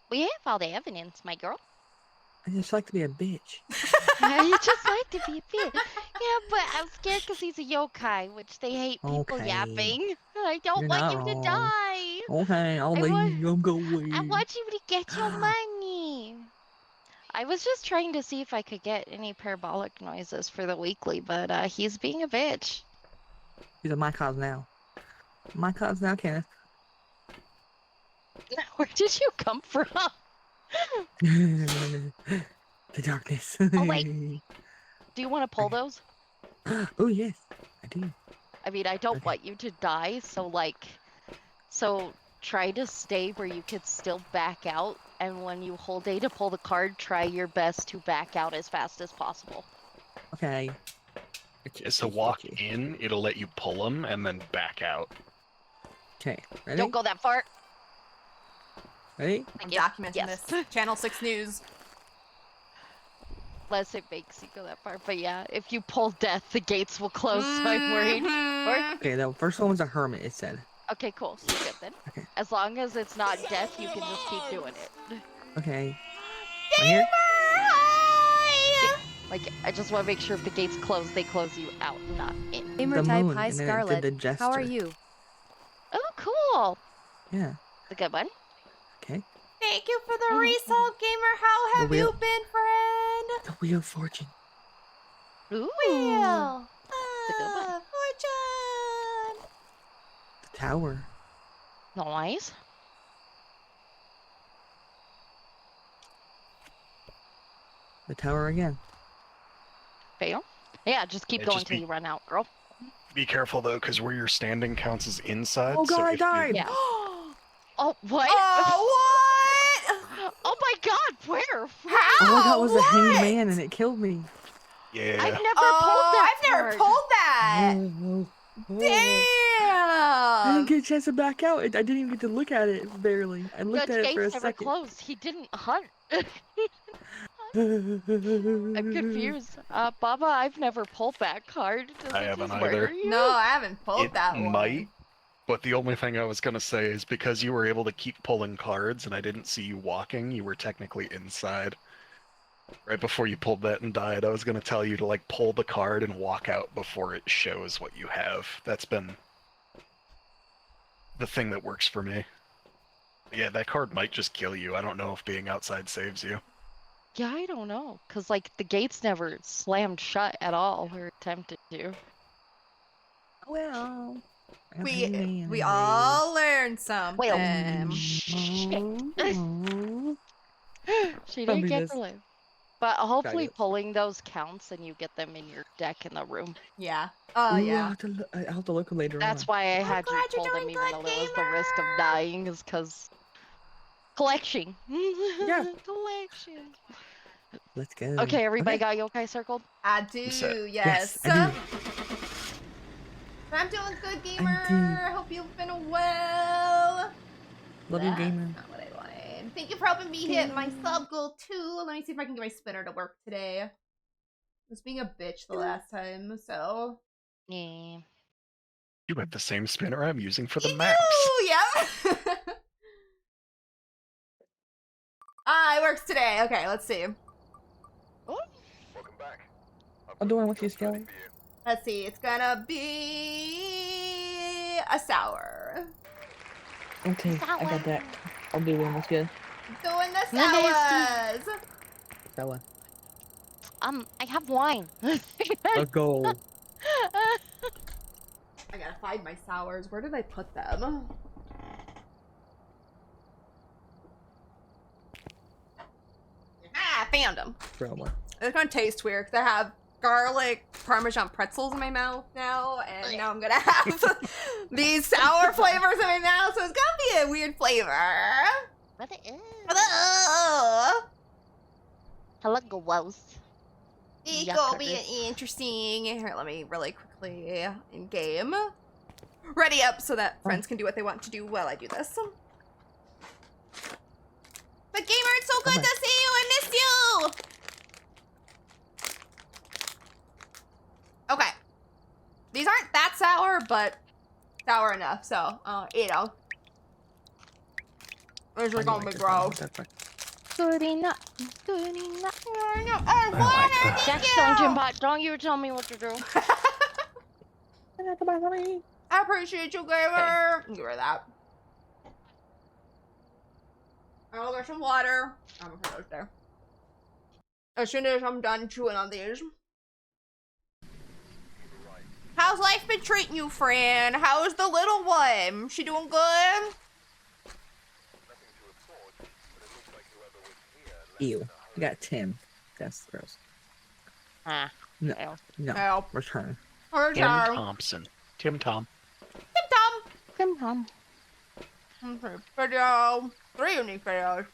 We have all the evidence, my girl. I just like to be a bitch. You just like to be a bit. Yeah, but I'm scared because he's a yokai, which they hate people Okay. yapping. I don't You're want not you to wrong. die. Okay, I'll I leave. want- I'm going. I want you to get your money. I was just trying to see if I could get any parabolic noises for the weekly, but he's being a bitch. These are my cause now. My cause now, Kenneth. Where did you come from? The darkness. Oh, wait. Do you want to pull those? Oh yes, I do. I mean, I don't Okay. want you to die, so try to stay where you could still back out, and when you hold A to pull the card, try your best to back out as fast as possible. Okay. So walk in, it'll let you pull him, and then back out. Okay. Ready? Don't go that far. Ready? I'm Yep, documenting yes. this. Channel 6 News. Unless it makes you go that far. But yeah, if you pull death, the gates will close, so I'm worried. Mhm. Okay, the first one was a hermit, it said. Okay, cool. You're good then. Okay. As long as it's not death, you can just keep doing it. Okay. Right here? Like, I just want to make sure if the gates close, they close you out, not in. The Gamer type moon, Hi and then it did Scarlet. the How are jester. you? Oh, cool. Yeah. The good one. Okay. Thank you for the resub, gamer. How have The you wheel. been, friend? The Wheel of Fortune. Ooh. Wheel The good one. of Fortune. The tower. Nice. The tower again. Fail. Yeah, just keep Yeah, going just till be- you run out, girl. Be careful though, because where you're standing counts as inside. Oh so god, I if you- died! Yeah. Oh, what? Oh, what? Oh my god, where? How? All I got was a What? hanged man and it killed me. Yeah. I've never pulled Oh, that I've never card. pulled that. Oh, oh. I Damn. didn't get a chance to back out. I didn't even get to look at it, barely. I looked Judge at it for a Gates never second. closed. He didn't hunt. I'm I'm confused. Baba, I've never pulled that card. Does I it haven't just either. murder you? No, I haven't pulled It that one. might, but the only thing I was gonna say is because you were able to keep pulling cards and I didn't see you walking, you were technically inside. Right before you pulled that and died, I was gonna tell you to like pull the card and walk out before it shows what you have. That's been the thing that works for me. Yeah, that card might just kill you. I don't know if being outside saves you. Yeah, I don't know. Because, like, the gates never slammed shut at all or attempted to. Well, We all learned something. Well, she didn't get to live. But hopefully Fabulous. pulling those counts and you get them in your deck in the room. Yeah. Oh, yeah. I'll have to look later That's on. why I had you glad you're pull them doing even good, though there was the risk of gamer. dying is because... Collection. Yeah. Collection. Let's go. Okay, everybody got yokai circled? I do, So- yes. I do. I'm doing good, gamer. do. I hope you've been well. Love you, That's gamer. not what I wanted. Thank you for helping me hit my sub goal too. Let me see if I can get my spinner to work today. I was being a bitch the last time, so. Yeah. You have the same spinner I'm using for the You maps. do, yeah. Ah, it works today. Okay, let's see. Welcome back. I've I'm got doing some what you jobs ready said. for you. Let's see. It's gonna be a sour. Okay, I got that. I'll do one with you. Doing the Nasty. sours. Fella. I have wine. Let's go. I gotta find my sours. Where did I put them? Ah, I found them. Fella. It's gonna taste weird because I have garlic Parmesan pretzels in my mouth now, and now I'm gonna have these sour flavors in my mouth, so it's gonna be a weird flavor. What it is? Hello. Hello, gross. It's gonna be Yuckers. interesting. Here, let me really quickly in game. Ready up so that friends can do what they want to do while I do this. But Gamer, it's so good to see you. I missed you. Okay. These aren't that sour, but sour enough. So, you know. These are gonna be gross. Goody nut. Goody nut. Oh, like that. Jack Stonegin Bot, don't you tell me what to do. I appreciate you, Gamer. Give her that. I'll get some water. I'm gonna put those there. As soon as I'm done chewing on these. How's life been treating you, friend? How's the little one? She doing good? Nothing to report, but it looks like whoever was here left in Ew. a I hurry. got Tim. That's gross. Ah. No. Ew. No. Help. Return. Or Tim Tom. Thompson. Tim Tom. Tom. Come home. Okay. Video. 3 unique videos.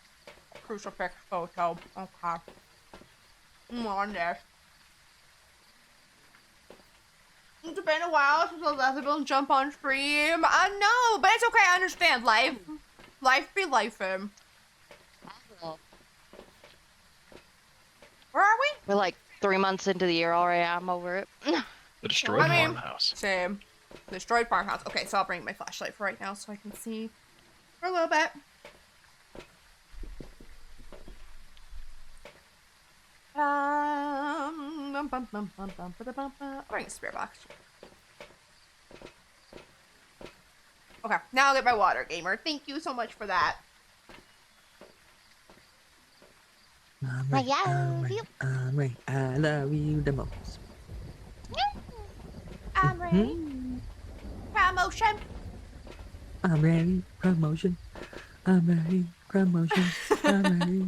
Crucifix photo. Okay. On this. It's been a while since I've been able to jump on stream. I know, but it's okay. I understand. Life be lifing. Where are we? We're like 3 months into the year already. I'm over it. The destroyed I mean- farmhouse. Same. Destroyed farmhouse. Okay, so I'll bring my flashlight for right now so I can see for a little bit. Bring a spirit box. Okay, now I'll get my water, Gamer. Thank you so much for that. I love you the most. I'm ready. Promotion. I'm ready. Promotion. I'm ready. Promotion. I'm ready.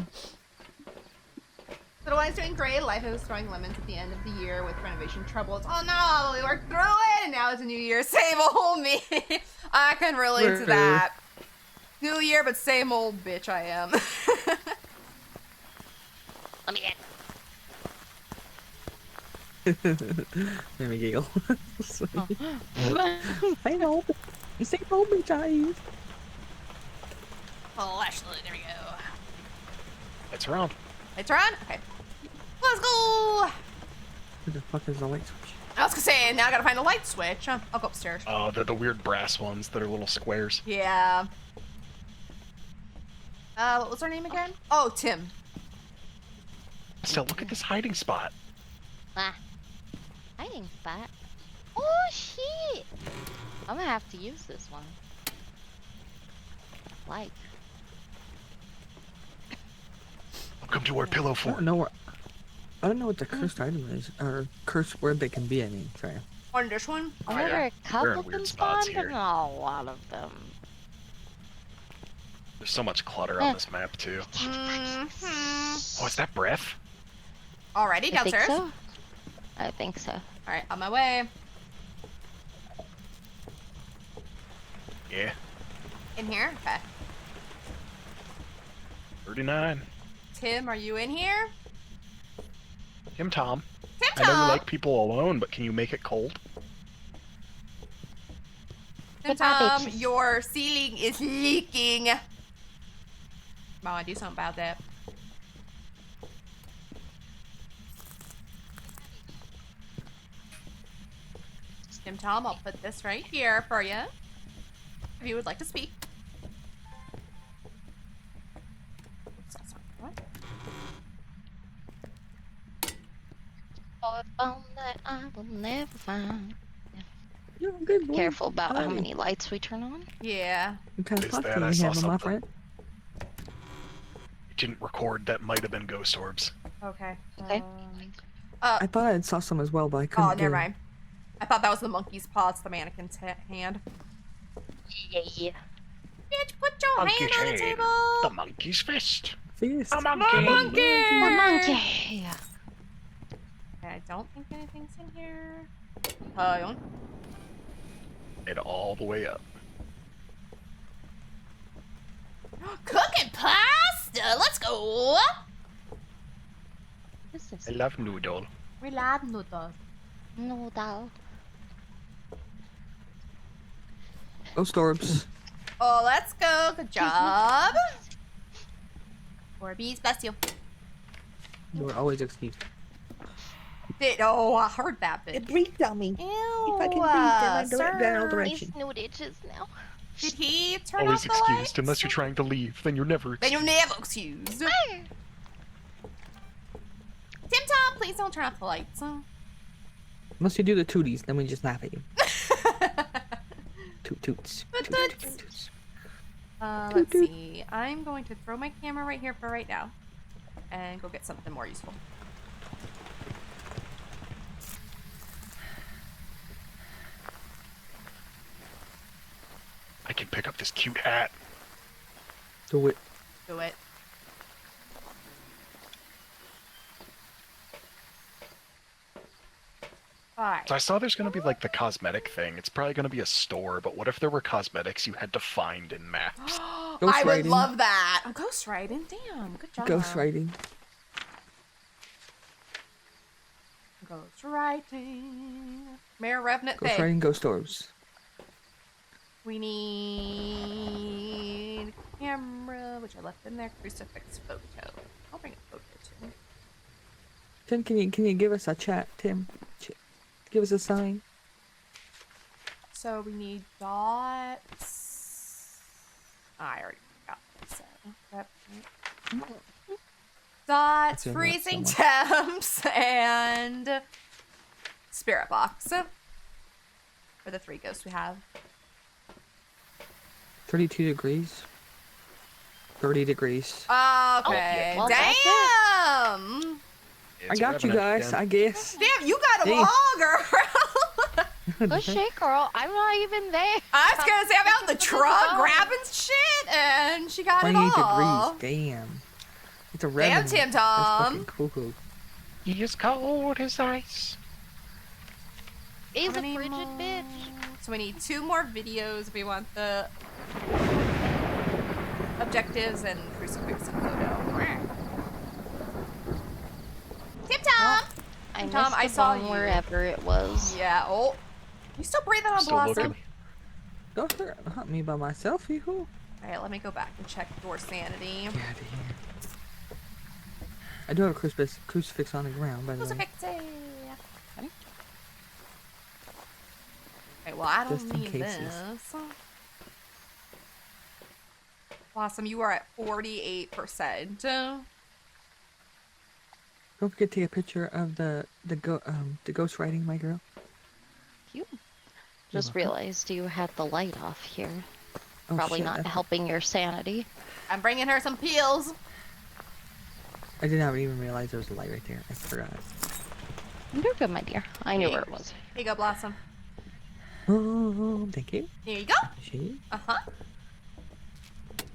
So the one is doing great. Life is throwing lemons at the end of the year with renovation troubles. Oh no, we worked through it, and now it's a new year. Same old me. I can relate to that. New year, but same old bitch I am. Let me in. There we go. I know. Say no, me, child. Flashlight, there we go. It's around. Lights are on? Okay. Let's go! Where the fuck is the light switch? I was gonna say, now I gotta find the light switch. I'll go upstairs. Oh, they're the weird brass ones that are little squares. Yeah. What was her name again? Oh, Tim. Still, look at this hiding spot. Ah. Hiding spot. Oh shit! I'm gonna have to use this one. Like. Welcome to our pillow I fort. don't know where. I don't know what the cursed item is, or cursed word they can be. I mean, sorry. On this one? I Oh, know yeah. there are a They're couple in of them weird spots spawned, but here. not a lot of them. There's so much clutter Eh. on this map too. Mm-hmm. Oh, is that breath? Already I think downstairs? so. I think so. Alright, on my way. Yeah. In here? Okay. 39. Tim, are you in here? Tim Tom. Tim I know you Tom! like people alone, but can you make it cold? Tim Goodbye, Tom, bitches. your ceiling is leaking. Come on, do something about that. Tim Tom, I'll put this right here for you. If you would like to speak. I found that I will never find. You're a good boy. Careful about how Buddy. many lights we turn on. Yeah. What kind of Is luck that do I you saw have, my something. friend? You didn't record. That might have been ghost orbs. Okay. Okay. I thought I saw some as well, but I couldn't. Oh, never get- mind. I thought that was the monkey's paw. It's the mannequin's hand. Yeah. Bitch, put your Monkey's hand on the hand. table. The monkey's fist. Fist. A monkey. The monkey. The monkey. Okay, I don't think anything's in here. Hold It all the way up. on. Cooking pasta. Let's go. What is this? I love noodle. We love noodles. Noodle. Ghost orbs. Oh, let's go. Good job. Orbeez, bless you. You were always excused. Oh, I heard that bit. It breathed on me. Ew, If I can breathe, then I don't general sir. direction. These nude itches now. Did he turn Always off the excused lights? unless you're trying to leave. Then you're never Then excused. you're never excused. Tim Tom, please don't turn off the lights. Unless you do the tooties, then we just laugh at you. Toot toots. Toot Toot, toots. toot, toots. Let's see. I'm going to throw my camera right here for right now and go get something more useful. I can pick up this cute hat. Do it. Do it. Alright. So I saw there's gonna be like the cosmetic thing. It's probably gonna be a store, but what if there were cosmetics you had to find in maps? I Ghost would writing. love that. Oh, ghost writing. Damn. Good job. Ghost writing. Ghost writing. Mayor Revenant Ghost thing. writing ghost orbs. We need camera, which I left in there. Crucifix photo. I'll bring a photo too. Tim, can you give us a chat, Tim? Give us a sign. So we need dots. I already forgot what I said. Yep. Dots, feel that freezing so temps, and spirit box. For the 3 ghosts we have. 32 degrees. 30 degrees. Okay. well, that's it. Damn! I got you guys, I guess. Damn, you got them Hey. all, girl! Good shit, girl. I'm not even there. I was gonna say, I'm out in the truck Oh. grabbing shit, and she got it 28 all. degrees. Damn. It's a Damn, revenant. Tim That's Tom. fucking cool. He is cold as ice. He's How a many frigid more? bitch. So we need 2 more videos if we want the objectives and crucifix and photo. Tim Tom! I missed Tom, I the saw bone you. wherever it was. Yeah, oh. You still breathing on Still Blossom? looking. Don't hunt me by myself, you fool. Alright, let me go back and check your sanity. Get out of here. I do have a crucifix on the ground, by the way. Crucifix. Okay, well, I don't Just in need cases. this. Blossom, you are at 48%. Don't forget to take a picture of the ghost writing, my girl. You You're just welcome. realized you had the light off here. Oh, Probably shit, not I- helping your sanity. I'm bringing her some peels. I did not even realize there was a light right there. I forgot. You're good, my dear. I knew where it was. Here you go, Blossom. Oh, thank you. Here you go. She Uh-huh.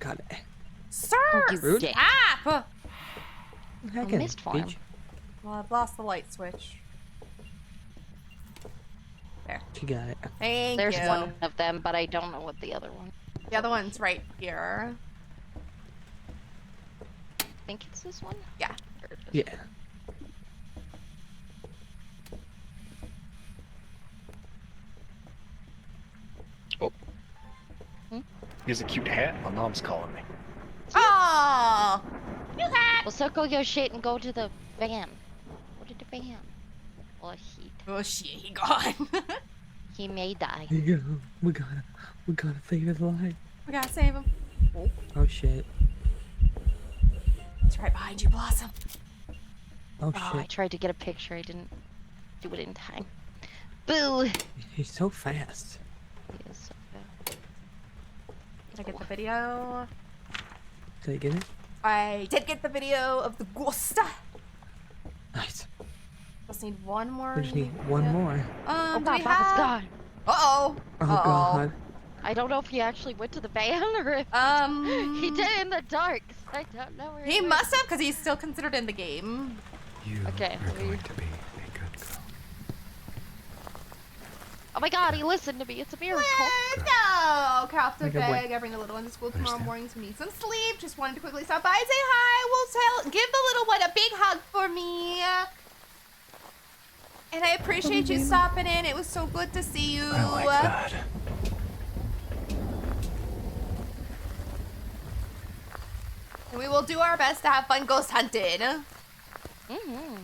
got it. Sir, you rude. stop! Heck, missed farm. bitch. Well, I've lost the light switch. There. She got it. Thank There's you. one of them, but I don't know what the other one. The other one's right here. I think it's this one. Yeah. Or this Yeah. He has a cute hat. My mom's calling me. Oh! You hat! Well, circle your shit and go to the van. Go to the van. Or Oh shit, he gone. he may die. Here you go. We gotta save his life. We gotta save him. Oh shit. It's right behind you, Blossom. Oh Oh, I shit. tried to get a picture. I didn't. do it in time. Boo! He's so fast. He is so good. Did I get the video? Did I get it? I did get the video of the ghost. Nice. Just need one more. We just need one more. Oh Do god, we Bob is have? gone. Uh-oh. Oh god. I don't know if he actually went to the van or if he did it in the dark. I don't know where He went. must have, because he's still considered in the game. You Okay, are going to be a good girl. Oh my god, he listened to me. It's a miracle. No, Captain Like a boy. Beg. I bring the little one to school tomorrow Understand. morning, so we need some sleep. Just wanted to quickly stop by and say hi. Give the little one a big hug for me. And I appreciate you stopping in. It was so good to see you. I like that. And we will do our best to have fun ghost hunting. Mm-hmm.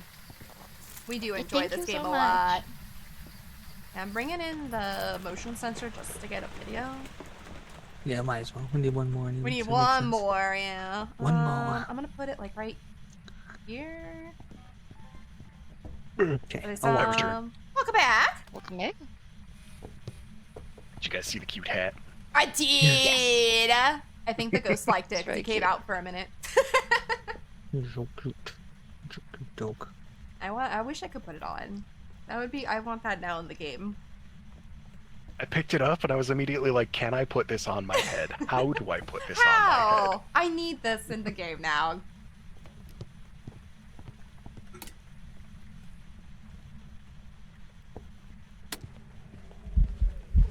We do Well, enjoy thank this you game so a much. lot. I'm bringing in the motion sensor just to get a video. Yeah, might as well. We need one more. We need so it makes one sense. more, yeah. One more. I'm gonna put it like right here. Okay. There's, I'll my watch it. turn. Welcome back. Welcome back. Did you guys see the cute hat? I did. I think the ghost liked it It's because he very came cute. out for a minute. It's so cute. It's a cute dog. I wish I could put it on. That would be. I want that now in the game. I picked it up and I was immediately like, can I put this on my head? How do I put this on my head? How? I need this in the game now.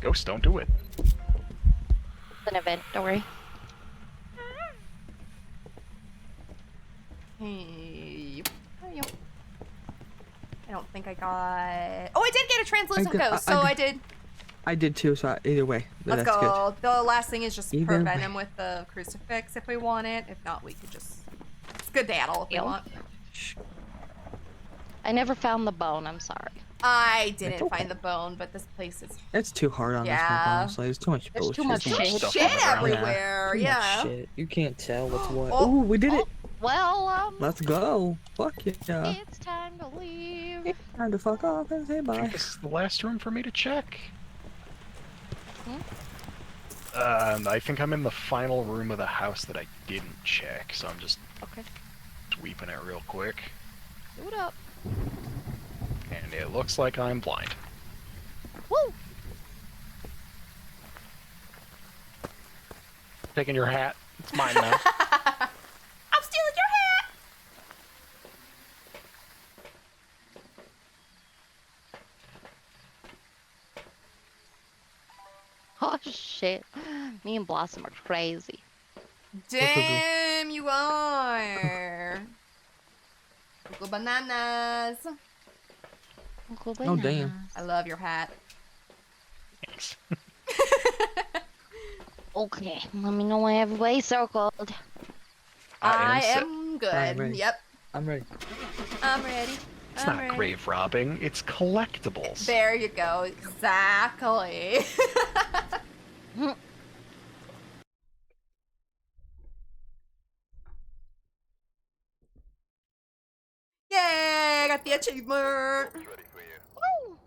Ghost, don't do it. It's an event, don't worry. Hey. I don't think I got. Oh, I did get a translucent ghost, so I did. I did too, so either way. But Let's that's go. The last thing is just Either per way. venom with the crucifix if we want it. If not, we could just skedaddle if we Yeah. want. good. Shh. I never found the bone, I'm sorry. I didn't okay. find the bone, but this place is It's too hard on this map, Yeah. honestly. There's too much There's bullshit. too much much shit. stuff shit on the ground. everywhere. Too much Yeah. shit. You can't tell what's what. Oh. Ooh, we did it! Well, Let's go. Fuck yeah. it's time to leave. It's time to fuck off and say I bye. think this is the last room for me to check. Hmm? I think I'm in the final room of the house that I didn't check, so I'm just Okay, sweeping it real quick. do it up. And it looks like I'm blind. Woo! Taking your hat. It's mine now. I'm stealing your hat. Oh shit. Me and Blossom are crazy. Damn, you are. Uncle Bananas. Uncle Oh, damn. Bananas. I love your hat. Thanks. Okay, let me know when everybody's circled. I set. am good. I'm ready. Yep, I'm ready. I'm ready. It's I'm not ready. grave robbing, it's collectibles. There you go. Exactly. Yay! I got the achievement. Ready for you. Woo!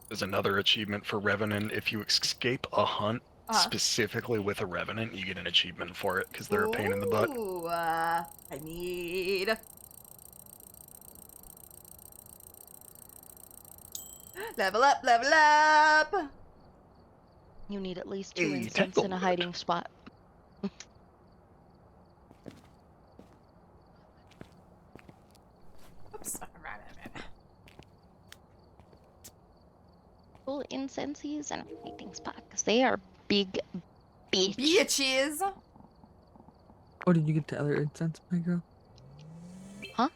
There's another achievement for Revenant. If you escape a hunt, Uh-huh. specifically with a Revenant, you get an achievement for it, because they're a pain in the butt. Ooh, I need. Level up, level up. You need at least 2 Hey, incense in a Tanglewood. hiding spot. Oops. Right. Full incenses and a hiding spot, because they are big bitch. Bitches. Oh, did you get the other incense, my girl? Huh?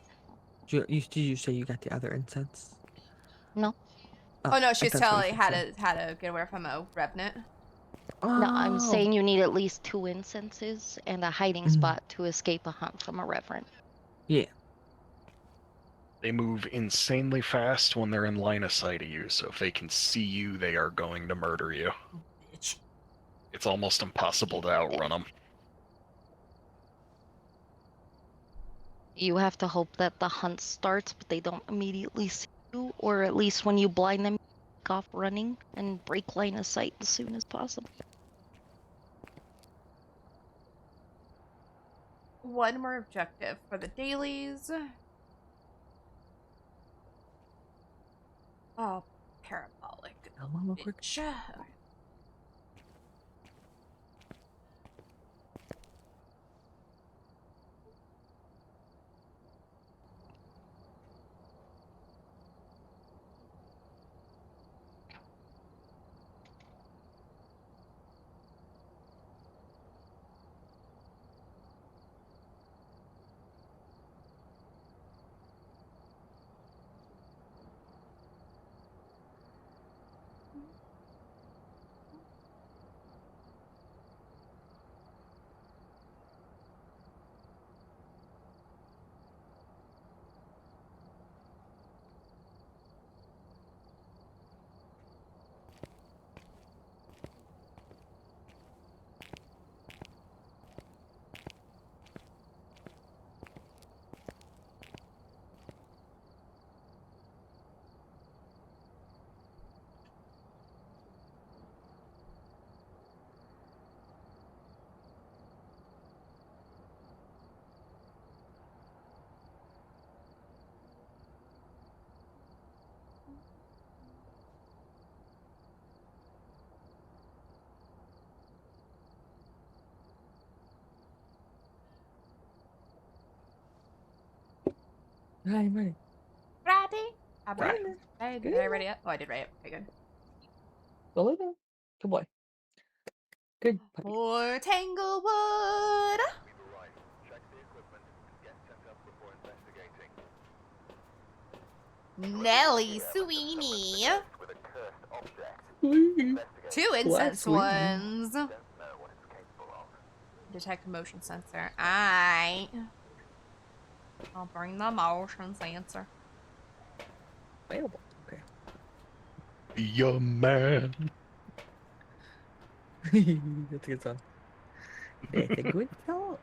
Did you say you got the other incense? No. Oh no, I she's thought that's what telling you how said. to get away from a revenant. No, I'm Oh. saying you need at least 2 incenses and a hiding Mhm. spot to escape a hunt from a reverend. Yeah. They move insanely fast when they're in line of sight of you, so if they can see you, they are going to murder you. Bitch. It's almost impossible to outrun them. You have to hope that the hunt starts, but they don't immediately see or at least when you blind them, take off running and break line of sight as soon as possible. One more objective for the dailies. Oh, parabolic. Come on, real quick. Okay. I'm ready. Ready? I'm Right. ready. Good. Did I ready up? Oh, I did right up. Okay, good. Go lay down. Good boy. Good puppy. For Tanglewood. We've arrived. Check the equipment and get set up before investigating. Nellie Sweeney. With a cursed object. Sweet. Two incense Sweeney. ones. Don't know what it's capable of. Detect motion sensor. Aight. I'll bring the motion sensor. Available. Okay. Yeah, man. That's a good song. That's a good song.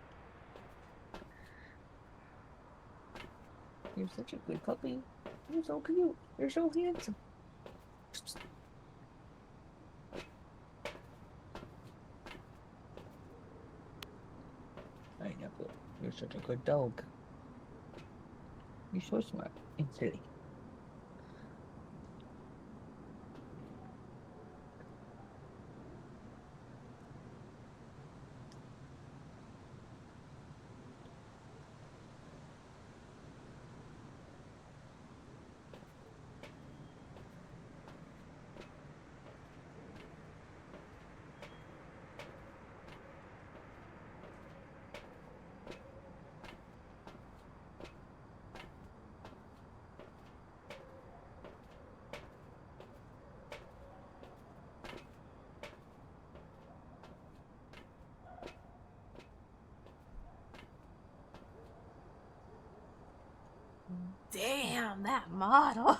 You're such a good puppy. You're so cute. You're so handsome. Pineapple. You're such a good dog. You're so smart and silly. Damn, that model.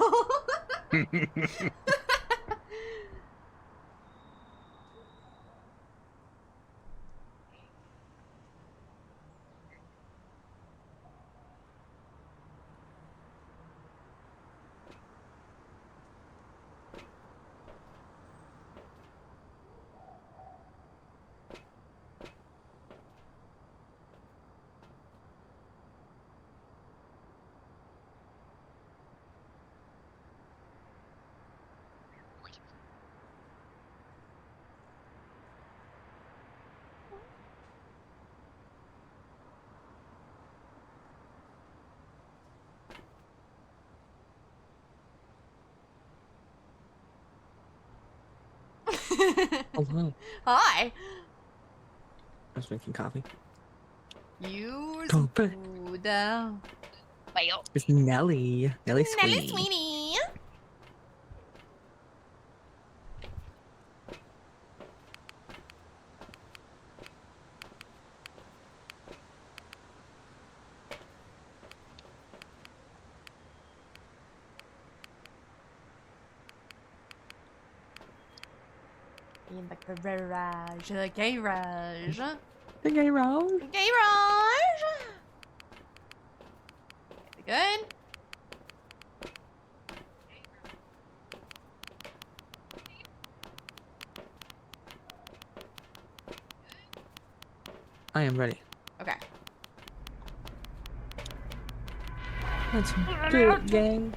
Hello. Hi. I was making coffee. Use Coffee. food. Well, It's Nelly. Nelly Sweeney. Nellie Sweeney. In the garage. The garage. The gay round. Garage. Good. I am ready. Okay. Let's do it, gang.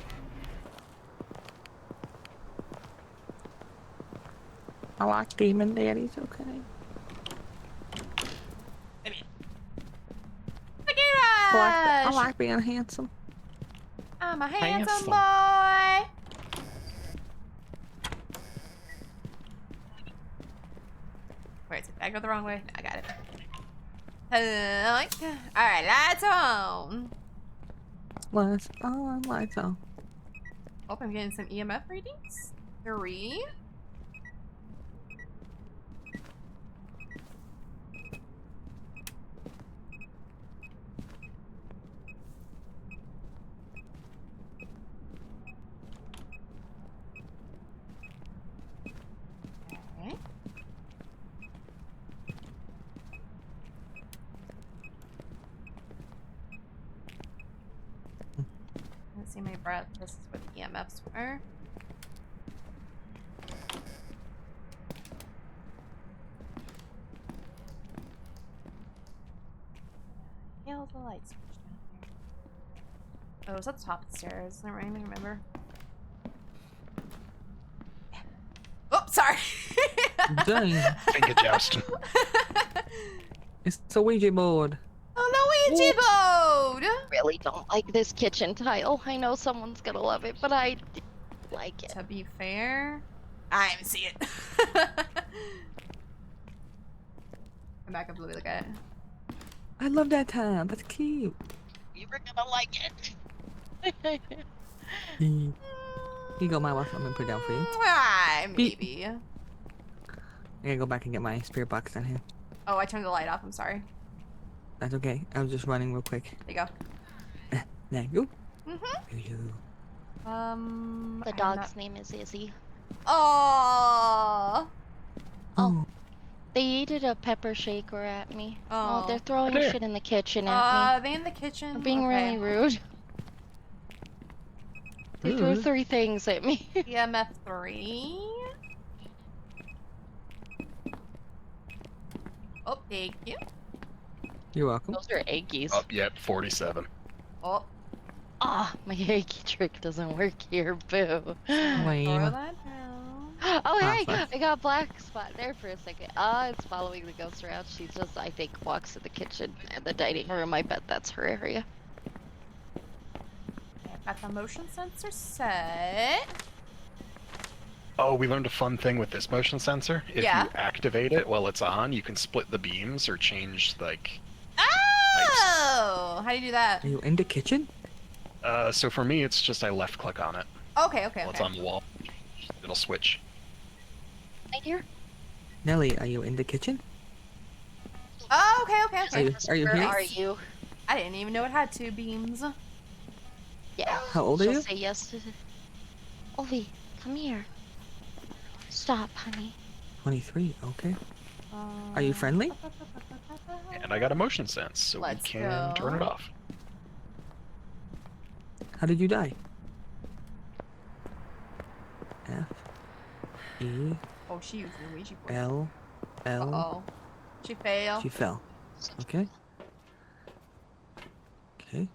I like demon daddies, okay? Look I at us! like being handsome. I'm a handsome Handsome. boy. Wait, did I go the wrong way? I got it. Alright, lights on. Lights on, lights on. Oh, I'm getting some EMF readings. 3. Okay. Let's see my breath. This is what the EMFs were. Hail the light switch down here. Oh, it was at the top of the stairs. I don't really remember. Oh, sorry. Dang. Finger jousting. It's a Ouija board. Oh, no, Ouija board! Really don't like this kitchen tile. I know someone's gonna love it, but I like it. To be fair, I didn't see it. Come back up and look at it. I love that time. That's cute. You were gonna like it. Here you go, my wife. I'm gonna put it down for you. Maybe. I gotta go back and get my spirit box down here. Oh, I turned the light off. I'm sorry. That's okay. I was just running real quick. There you go. There you go. Mm-hmm. There you go. The dog's name is Izzy. Oh. Oh. They did a pepper shaker at me. Oh. Oh, they're throwing There. shit in the kitchen at me. They in the kitchen. They're being Okay. really rude. They threw Rude? 3 things at me. EMF 3. Oh, thank you. You're welcome. Those are eggies. Up yet, 47. Oh, Ah, my eggy trick doesn't work here, boo. Lame. throw that down. Oh, hey, fine. I got a black spot there for a second. Ah, it's following the ghost around. She just, I think, walks to the kitchen and the dining room. I bet that's her area. Okay, I've got the motion sensor set. Oh, we learned a fun thing with this motion sensor. If Yeah. you activate it while it's on, you can split the beams or change, like... Oh! How do you do that? Are you in the kitchen? So for me, it's just I left-click on it Okay, okay, while it's okay. on the wall. It'll switch. Right here? Nelly, are you in the kitchen? Oh, okay, okay, okay. Are you Where here? are you? I didn't even know it had 2 beams. Yeah. How old are She'll you? say yes to... Ovi, come here. Stop, honey. 23. Okay. Are you friendly? And I got a motion sense, so Let's we can turn it go. off. How did you die? F E Oh, she used the Ouija board. L L. Uh-oh. She failed. She fell. Okay. Okay.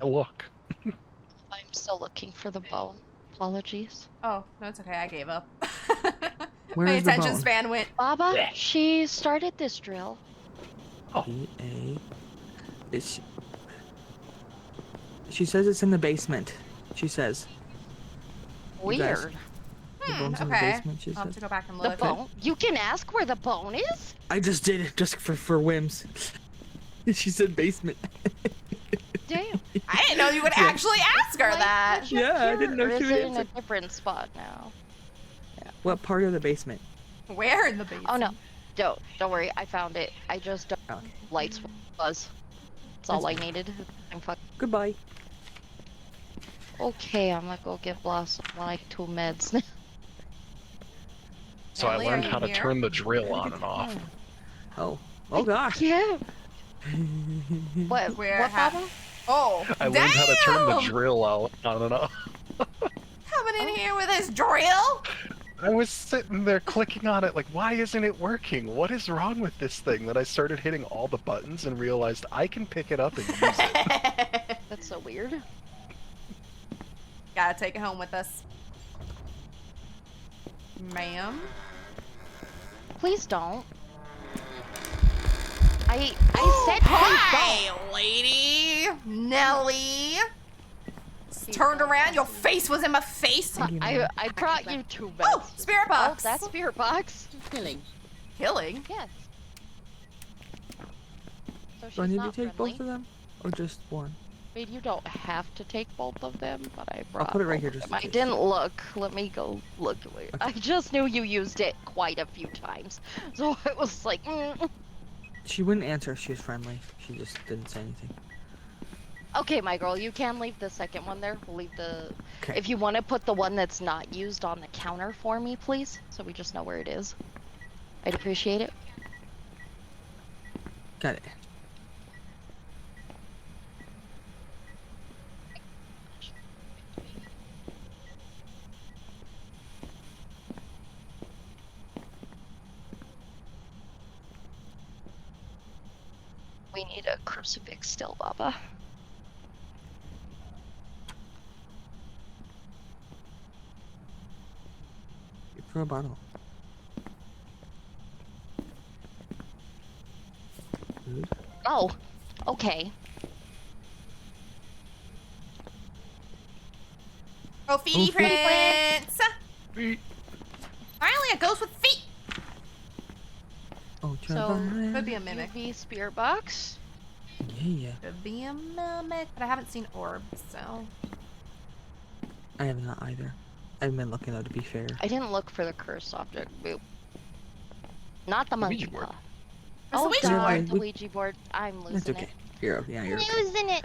Oh, look. I'm still looking for the bone. Apologies. Oh, no, it's okay. I gave up. Where My is the attention bone? span went. Baba, Yeah. she started this drill. E A. It's. She says it's in the basement. She says. You guys- Weird. The bone's in the Okay. basement. She I'll have says. to go back and The look. bone? You can ask where the bone is? I just did it just for whims. She said basement. Damn. I didn't know you would Yeah. actually ask her Like, that. what's your Yeah, I cure? didn't know Or she is would it in a answer. different spot now? What part of the basement? Where in the basement? Oh no. Don't worry, I found it. I just don't Okay. lights buzz. That's all That's I needed. I'm fuck. Goodbye. Okay, I'm gonna go give Blossom like 2 meds. So I Ellie, are learned you how to here? turn the drill on and off. Oh. Oh gosh. Yeah. What? Where What, ha- Baba? Oh, I learned how to turn the damn! drill on and off. Coming in here with his drill. I was sitting there clicking on it like, why isn't it working? What is wrong with this thing? That I started hitting all the buttons and realized I can pick it up and use it. That's so weird. Gotta take it home with us. Ma'am? Please don't. I said please Hi, lady. Nelly. Turned around, your face was in my face. don't. I brought you 2 beds. Oh, spirit box. Oh, that's spirit box. Killing. Killing. Yes. So she's Do I need to not take friendly. both of them? Or just one? I mean, you don't have to take both of them, but I I'll brought put it right both here of just them. in I case. didn't look. Let me go look. Wait. I just knew you used it quite a few times. So I was like, She wouldn't answer if she was friendly. She just didn't say anything. Okay, my girl, you can leave the second one there. We'll leave the... Okay. If you want to put the one that's not used on the counter for me, please, so we just know where it is. I'd appreciate it. Got it. We need a crucifix still, Baba. For a bottle. Food. Oh, okay. Graffiti Oh, prints. Feet. Finally, a ghost with feet. Ultraviolet. Could be a mimic. UV spirit box. Yeah. Could be a mimic, but I haven't seen orbs, so. I have not either. I've been looking though, to be fair. I didn't look for the cursed object. Boop. Not the monkey Ouija board. paw. Where's the Oh, Ouija darn, board? the Ouija board. I'm losing That's okay. it. You're okay. Losing it.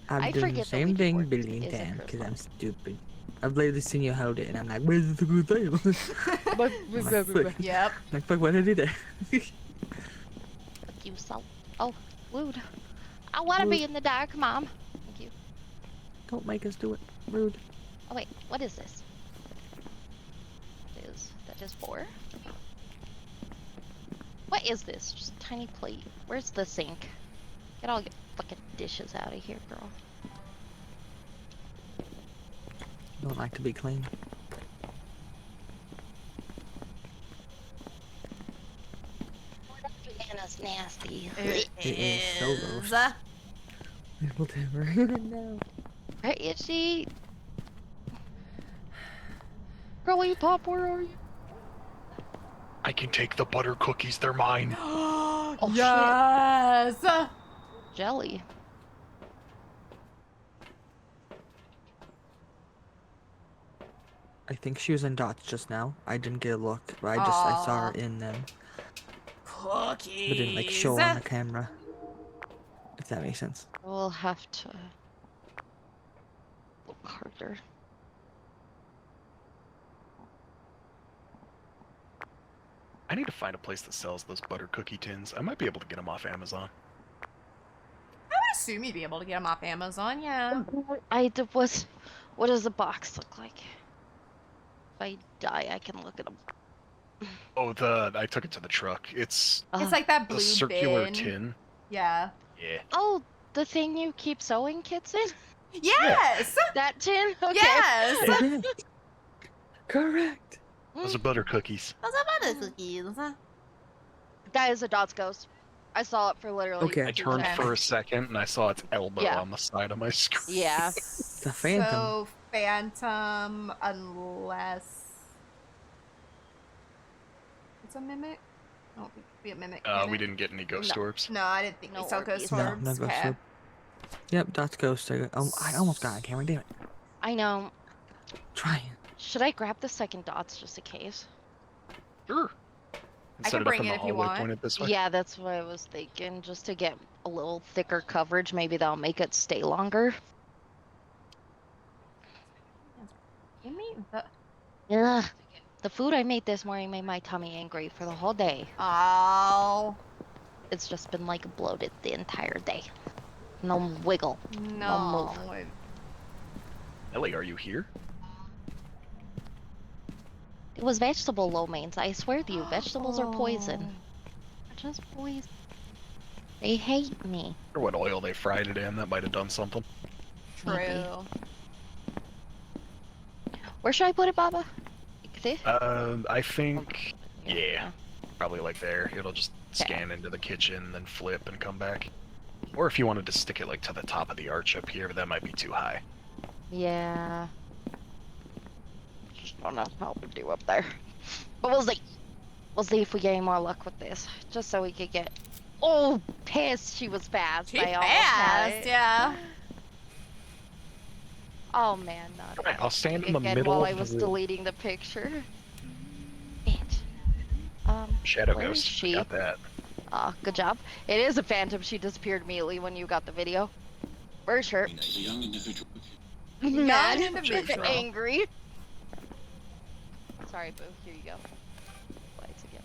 I'm I doing the forget the same Ouija thing board billion is a times curse because I'm box. stupid. I've literally seen you hold it and I'm like, where's the good thing? Fuck. Yep. Like, fuck, what did I do there? Fuck you, salt. Oh, rude. I want to be in the dark, Mom. Thank you. Don't make us do it. Rude. Oh wait, what is this? That is 4. What is this? Just a tiny plate. Where's the sink? Get all your fucking dishes out of here, girl. Don't like to be clean. Banana's nasty. It is so gross. is. Whatever. No. Where is she? Girly Pop, where are you? I can take the butter cookies, they're mine. Oh, yes. shit. Jelly. I think she was in dots just now. I didn't get a look, but I saw her Aw. in them. Cookies. But didn't like show on the camera. If that makes sense. We'll have to look harder. I need to find a place that sells those butter cookie tins. I might be able to get them off Amazon. I would assume you'd be able to get them off Amazon, yeah. What does the box look like? If I die, I can look at them. Oh, I took it to the truck. It's It's like that blue a circular bin. tin. Yeah. Yeah. Oh, the thing you keep sewing kits in? Yes. That tin? Okay. Yes. Correct. Correct. Those are butter cookies. Those are butter cookies. That is a Dots ghost. I saw it for literally. Okay. I 2 turned seconds. for a second and I saw its elbow Yeah. on the side of my screen. Yeah. It's a phantom. So phantom, unless it's a mimic. I don't think it'd be a mimic. can We it? didn't get any ghost No. orbs. No, I didn't think No we saw ghost orbeez. No, orbs. no ghost Okay. orb. Yep, dots ghost. I almost got it, Cameron. Damn it. I know. Trying. Should I grab the second Dots just in case? Sure. I Set can it up bring in it the if you hallway want. pointed this way. Yeah, that's what I was thinking. Just to get a little thicker coverage. Maybe that'll make it stay longer. Give me the. Ugh. The food I made this morning made my tummy angry for the whole day. Oh It's just been like bloated the entire day. No wiggle. no. Ellie, are you here? It was vegetable lo means. I swear to you, vegetables are poison. Oh. They're just poison. They hate me. Or what oil they fried it in, that might have done something. Maybe. True. Where should I put it, Baba? Like this? I think, yeah, Yeah. probably like there. It'll just scan into the kitchen, then flip and come back. Or if you wanted to stick it like to the top of the arch up here, that might be too high. Yeah. Just don't know how to do up there. But we'll see. We'll see if we get any more luck with this. Just so we could get... Oh, pissed she was fast. She I almost had passed, it. yeah. Oh man, not Alright, I'll stand in the again middle while of I was the deleting the picture. Bitch. Shadow where is Ghost. she? Got that. Good job. It is a phantom. She disappeared immediately when you got the video. Where's her? Young Mad, individual. angry. Sorry, Boo. Here you go. Lights again.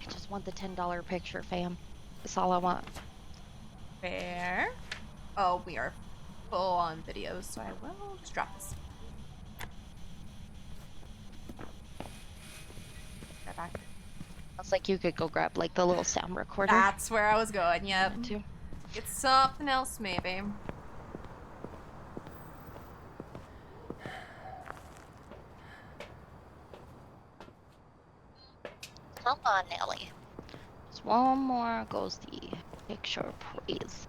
I just want the $10 picture, fam. That's all I want. Fair. Oh, we are full on videos, so I will just drop this. Right back. It's like you could go grab like the little sound recorder. That's where I was going, yep. Too. Get something else, maybe. Come on, Nelly. Just one more goes the picture, please.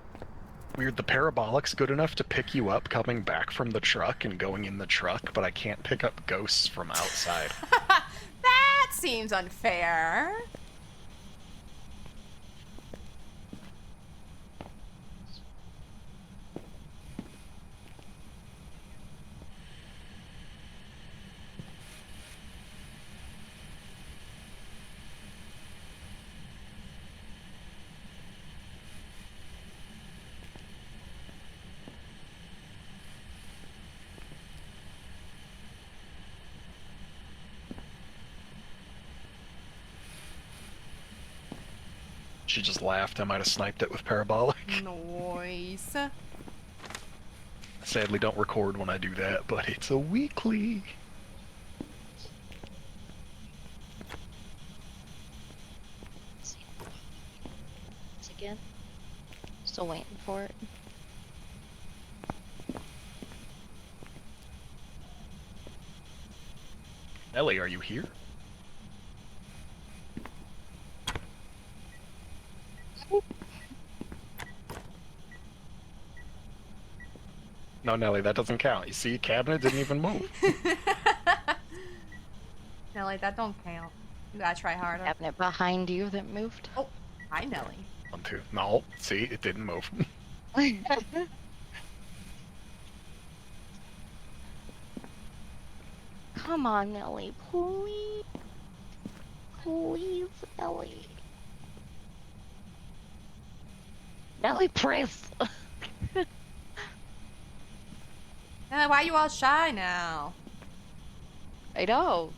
Weird, the parabolic's good enough to pick you up coming back from the truck and going in the truck, but I can't pick up ghosts from outside. That seems unfair. She just laughed. I might have sniped it with parabolic. Noise. Sadly, don't record when I do that, but it's a weekly. Once again. Still waiting for it. Ellie, are you here? No, Nelly, that doesn't count. You see, cabinet didn't even move. Nelly, that don't count. You gotta try harder. Cabinet behind you that moved. Oh, hi, Nelly. 1, 2. No, see, it didn't move. Come on, Nelly, please. Please, Nelly. Nelly, press. Nelly, why are you all shy now? I know.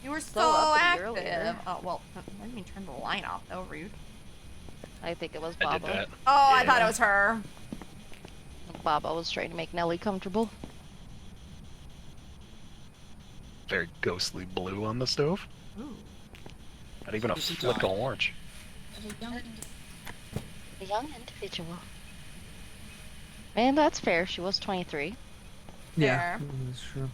You were So so uppity active. earlier. Oh, well, I didn't mean turn the light off, though, rude. I think it was I did Baba. that. Oh, I thought Yeah. it was her. Baba was trying to make Nelly comfortable. Very ghostly blue on the stove. Ooh. Not even a flick of orange. A young individual. And that's fair. She was 23. Yeah, Fair. that's true.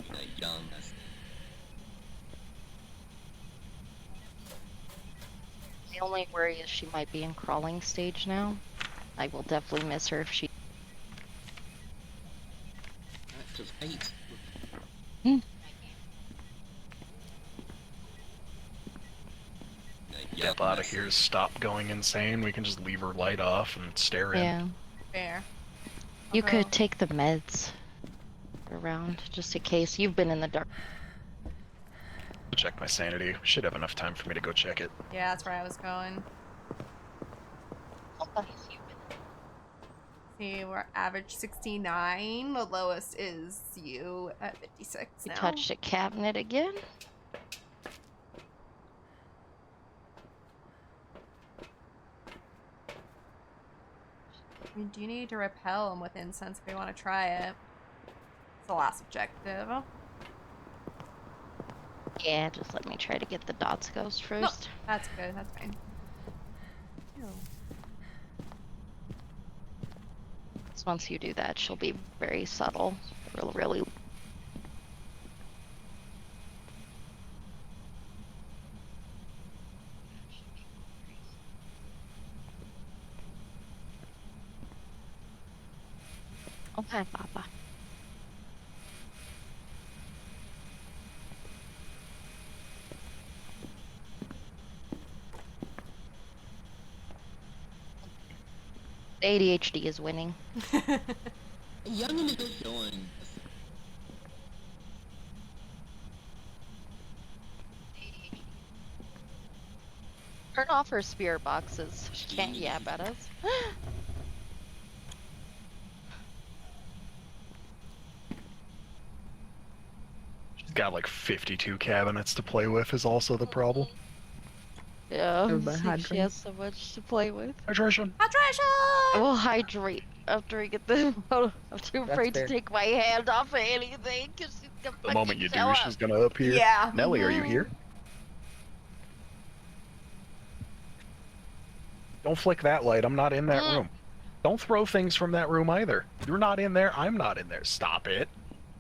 The only worry is she might be in crawling stage now. I will definitely miss her if she... Step out of here, stop going insane. We can just leave her light off and stare in. Yeah. Fair. You Okay. could take the meds around, just in case. You've been in the dark. Check my sanity. Should have enough time for me to go check it. Yeah, that's where I was going. See, we're average 69. The lowest is you at 56 You now. touched a cabinet again? We do need to repel them with incense if we want to try it. It's the last objective. Yeah, just let me try to get the dots ghost No, first. that's good. That's fine. Ew. So once you do that, she'll be very subtle. Really. Okay, Papa. ADHD is winning. Turn off her spirit boxes. She can't yap at us. She's got like 52 cabinets to play with is also the problem. Yeah, Everybody see, she hydrate. has so much to play with. Hydration. Hydration! We'll hydrate after I get the photo. I'm too afraid fair. to take my hand off of anything because she's gonna The moment you do, show she's up. gonna appear. Yeah. Nelly, are you here? Don't flick that light. I'm not in that room. Don't throw things from that room either. You're not in there. I'm not in there. Stop it.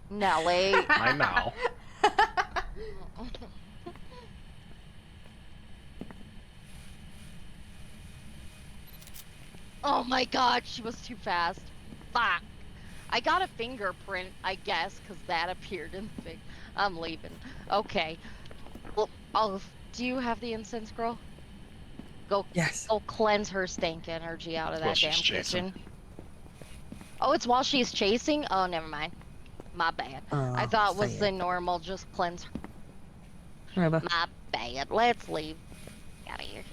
Nelly. I know. Oh my god, she was too fast. Fuck. I got a fingerprint, I guess, because that appeared in the thing. I'm leaving. Okay. Well, do you have the incense, girl? Yes. Go cleanse her stank energy out of While that she's damn chasing. kitchen. Oh, it's while she's chasing? Oh, never mind. My bad. I thought it was the normal, just cleanse her. Whatever. My bad. Let's leave. Out of here.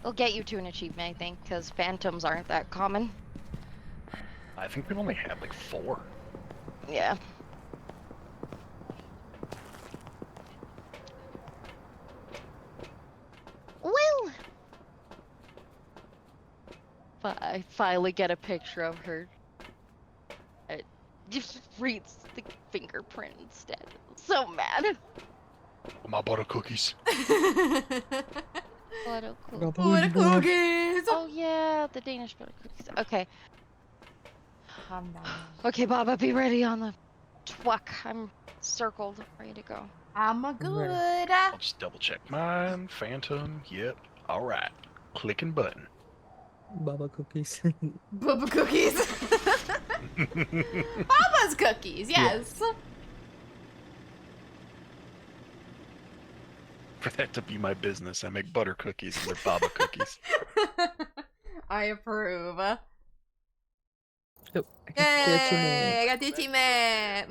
We'll get you to an achievement, I think, because phantoms aren't that common. I think we've only had like 4. Yeah. Well, I finally get a picture of her. It just reads the fingerprint instead. I'm so mad. My butter cookies. Butter cookies. Butter cookies! Oh yeah, the Danish butter cookies. Okay. Calm down. Okay, Baba, be ready on the truck. I'm circled, ready to go. I'm a good. I'll just double check mine. Phantom. Yep. All right. Clicking button. Baba cookies. Bubba cookies. Baba's cookies, yes. For that to be my business, I make butter cookies and they're baba cookies. I approve. Oh, I got the Yay! achievement. I got the achievement.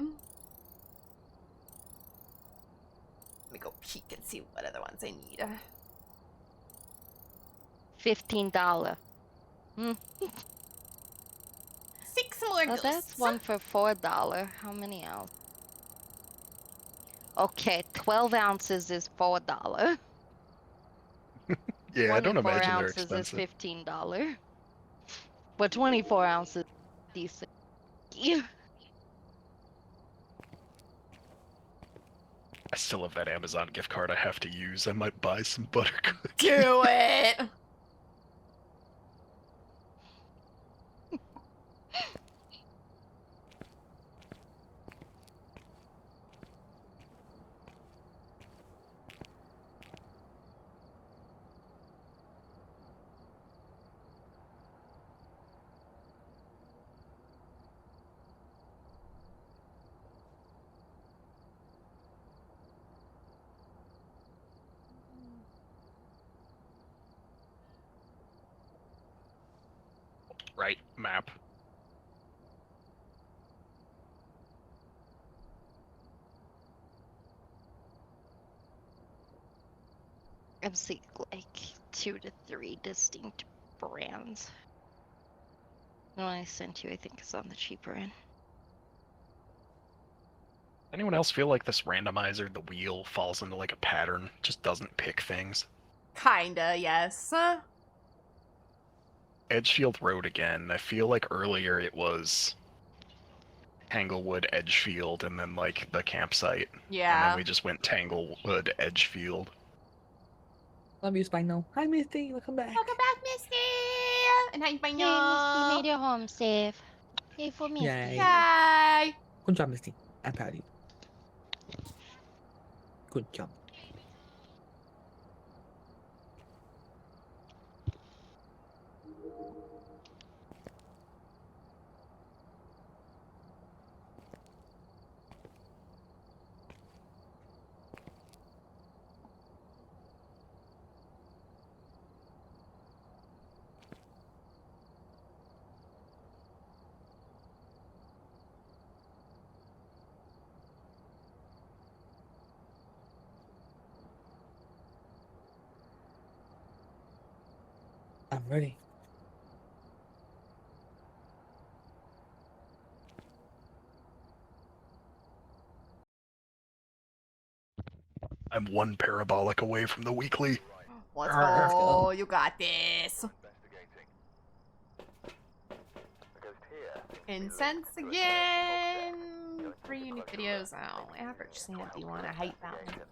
Let me go peek and see what other ones I need. $15. 6 more Well, ghosts. that's one for $4. How many else? Okay, 12 ounces is $4. Yeah, I don't 24 imagine they're ounces is expensive. $15. But 24 ounces is decent. Yeah. I still have that Amazon gift card I have to use. I might buy some butter cookies. Do it. Right, map. I'm seeing like 2 to 3 distinct brands. The one I sent you, I think, is on the cheaper end. Anyone else feel like this randomizer, the wheel, falls into like a pattern, just doesn't pick things? Kinda, yes. Edgefield Road again. I feel like earlier it was Tanglewood, Edgefield, and then like the campsite. And Yeah. then we just went Tanglewood, Edgefield. Love you, Spino. Hi, Misty. Welcome back. Welcome back, Misty! And hi, Hey, Misty Banyo! made it home safe. Hey for Misty. Yay. Yay! Good job, Misty. I'm proud of you. Good job. I'm ready. I'm one parabolic away from the weekly. Let's Let's go. go. You got this. Investigating. The ghost here seems to be Incense linked to a again. Going 3 to unique closer videos. look. Oh, average Sandy one. I hate that one. Investigation.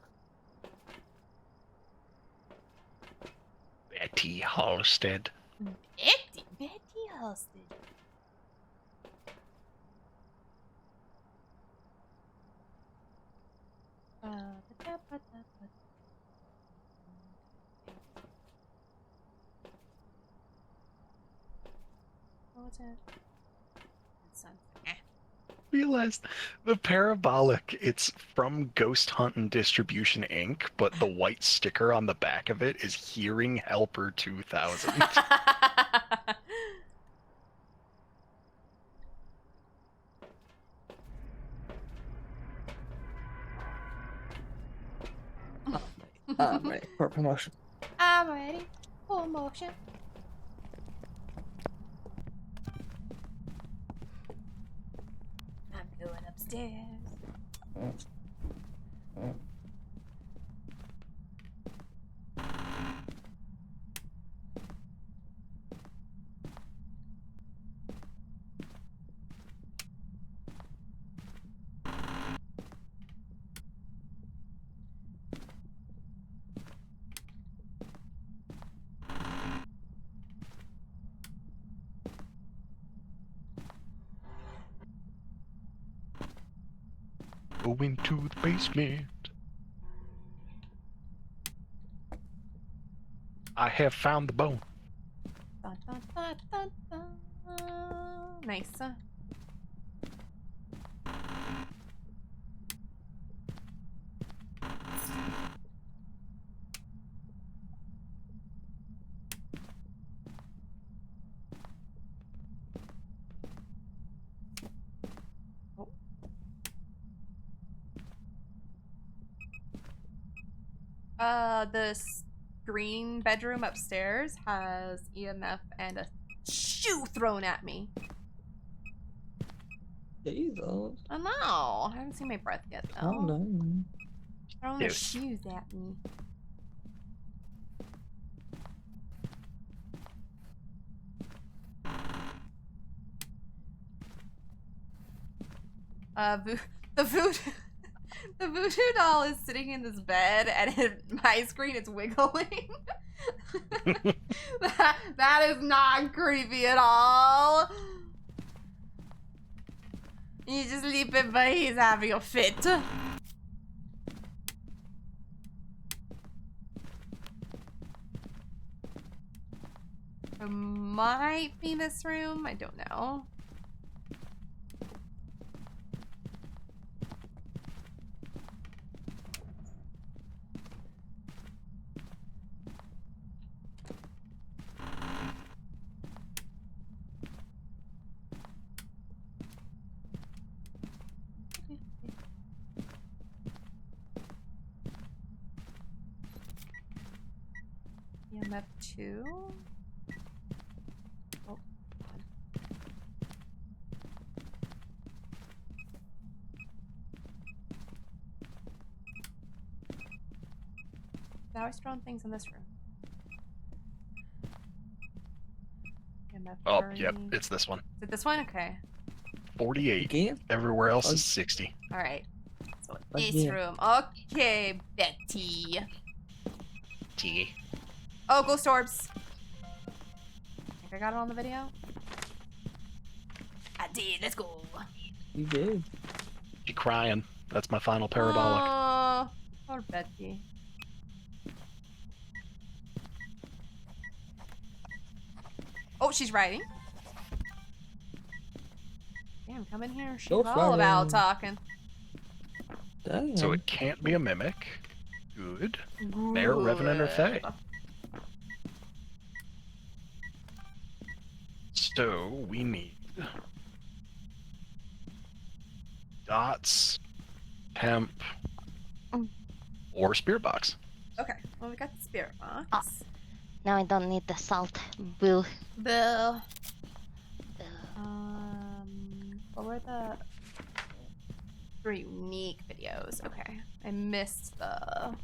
Betty Halstead. Betty Hosted. What was it? Incense. Realized the parabolic, it's from Ghost Hunt and Distribution Inc., but the white sticker on the back of it is Hearing Helper 2000. I'm ready for promotion. I'm ready for motion. I'm going upstairs. Going to the basement. I have found the bone. Dun, dun, dun, dun, dun. Nice. The screen bedroom upstairs has EMF and a shoe thrown at me. Jesus. Oh no, I haven't seen my breath yet though. Oh no. Throwing the Yes. shoes at me. The voodoo, the voodoo doll is sitting in this bed, and my screen is wiggling. that is not creepy at all. You just leave it, but he's having a fit. It might be this room. I don't know. EMF 2. Oh, God. Now I throwing things in this room. Am I Oh, yep, burning? it's this one. Is it this one? Okay. 48. Again? Everywhere else Oh. is 60. All right. So Like, this yeah. room. Okay, Betty. T. Oh, ghost orbs. Think I got it on the video? I did. Let's go. You did. She crying. That's my final parabolic. Oh, poor Betty. Oh, she's writing. Damn, come in here. She's Ghost all about writing. talking. Damn. So it can't be a mimic. Good. Mayor, Revenant, or Fae. So we need dots, temp, Mm. or spirit box. Okay, well, we got the spirit box. Ah. Now I don't need the salt. Boo. Bill. What were the 3 unique videos? Okay, I missed the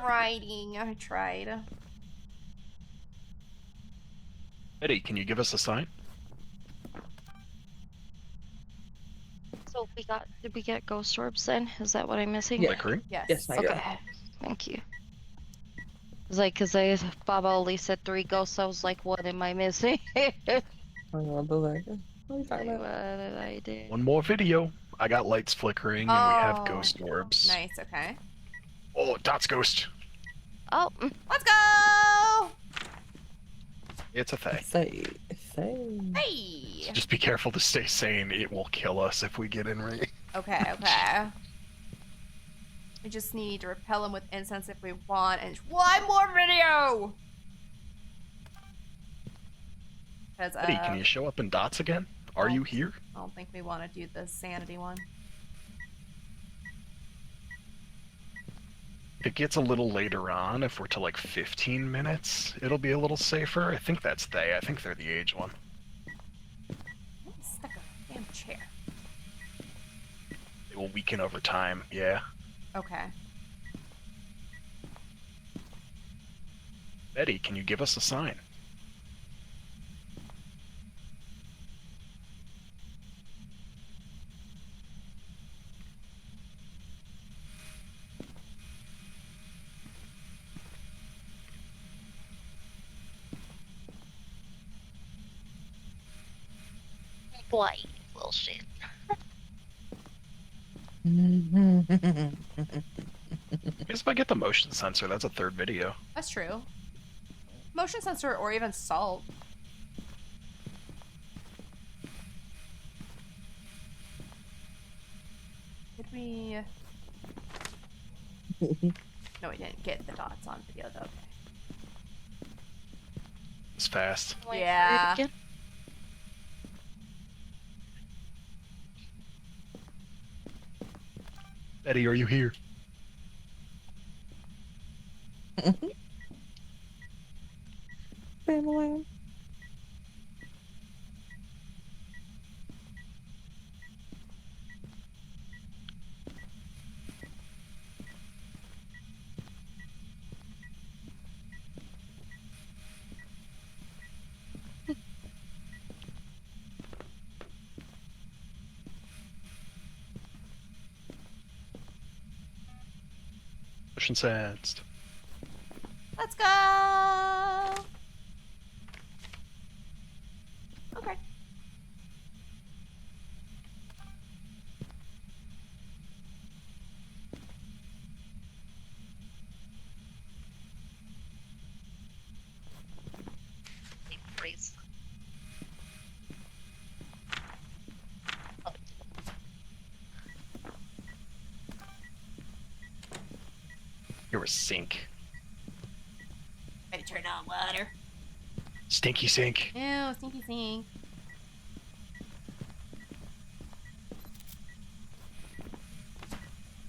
writing. I tried. Eddie, can you give us a sign? So did we get ghost orbs then? Is that what I'm missing? Yeah. Flickering? Yes. Yes, I got Okay. Thank you. It's like, Baba only said 3 ghosts, I was like, what am I missing? I'll be like, what are you talking Like, about? what did I do? One more video. I got lights flickering, and we have Oh, ghost orbs. Nice. Okay. Oh, dots ghost. Oh, Let's go. It's a Fae. Say. Hey. Just be careful to stay sane. It will kill us if we get in range. Okay. Okay. We just need to repel him with incense if we want, and one more video. Because Eddie, can you show up in dots again? Are you here? I don't think we want to do the sanity one. If it gets a little later on, if we're to like 15 minutes, it'll be a little safer. I think that's they. I think they're the age one. I'm stuck in a damn chair. They will weaken over time. Yeah. Okay. Eddie, can you give us a sign? boy, little shit. I guess if I get the motion sensor, that's a 3rd video. That's true. Motion sensor or even salt. Did we... No, we didn't get the dots on video though. Okay. It's fast. Wait for it Yeah. again. Eddie, are you here? Family. Motion sensed. Let's go! Okay. Freeze. You're a sink. Ready to turn on water. Stinky sink. Ew, stinky sink.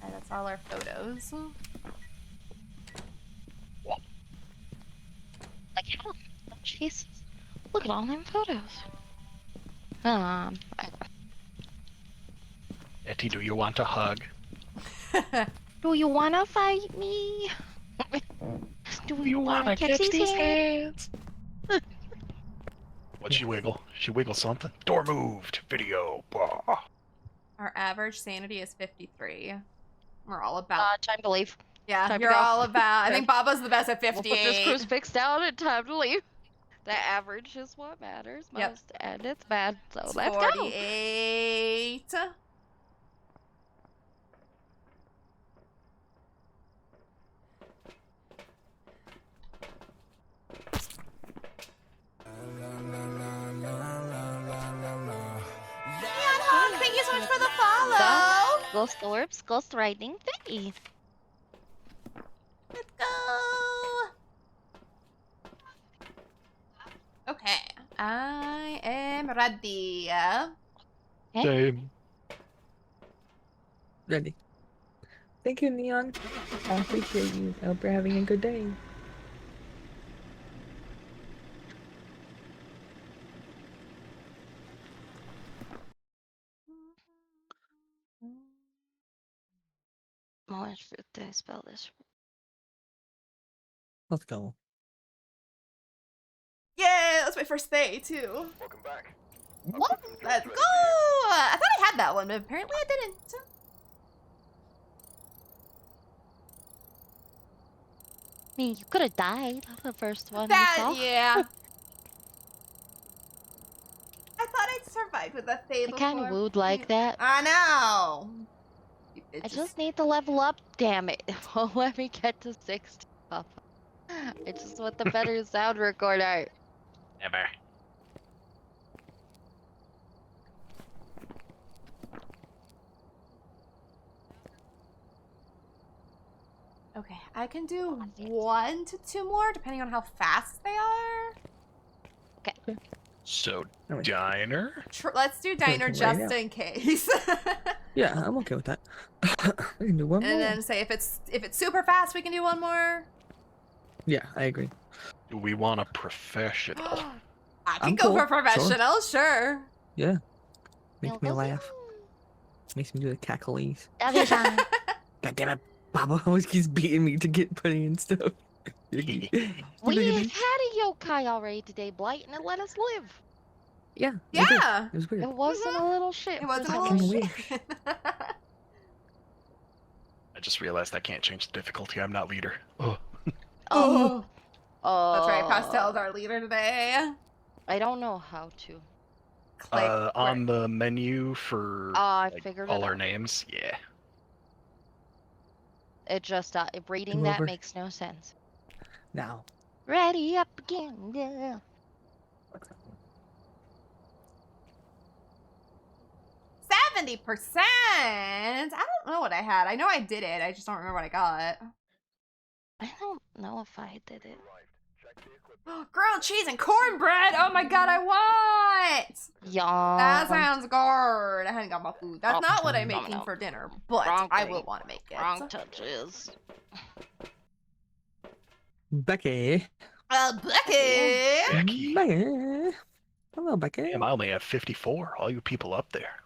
Alright, that's all our photos. Like, how? Oh, Jesus. Look at all them photos. Etty, do you want a hug? Do you wanna fight me? Do you wanna catch these hands? What'd she wiggle? She wiggled something. Door moved. Video. Blah. Our average sanity is 53. We're all about. Time to leave. Yeah, time to you're go. all about. I think Baba's the best at We'll put this 58. crucifix down and time to leave. The average is what matters Yep. most, and it's bad. So It's let's go. 48. Thank you so much for the follow. Ghost orbs, ghost riding thingy. Let's go. Okay, I am ready. Same. Ready. Thank you, Neon. I appreciate you. I hope you're having a good day. Orange fruit, did I spell this? Let's go. Yeah, that's my first day too. Welcome back. What? Let's go. I thought I had that one, but apparently I didn't. I mean, you could have died the first one. Yeah. I thought I'd survived with a I fatal kind of form. would like that. I know. I just need to level up, damn it. Won't let me get to 60 up. I just want the better sound recorder. Never. Okay, I can do 1 to 2 more depending on how fast they are. So, Alright. diner? Let's do diner Right just now. in case. Yeah, I'm okay with that. We can do one more. And then say if it's super fast, we can do 1 more. Yeah, I agree. Do we want a professional? I can I'm go cool, for professional, sure. Yeah. Makes me Go laugh. Makes me do the cackles. Okay, fine. God damn it. Baba always keeps beating me to get putting in stuff. We had a yokai already today, Blight, and it let us live. Yeah. we did. Yeah. It was weird. It wasn't a little shit. It wasn't for a some little reason. shit. I just realized I can't change the difficulty. I'm not leader. Oh. Oh. Oh. That's right, Pastel's our leader today. I don't know how to. Click. On the menu for I like, figured all it our out. names, yeah. It just, reading Come that over. makes no sense. Now. Ready up again, yeah. 70%. I don't know what I had. I know I did it. I just don't remember what I got. I don't know if I did it. Grilled cheese and cornbread. Oh my god, I want. Yeah. That sounds good. I hadn't got my food. That's Oh, not what I'm no, making no. for dinner, but Wrong I thing. will want to make it. Wrong touches. Becky. Becky. Becky. Becky. Hello, Becky. Damn, I only have 54. All you people up there.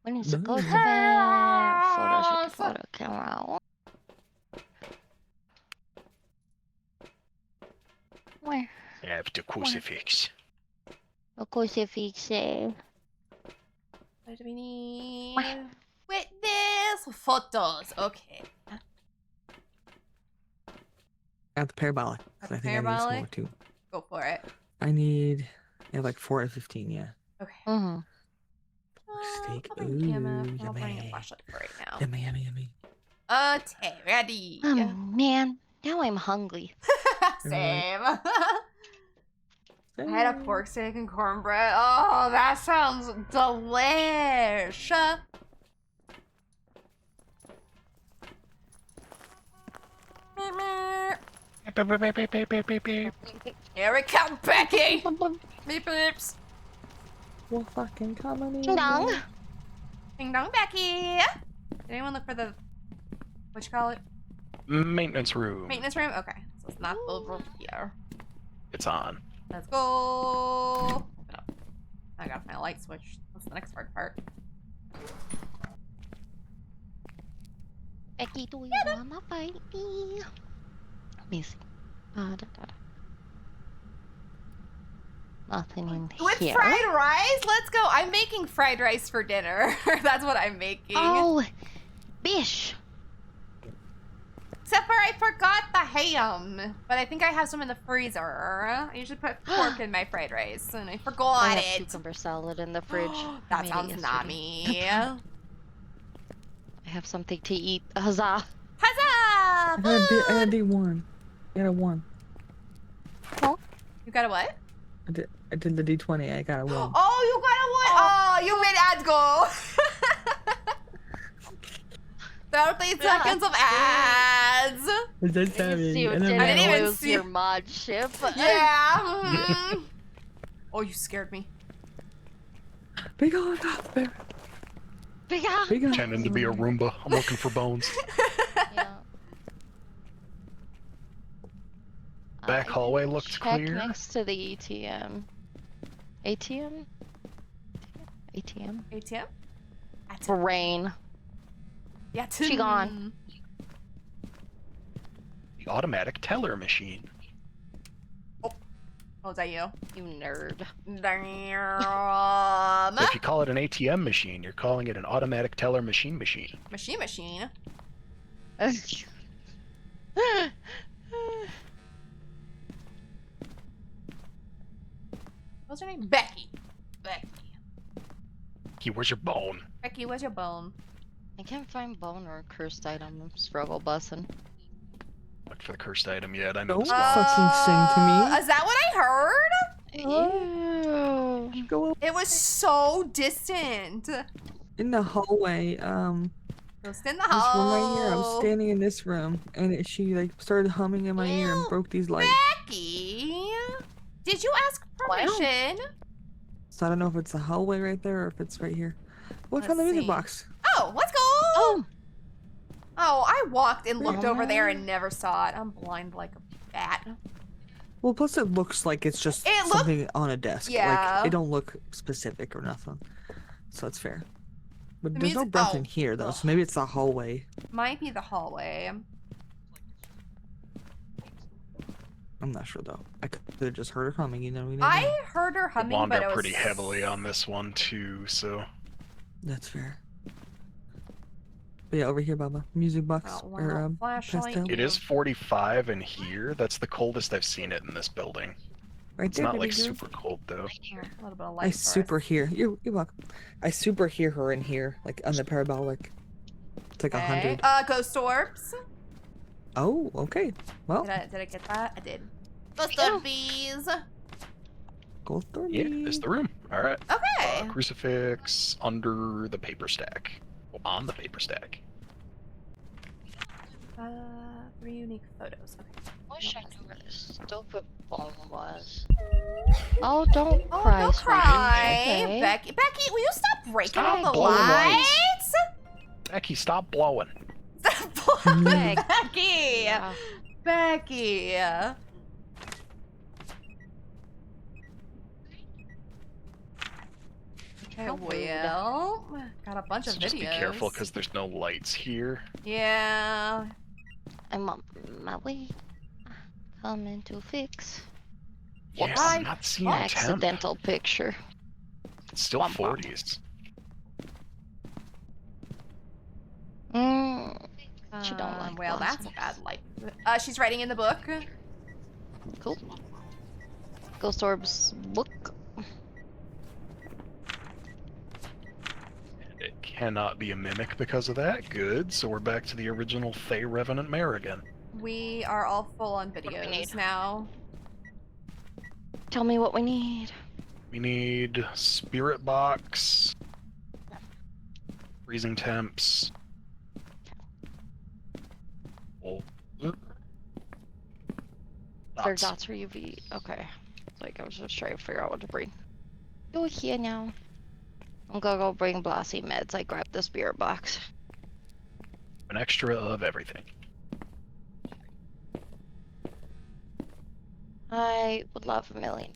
When it's supposed to be Yes. photo camera. Where? I have the crucifix. Of course, if you say. What do we need? Witness photos. Okay. Got the parabolic. Got 'cause the I think I need some parabolic? more too. Go for it. I need. I have like 4 out of 15, yeah. Okay. Mm-hmm. Steak. I'll bring the EMF. Ooh, I'll bring a yummy. flashlight for right now. Yummy, yummy, yummy. Okay, ready. Oh man, now I'm hungry. Same. I had a pork steak and cornbread. Oh, that sounds delish. Here we come, Becky. Beep beeps. We're fucking coming in. Ding dong. Ding dong, Becky. Did anyone look for the what you call it? Maintenance room. Maintenance room? Okay, so it's not over here. It's on. Let's go. Oh, I got my light switch. That's the next hard part. Becky, do you wanna fight me? Let me see. Da, da, da. Nothing in With here. fried rice? Let's go. I'm making fried rice for dinner. That's what I'm making. Oh, bish. Except for I forgot the ham. But I think I have some in the freezer. I usually put pork in my fried rice, and I forgot I have it. cucumber salad in the fridge. I That made it sounds yesterday. nummy. I have something to eat. Huzzah! I got a Huzzah! D1. I got a 1. You got a what? I did the D20. I got a 1. Oh, you got a one. Oh, you made ads go. 30 seconds of ads. That's You savvy. And didn't I didn't even lose see- your mod ship. Yeah. mhm. Oh, you scared me. Big on top there. Big up. Big on. Pretending to be a Roomba. I'm looking for bones. Yeah. Back hallway looked Check clear. next to the ATM. ATM? ATM? ATM? For rain. Yeah, She gone. The automatic teller machine. Oh, is that you? You nerd. Damn. So if you call it an ATM machine, you're calling it an automatic teller machine. Machine. What's her name? Becky. Where's your bone? Becky, where's your bone? I can't find bone or cursed item. I'm struggle bussing. Look for the cursed item yet. I know Don't the spot. fucking sing to me. Is that what I heard? Ew. Go up It was so distant. in the hallway. Just in the This one right here. I was hall. standing in this room, and she like started humming in my ear and Ew. broke these lights. Becky, did you ask Wow. permission? So I don't know if it's the hallway right there or if it's right here. Oh, I found the Let's music see. box. Oh, let's go. Oh, Oh, I walked and looked over there Oh. and never saw it. I'm blind like a bat. Well, plus it looks like it's just It look- something on a desk. Yeah. Like, it don't look specific or nothing. So it's fair. But The there's no music- breath oh. in here, though, Ugh. so maybe it's the hallway. Might be the hallway. I'm not sure, though. I could have just heard her humming, you know? We didn't I know. heard her humming, Wound but it up was pretty heavily on this one too, so That's fair. But yeah, over here, Baba. Music box. Oh, wow. Or, Flashlight. pastel. it is 45 in here. That's the coldest I've seen it in this building. Right It's there, not baby like girl. super cold though. Oh, a little bit of light I for us. super hear. You're welcome. I super hear her in here, like on the parabolic. It's like 100. Ghost orbs. Oh, okay. Well, Did I get that? I did. Ghost Yeah. orbies. go through Yeah, me. it's the room. All right. Okay. Crucifix under the paper stack. Well, on the paper stack. 3 unique photos. Okay. wish I knew where this stupid bone was. Oh, don't Oh, cry, don't sweetie. cry, Okay. Becky. Becky, will you stop breaking Stop all the blowing lights? Becky, stop blowing. Becky. Yeah. Becky. Okay, How rude. well, got a bunch So of videos. just be careful because there's no lights here. Yeah. I'm on my way. Coming to fix Whoops, Yeah. I'm not seeing Oh, a temp. accidental picture. It's still Womp womp. 40s. She don't like Well, that's a blossoms. bad light. She's writing in the book. Cool. Ghost Orbs book. It cannot be a mimic because of that. Good, so we're back to the original Fey Revenant Mare again. We are all full on do we videos need? now. Tell me what we need. We need Spirit Box, Freezing Temps. Oh. There's Dots. dots for UV. Okay. Like I was just trying to figure out what to bring. You're here now. I'm gonna go bring Blossy meds. I grabbed the spirit box. An extra of everything. I would love $1 million.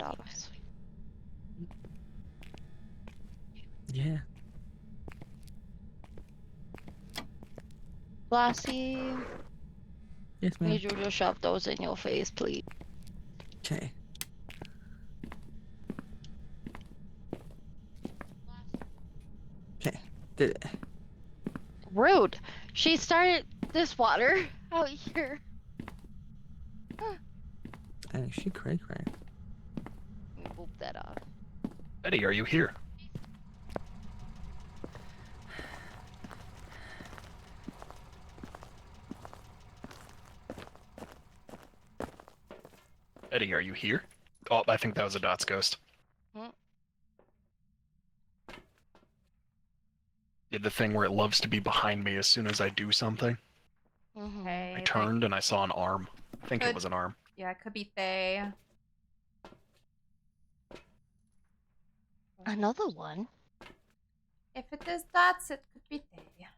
Yeah. Blossy, Yes, ma'am. need you to shove those in your face, please. Okay. Did Rude. She started this water out here. and she cray cray. Let me move that off. Eddie, are you here? Eddie, are you here? Oh, I think that was a Dots ghost. Hmm? Did the thing where it loves to be behind me as soon as I do something. Mm-hmm. Okay. I turned and I saw an arm. I think it Could- was an arm. Yeah, it could be Faye. Another one? If it is dots, it could be Faye.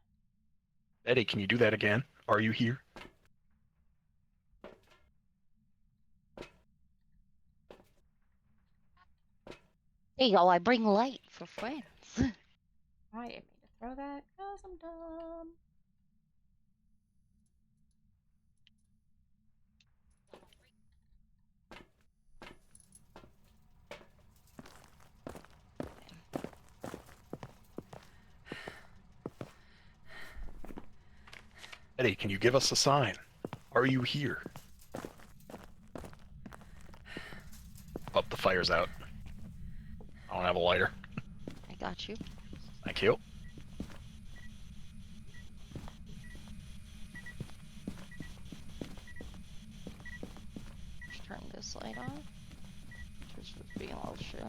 Eddie, can you do that again? Are you here? There you go, I bring light for friends. I didn't mean to throw that because I'm dumb. Eddie, can you give us a sign? Are you here? Oh, the fire's out. I don't have a lighter. I got you. Thank you. Just turn this light on. Just for being a little shit.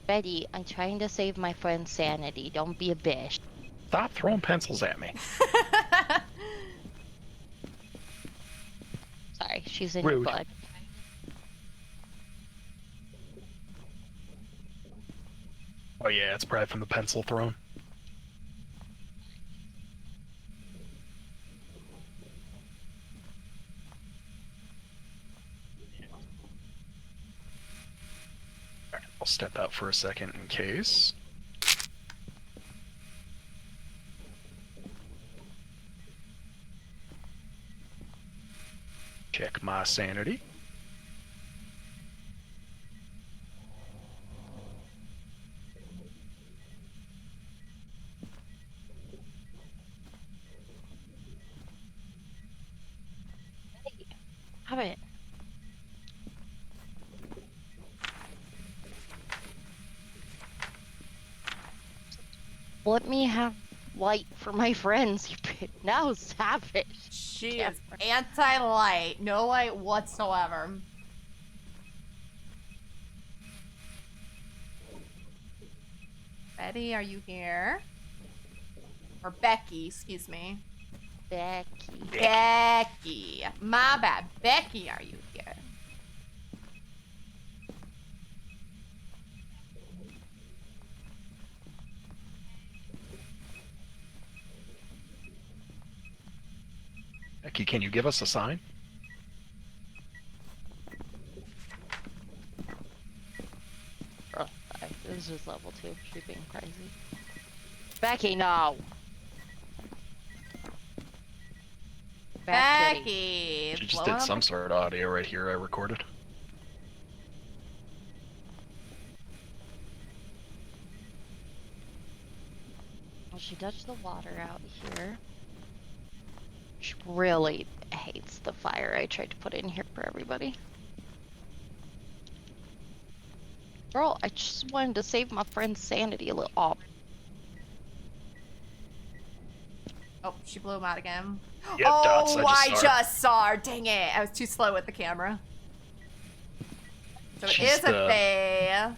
Betty, I'm trying to save my friend's sanity. Don't be a bitch. Stop throwing pencils at me. Sorry, she's in your Rude. blood. Oh yeah, it's probably from the pencil thrown. Alright, I'll step out for a second in case. Check my sanity. Have it. Let me have light for my friends, you bitch. Now, savage. She is anti-light. No light whatsoever. Betty, are you here? Or Becky, excuse me. Becky. Becky. My bad. Becky, are you here? Becky, can you give us a sign? Oh, this is level 2. She's being crazy. Becky, no. Bad kitty. Becky. She just blowing did up some her- sort of audio right here I recorded. Well, she touched the water out here. She really hates the fire I tried to put in here for everybody. Girl, I just wanted to save my friend's sanity a little. Oh, Oh, she blew him out again. Yep, Dots, oh, I just saw her. saw her. Dang it. I was too slow with the camera. So it She's is a the- Faye.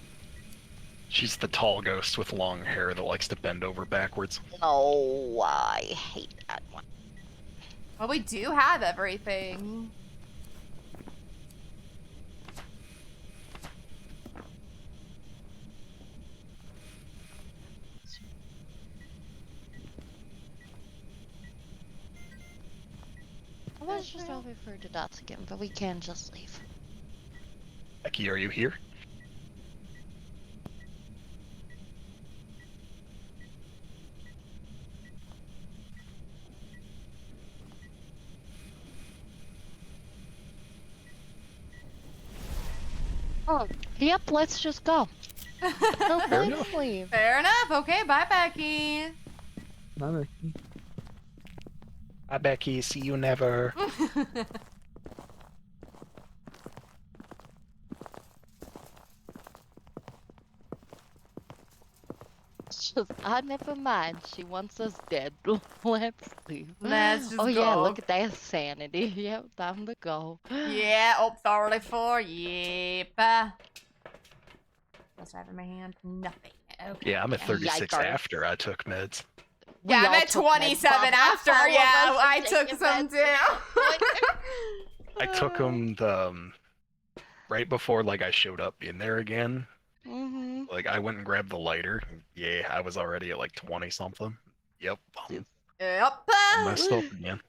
She's the tall ghost with long hair that likes to bend over backwards. no, I hate that one. Well, we do have everything. I was just over for the dots again, but we can just leave. Becky, are you here? Oh, yep, let's just go. No, Fair enough. finally. Fair enough. Okay, bye, Becky. Bye, Becky. Bye, Becky. See you never. Never mind. She wants us dead. Let's leave. Let's just Oh yeah, go. look at that sanity. Yep, time to go. Yeah, oh, 34. Yep. What's I have in my hand? Nothing. Okay. Yeah, I'm at 36 Yikers. after I took meds. We Yeah, I'm all at took meds. 27 Bob, after. all of Yeah, us are I took taking some meds. too. I took them right before like I showed up in there again. Mm-hmm. Like I went and grabbed the lighter. Yeah, I was already at like 20 something. Yep. Yep. I'm messed up again.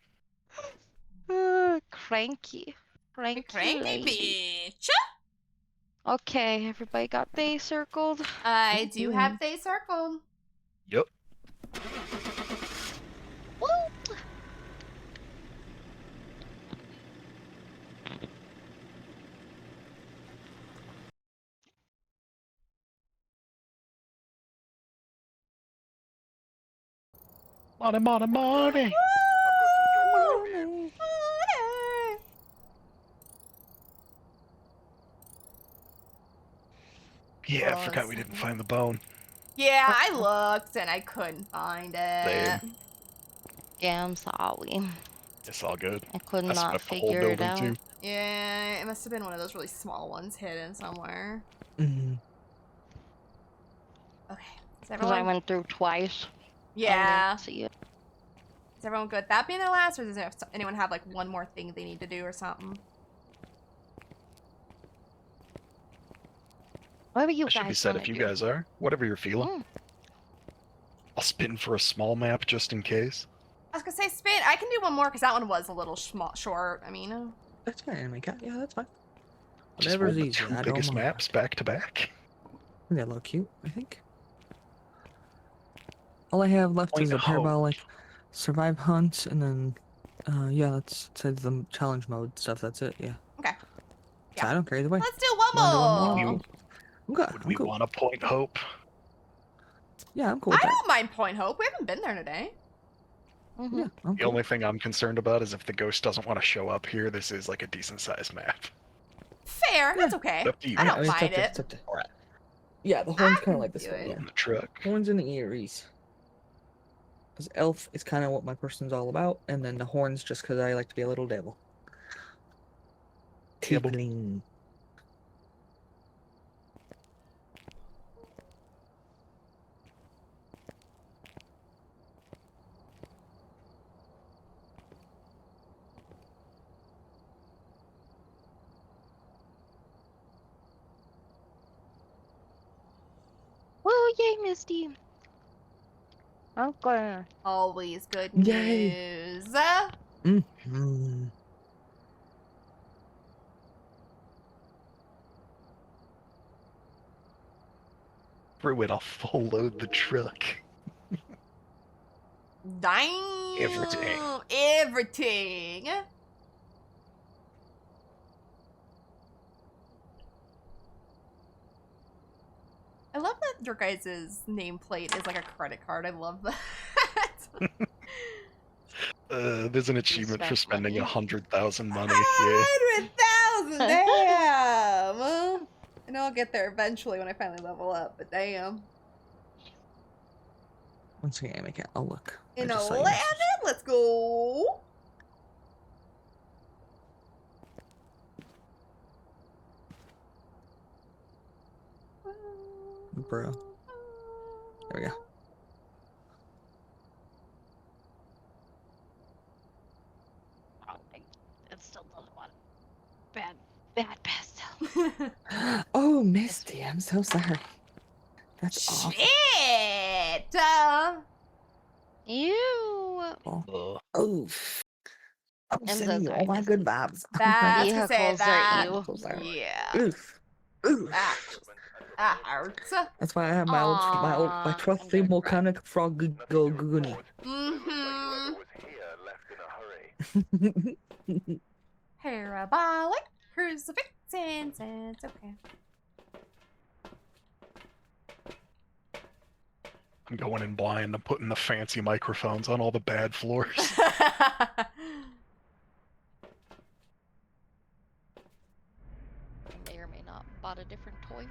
Cranky. Cranky Cranky lady. bitch. Okay, everybody got day circled. I do have they circled. Yep. Woo! Money, money, money. Yeah, I forgot we didn't find the bone. Yeah, I looked and I couldn't find it. Same. Yeah, I'm sorry. It's all good. I could I not swept the whole figure it building out. too. Yeah, it must have been one of those really small ones hidden somewhere. Mm-hmm. Okay. Is Because I everyone? went through twice. Yeah. See it. Is everyone good? That being their last, or does anyone have like one more thing they need to do or something? Whatever you I should be guys said wanna if you do. guys are. Whatever you're feeling. Mm. I'll spin for a small map just in case. I was gonna say spin. I can do one more because that one was a little short. I mean, That's fine, Anime Cat. Yeah, that's fine. Just Whatever's roll the easier. two I biggest don't mind. maps back to back. They look cute, I think. All I have left Point is a hope. parabolic survive hunt, and then, yeah, that's the challenge mode stuff. That's it. Yeah. okay. So I don't care either way. Let's do one Wanna do one more? more. You- I'm good. Would I'm we cool. want to point hope? Yeah, I'm cool I with that. don't mind Point Hope. We haven't been there today. Mm-hmm. Yeah, I'm The cool. only thing I'm concerned about is if the ghost doesn't want to show up here, this is like a decent sized map. Fair. That's okay. Up to you. I don't it's up mind to- it. it's up to- Yeah, the horn's I kind can of like this do one. it. Yeah. On the truck. Horns and the earries. Because elf is kind of what my person's all about, and then the horns just because I like to be a little devil. Devil. Tickling. Woo, yay, Misty. Okay. Always good Yay. news. Mm-hmm. Through it, I'll full load the truck. Dang. Everything. Everything. I love that your guys' nameplate is like a credit card. I love that. There's an achievement for spent spending money. 100,000 money. Yeah. 100,000, damn! I know I'll get there eventually when I finally level up, but damn. Once again, I make it. I'll look. I In just saw 11, your message. let's go. Bro. There we go. Oh, it still doesn't want it. Bad pastel. Oh, Misty, I'm so sorry. That's awful. Shit! Ew. Ugh. Oof. I'm so sending you all sorry, my Misty. good vibes. That's to say Vehicles are that. ew. So sorry. Yeah. Oof. Oof. That hurts. That's why I have my Aw, trusty I'm good. volcanic frog go googly. Mm-hmm. was here, left in a hurry. Parabolic crucifix and sense. Okay. I'm going in blind. I'm putting the fancy microphones on all the bad floors. May or may not bought a different toy.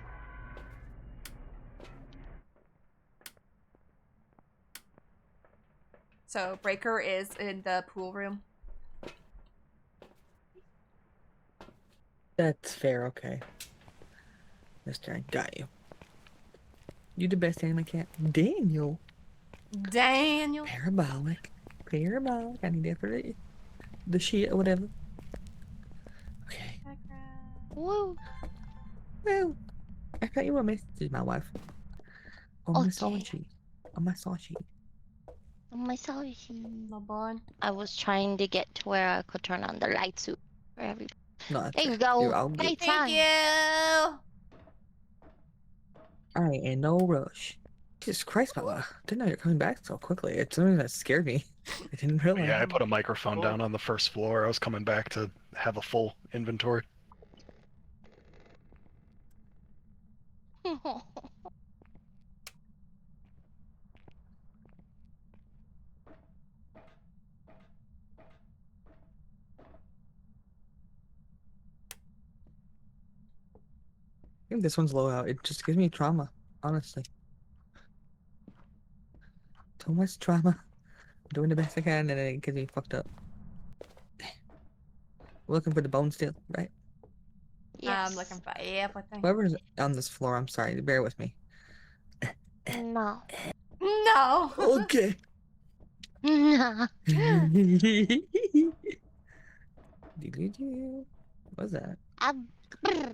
So Breaker is in the pool room. That's fair, okay. Mister, I got you. You the best anime cat. Daniel. Daniel. Parabolic. Parabolic. I need that for the shit or whatever. Okay. Woo! Well, I thought you were messaging my wife. On my Okay. Sachi. On my Sachi. Oh my sorry. My boy. I was trying to get to where I could turn on the light suit for everybody. No, that's There you fair. go. You're all good. Great Thank time. you. Alright, and no rush. Jesus Christ, Bella. Didn't know you're coming back so quickly. It's something that scared me. I didn't realize. Yeah, I put a microphone down on the first floor. I was coming back to have a full inventory. I think this one's low out. It just gives me trauma, honestly. So much trauma. I'm doing the best I can, and then it gets me fucked up. We're looking for the bone still, right? Yes. I'm looking for everything. Whoever's on this floor, I'm sorry. Bear with me. No. No. Okay. No. What's that? Brr.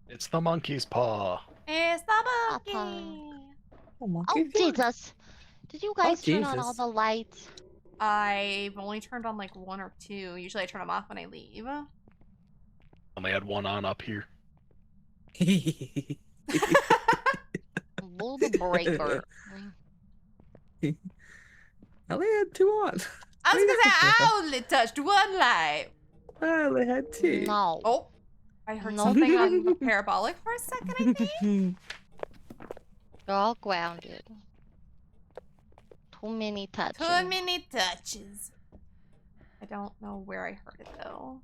It's the monkey's paw. It's the monkey. Oh, monkey Oh floor. Jesus! Did you guys turn on all Jesus. the lights? I've only turned on like 1 or 2. Usually I turn them off when I leave. Only had one on up here. Blow the breaker. I only had 2 on. I was gonna say I only touched 1 light. I only had 2. No. Oh, I heard No. something on the parabolic for a second, I think. You're all grounded. Too many touches. Too many touches. I don't know where I heard it though.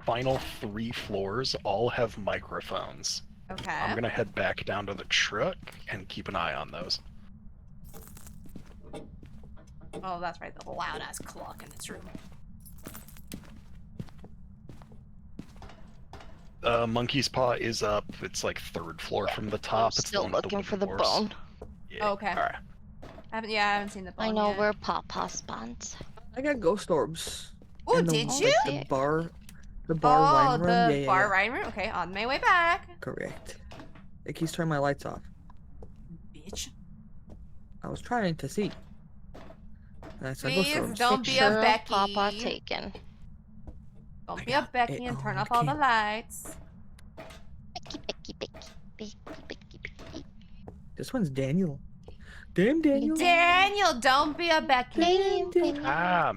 Final 3 floors all have microphones. Okay. I'm gonna head back down to the truck and keep an eye on those. Oh, that's right. The loud ass clock in this room. Monkey's paw is up. It's like 3rd floor from the top. It's Still the one with looking for the wooden doors. bone. Yeah. Okay. Alright. I haven't seen the bone I know yet. where Pawpaw spawns. I got ghost orbs. Oh, in the- did like, you? The bar Oh, wine room. the Yeah, bar yeah. wine room? Okay, on my way back. Correct. It keeps turning my lights off. Bitch. I was trying to see. And I said, ghost Please orbs. don't be a Picture of Becky. Pawpaw taken. Don't I be a got Becky it and turn on off all the camera. lights. Becky. This one's Daniel. Damn, Daniel. Daniel, don't be a Becky. Daniel. I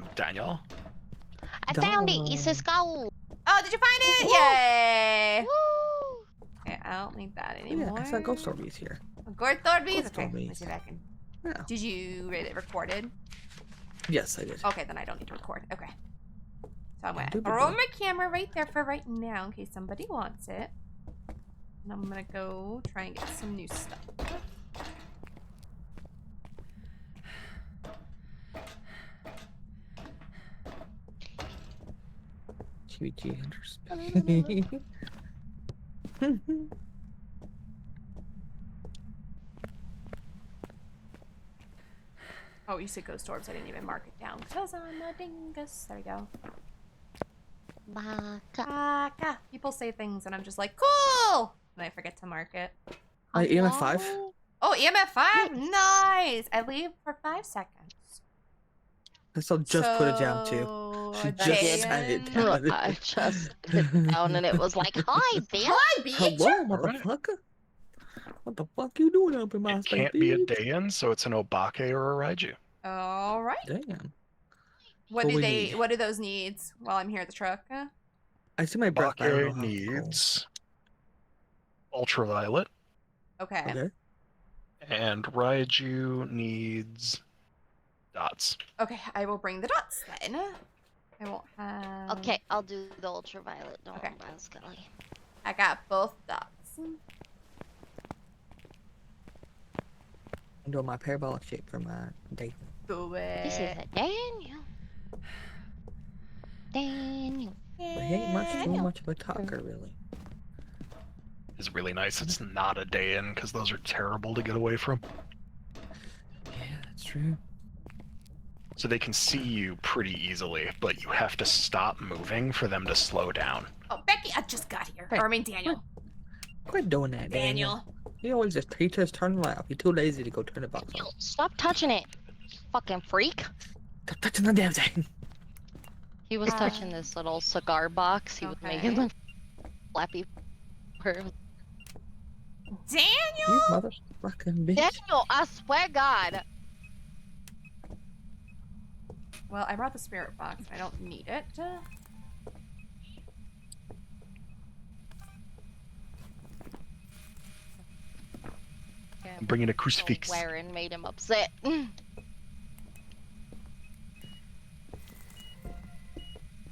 found it. Dog. It's a skull. Oh, did you find it? Woo. Yay! Woo! Okay, I don't need that Yeah, anymore. I saw ghost orbies here. Ghost Orbeez? Ghost Okay, Orbeez. let's see if I can. Yeah. Did you read it recorded? Yes, I did. Okay, then I don't need to record. Okay. So I'm gonna Doo-doo-doo. throw my camera right there for right now in case somebody wants it. And I'm gonna go try and get some new stuff. GBG hunters. Oh, you said ghost orbs. I didn't even mark it down because I'm a dingus. There we go. Baka. People say things and I'm just like, cool! And I forget to mark it. EMF 5? Hello? Oh, EMF 5? Nice! I leave for 5 seconds. I still just put it down too. She just Jaden. had it down. I just put it down and it was like, hi, bitch. Hi, bitch! Hello, Alright. motherfucker. What the fuck you doing up in my It space, can't be a bitch? Dayan, so it's an Obake or a Raiju. All right. Damn. What do we they? need? What do those needs? While I'm here at the truck. I see my breath. But I don't know Bake how cold. needs ultraviolet, Okay. Okay. and Raiju needs dots. Okay, I will bring the dots then. I won't have. Okay, I'll do the ultraviolet. Don't Okay. worry about it, Scully. I got both dots. I'm doing my parabolic shape for my date. Do This is it. a Daniel. Daniel. But he ain't much too much of a talker, really. Is really nice. It's not a day in because those are terrible to get away from. Yeah, that's true. So they can see you pretty easily, but you have to stop moving for them to slow down. Oh, Becky, I just got here. Hey. Or I mean, Daniel. Quit doing that, Daniel. Daniel. He always just turn left. He's too lazy to go turn the box on. Stop touching it, you fucking freak. Stop touching the damn thing. He was touching this little cigar box. He was making Okay. the flappy bird. Daniel. You motherfucking bitch. Daniel, I swear God. Well, I brought the spirit box. I don't need it. I'm bringing a crucifix. Wearing made him upset.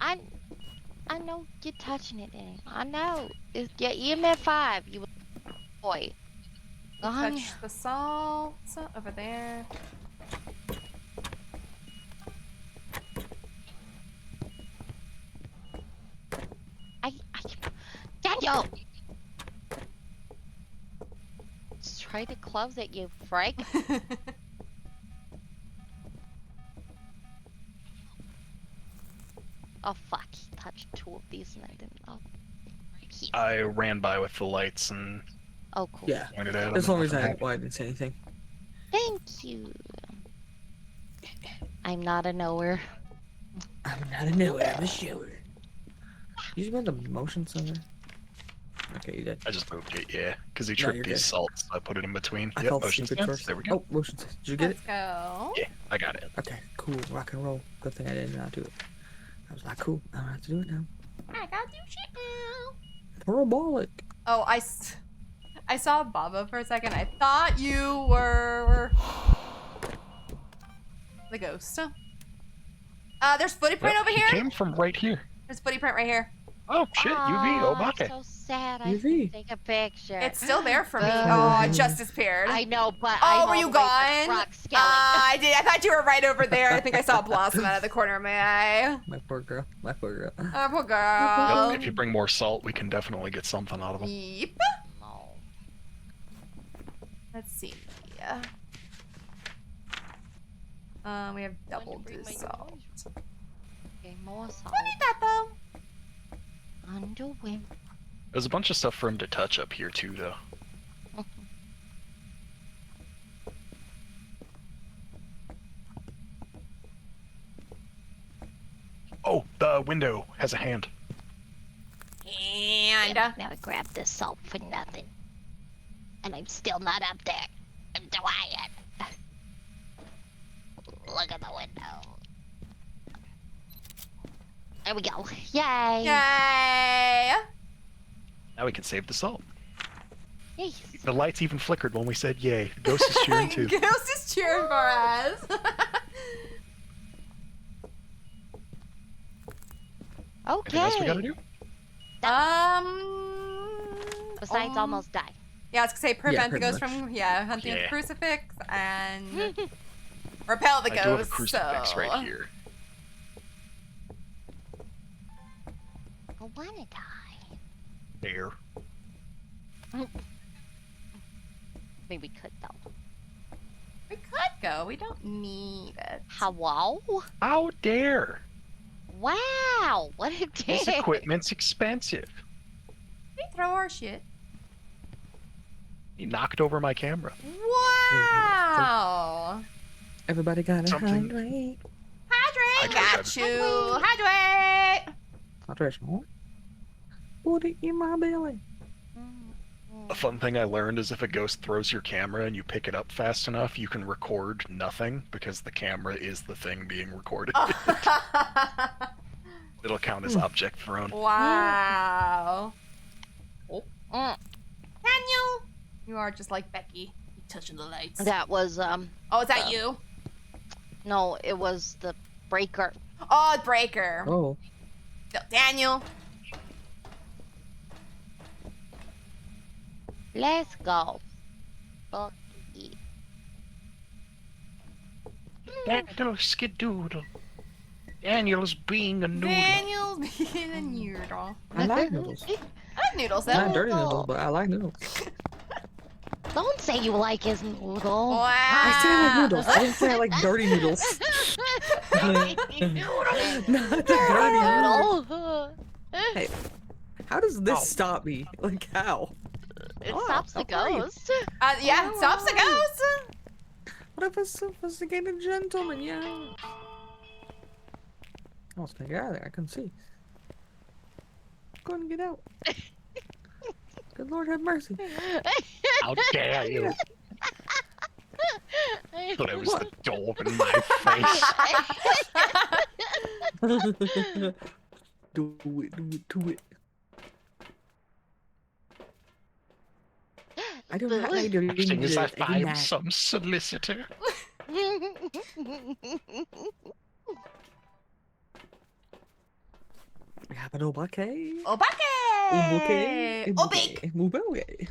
I know you're touching it, Daniel. I know. It's your EMF 5. You boy. Touch the salt over there. Daniel! Just try to close it, you freak. Oh fuck, he touched 2 of these and I didn't know. I ran by with the lights and Oh cool. Yeah. pointed at That's them. the only reason I didn't say anything. Thank you. I'm not a knower. I'm not a nowhere, I'm a shower. You just want the motion sensor? Okay, you did. I just moved it, yeah, because he No, tripped you're these good. salts. So I put it in between. I Yep, felt motion stupid sense. first. There we go. Oh, motion sensor. Did you get it? Let's go. Yeah, I got it. Okay, cool. Rock and roll. Good thing I didn't know how to do it. I was like, cool. I don't have to do it now. I gotta do shit now. Parabolic. Oh, I saw Baba for a second. I thought you were the ghost. There's footy print over He here. came from right here. There's footy print right here. Oh shit, UV, Oh, Obake. I'm so sad. I UV. didn't take a picture. It's still there for me. Boo. Oh, it just disappeared. I know, but Oh, I'm were all you the way to gone? Rock Skelly. I did. I thought you were right over there. I think I saw a blossom out of the corner of my eye. My poor girl. My poor girl. Oh, poor girl. Yep, if you bring more salt, we can definitely get something out of them. Yep. No. Let's see. We have double bring my salt. Okay, more salt. What is that though? Underwear. There's a bunch of stuff for him to touch up here too, though. Oh, the window has a hand. And Now I grabbed this salt for nothing. And I'm still not up there. I'm tired. Look at the window. There we go. Yay! yay! Now we can save the salt. Yay. The lights even flickered when we said yay. The ghost is cheering too. Ghost is cheering for us. Okay. Anything else we gotta do? Besides almost die. Yeah, I was gonna say prevent the pretty ghost much. from hunting Yeah. the crucifix and repel the I do have a ghost. crucifix so. right here. I wanna die. There. Maybe we could though. We could go. We don't need it. Hello? How dare! Wow! What a This day! equipment's expensive. We throw our shit. He knocked over my camera. Wow. Everybody got a Something- hydrate. Hydrate. Hydrate. Got you. Hydrate. Hydration. Put it in my belly. A fun thing I learned is if a ghost throws your camera and you pick it up fast enough, you can record nothing because the camera is the thing being recorded. It'll count as object thrown. Wow. Oh, Mm, Daniel, you are just like Becky. You touching the lights. that was Oh, is that you? no, it was the breaker. Oh, breaker. Oh, No, Daniel. Let's go. Fuck yeah. Daniel Skidoodle. Daniel's being a noodle. Daniel's being a noodle. I like noodles. I like noodles though. Not dirty noodles, but I like noodles. Don't say you like his noodle. Wow. I say I like noodles. I didn't say I like dirty noodles. Not the dirty noodles. Noodle. Hey, how does this stop me? Like how? It Oh, stops the alright. ghost. Yeah, stops the ghost. What if a sophisticated gentleman? Yeah. I was gonna get out of there. I couldn't see. Go and get out. Good Lord have mercy. How dare you close What? the door in my face? Do it, do it, do it. I don't know how to do As soon as I it. find some solicitor. We have an obake. Obake. Obake. Obake. Obake.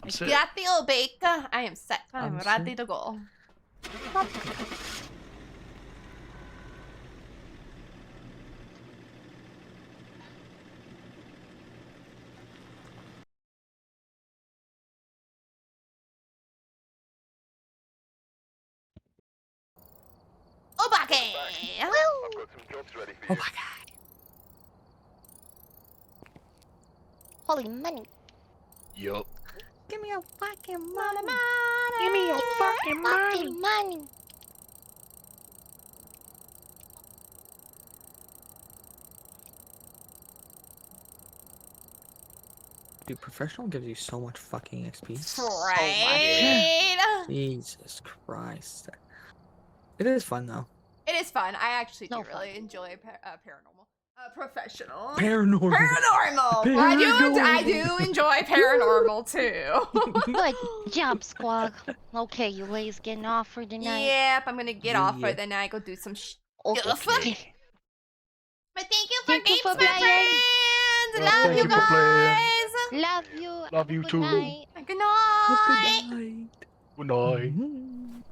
I'm sick. Got the obake. I am set. I'm I'm ready set. to go. Obake. I've got some jobs ready for you. Obake. Holy money. Yup. Give me a fucking Money, money. money. Give me your fucking money. Fucking money. Dude, professional gives you so much fucking XP. Right. Jesus Christ. It is fun though. It is fun. I actually do No really fun. enjoy paranormal. Professional. Paranormal. Paranormal. I do enjoy paranormal too. Good job, Squawk. Okay, you ladies getting off for the night? Yep, I'm gonna get off for Yeah. the night. Go do some stuff. Okay. But thank you for Thank you games, for my playing. friends. Well, Love thank you you for playing. guys. Love you. Love Have a you good too. night. Good Have night. a good night. Good night. Mhm.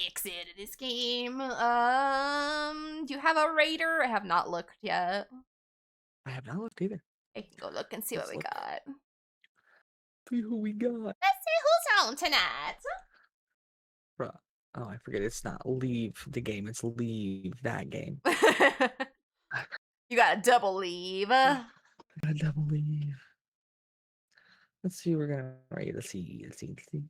Exit this game. Do you have a raider? I have not looked yet. I have not looked either. I can go look and see what Let's we look. got. See who we got. Let's see who's home tonight. Bruh. Oh, I forget. It's not leave the game. It's leave that game. You got a double leave. I got a double leave. Let's see. We're gonna rate. Let's see. Let's see. Let's see.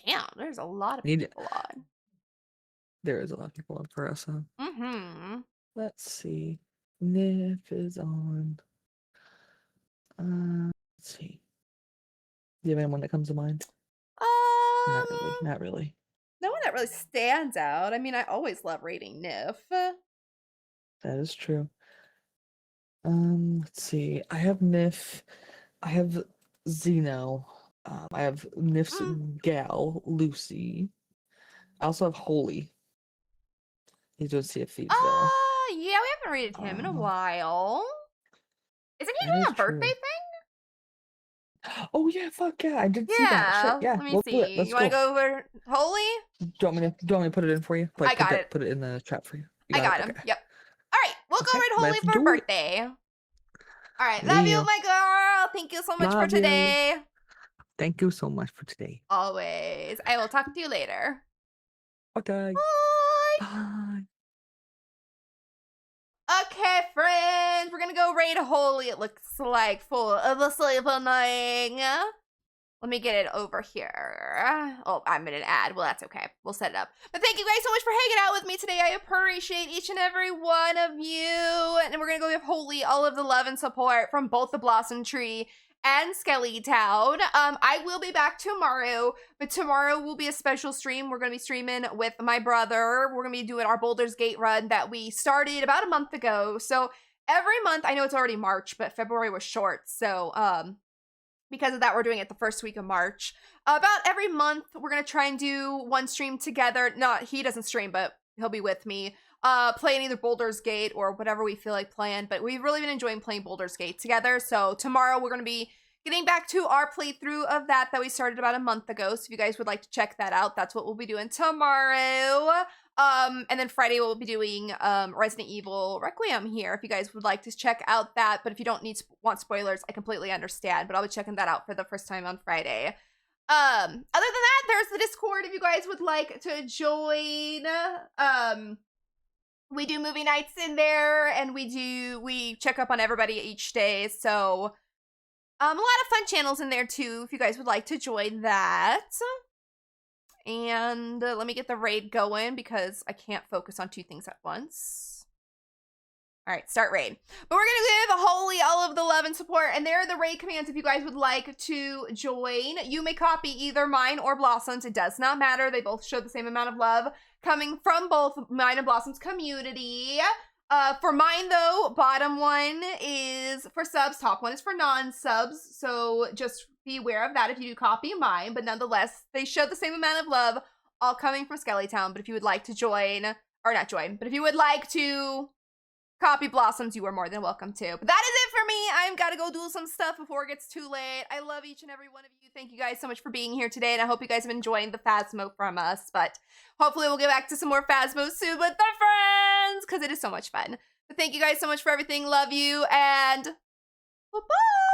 Damn, there's a lot of Need- people on. There is a lot of people up for us. Huh? Mm-hmm. Let's see. Nif is on. Let's see. Do you have anyone that comes to mind? Not really. Not really. No one that really stands out. I mean, I always love rating Nif. That is true. Let's see. I have Nif. I have Zeno. I have Nif's gal, Lucy. I also have Holy. He's doing Sea of Thieves though. Yeah, we haven't rated him in a while. Isn't he That doing is a birthday true. thing? Oh yeah, fuck yeah! I did see that. Yeah. Shit, yeah. Let me We'll see. do it. Let's You want to go over Holy? Do you want me to put it in for you? I got it. Put it in the trap for you. You I got it? him. Okay. Yep. All right, we'll go Okay, right Holy let's for do it. birthday. All right, love you, Deal. my girl. Thank you so much for Love you. today. Thank you so much for today. Always. I will talk to you later. Okay. Bye. Bye. Okay, friends, we're gonna go raid Holy. It looks like full of the sleeping. Let me get it over here. Oh, I'm in an ad. Well, that's okay. We'll set it up. But thank you guys so much for hanging out with with me today. I appreciate each and every one of you. And we're going to go give Holy all of the love and support from both the Blossom Tree and Skelly Town. I will be back tomorrow, but tomorrow will be a special stream. We're going to be streaming with my brother. We're going to be doing our Boulder's Gate run that we started about a month ago. So every month, I know it's already March, but February was short. So, because of that, we're doing it the first week of March. About every month, we're going to try and do one stream together. No, he doesn't stream, but he'll be with me. Playing either Boulder's Gate or whatever we feel like playing. But we've really been enjoying playing Boulder's Gate together. So tomorrow, we're going to be getting back to our playthrough of that we started about a month ago. So if you guys would like to check that out, that's what we'll be doing tomorrow. And then Friday we'll be doing Resident Evil Requiem here if you guys would like to check out that. But if you don't want spoilers, I completely understand. But I'll be checking that out for the first time on Friday. Other than that, there's the Discord if you guys would like to join. We do movie nights in there, and we check up on everybody each day. So a lot of fun channels in there too if you guys would like to join that. And let me get the raid going because I can't focus on two things at once. All right, start raid. But we're going to give Holy all of the love and support. And there are the raid commands if you guys would like to join. You may copy either mine or Blossom's. It does not matter. They both show the same amount of love coming from both mine and Blossom's community. For mine, though, bottom one is for subs, top one is for non-subs. So just be aware of that if you do copy mine. But nonetheless, they show the same amount of love, all coming from Skellytown. But if you would like to join, or not join, but if you would like to copy Blossoms, you are more than welcome to. But that is it for me. I've got to go do some stuff before it gets too late. I love each and every one of you. Thank you guys so much for being here today. And I hope you guys have enjoyed the Phasmo from us. But hopefully we'll get back to some more Phasmo soon with our friends, because it is so much fun. But thank you guys so much for everything. Love you, and bye-bye.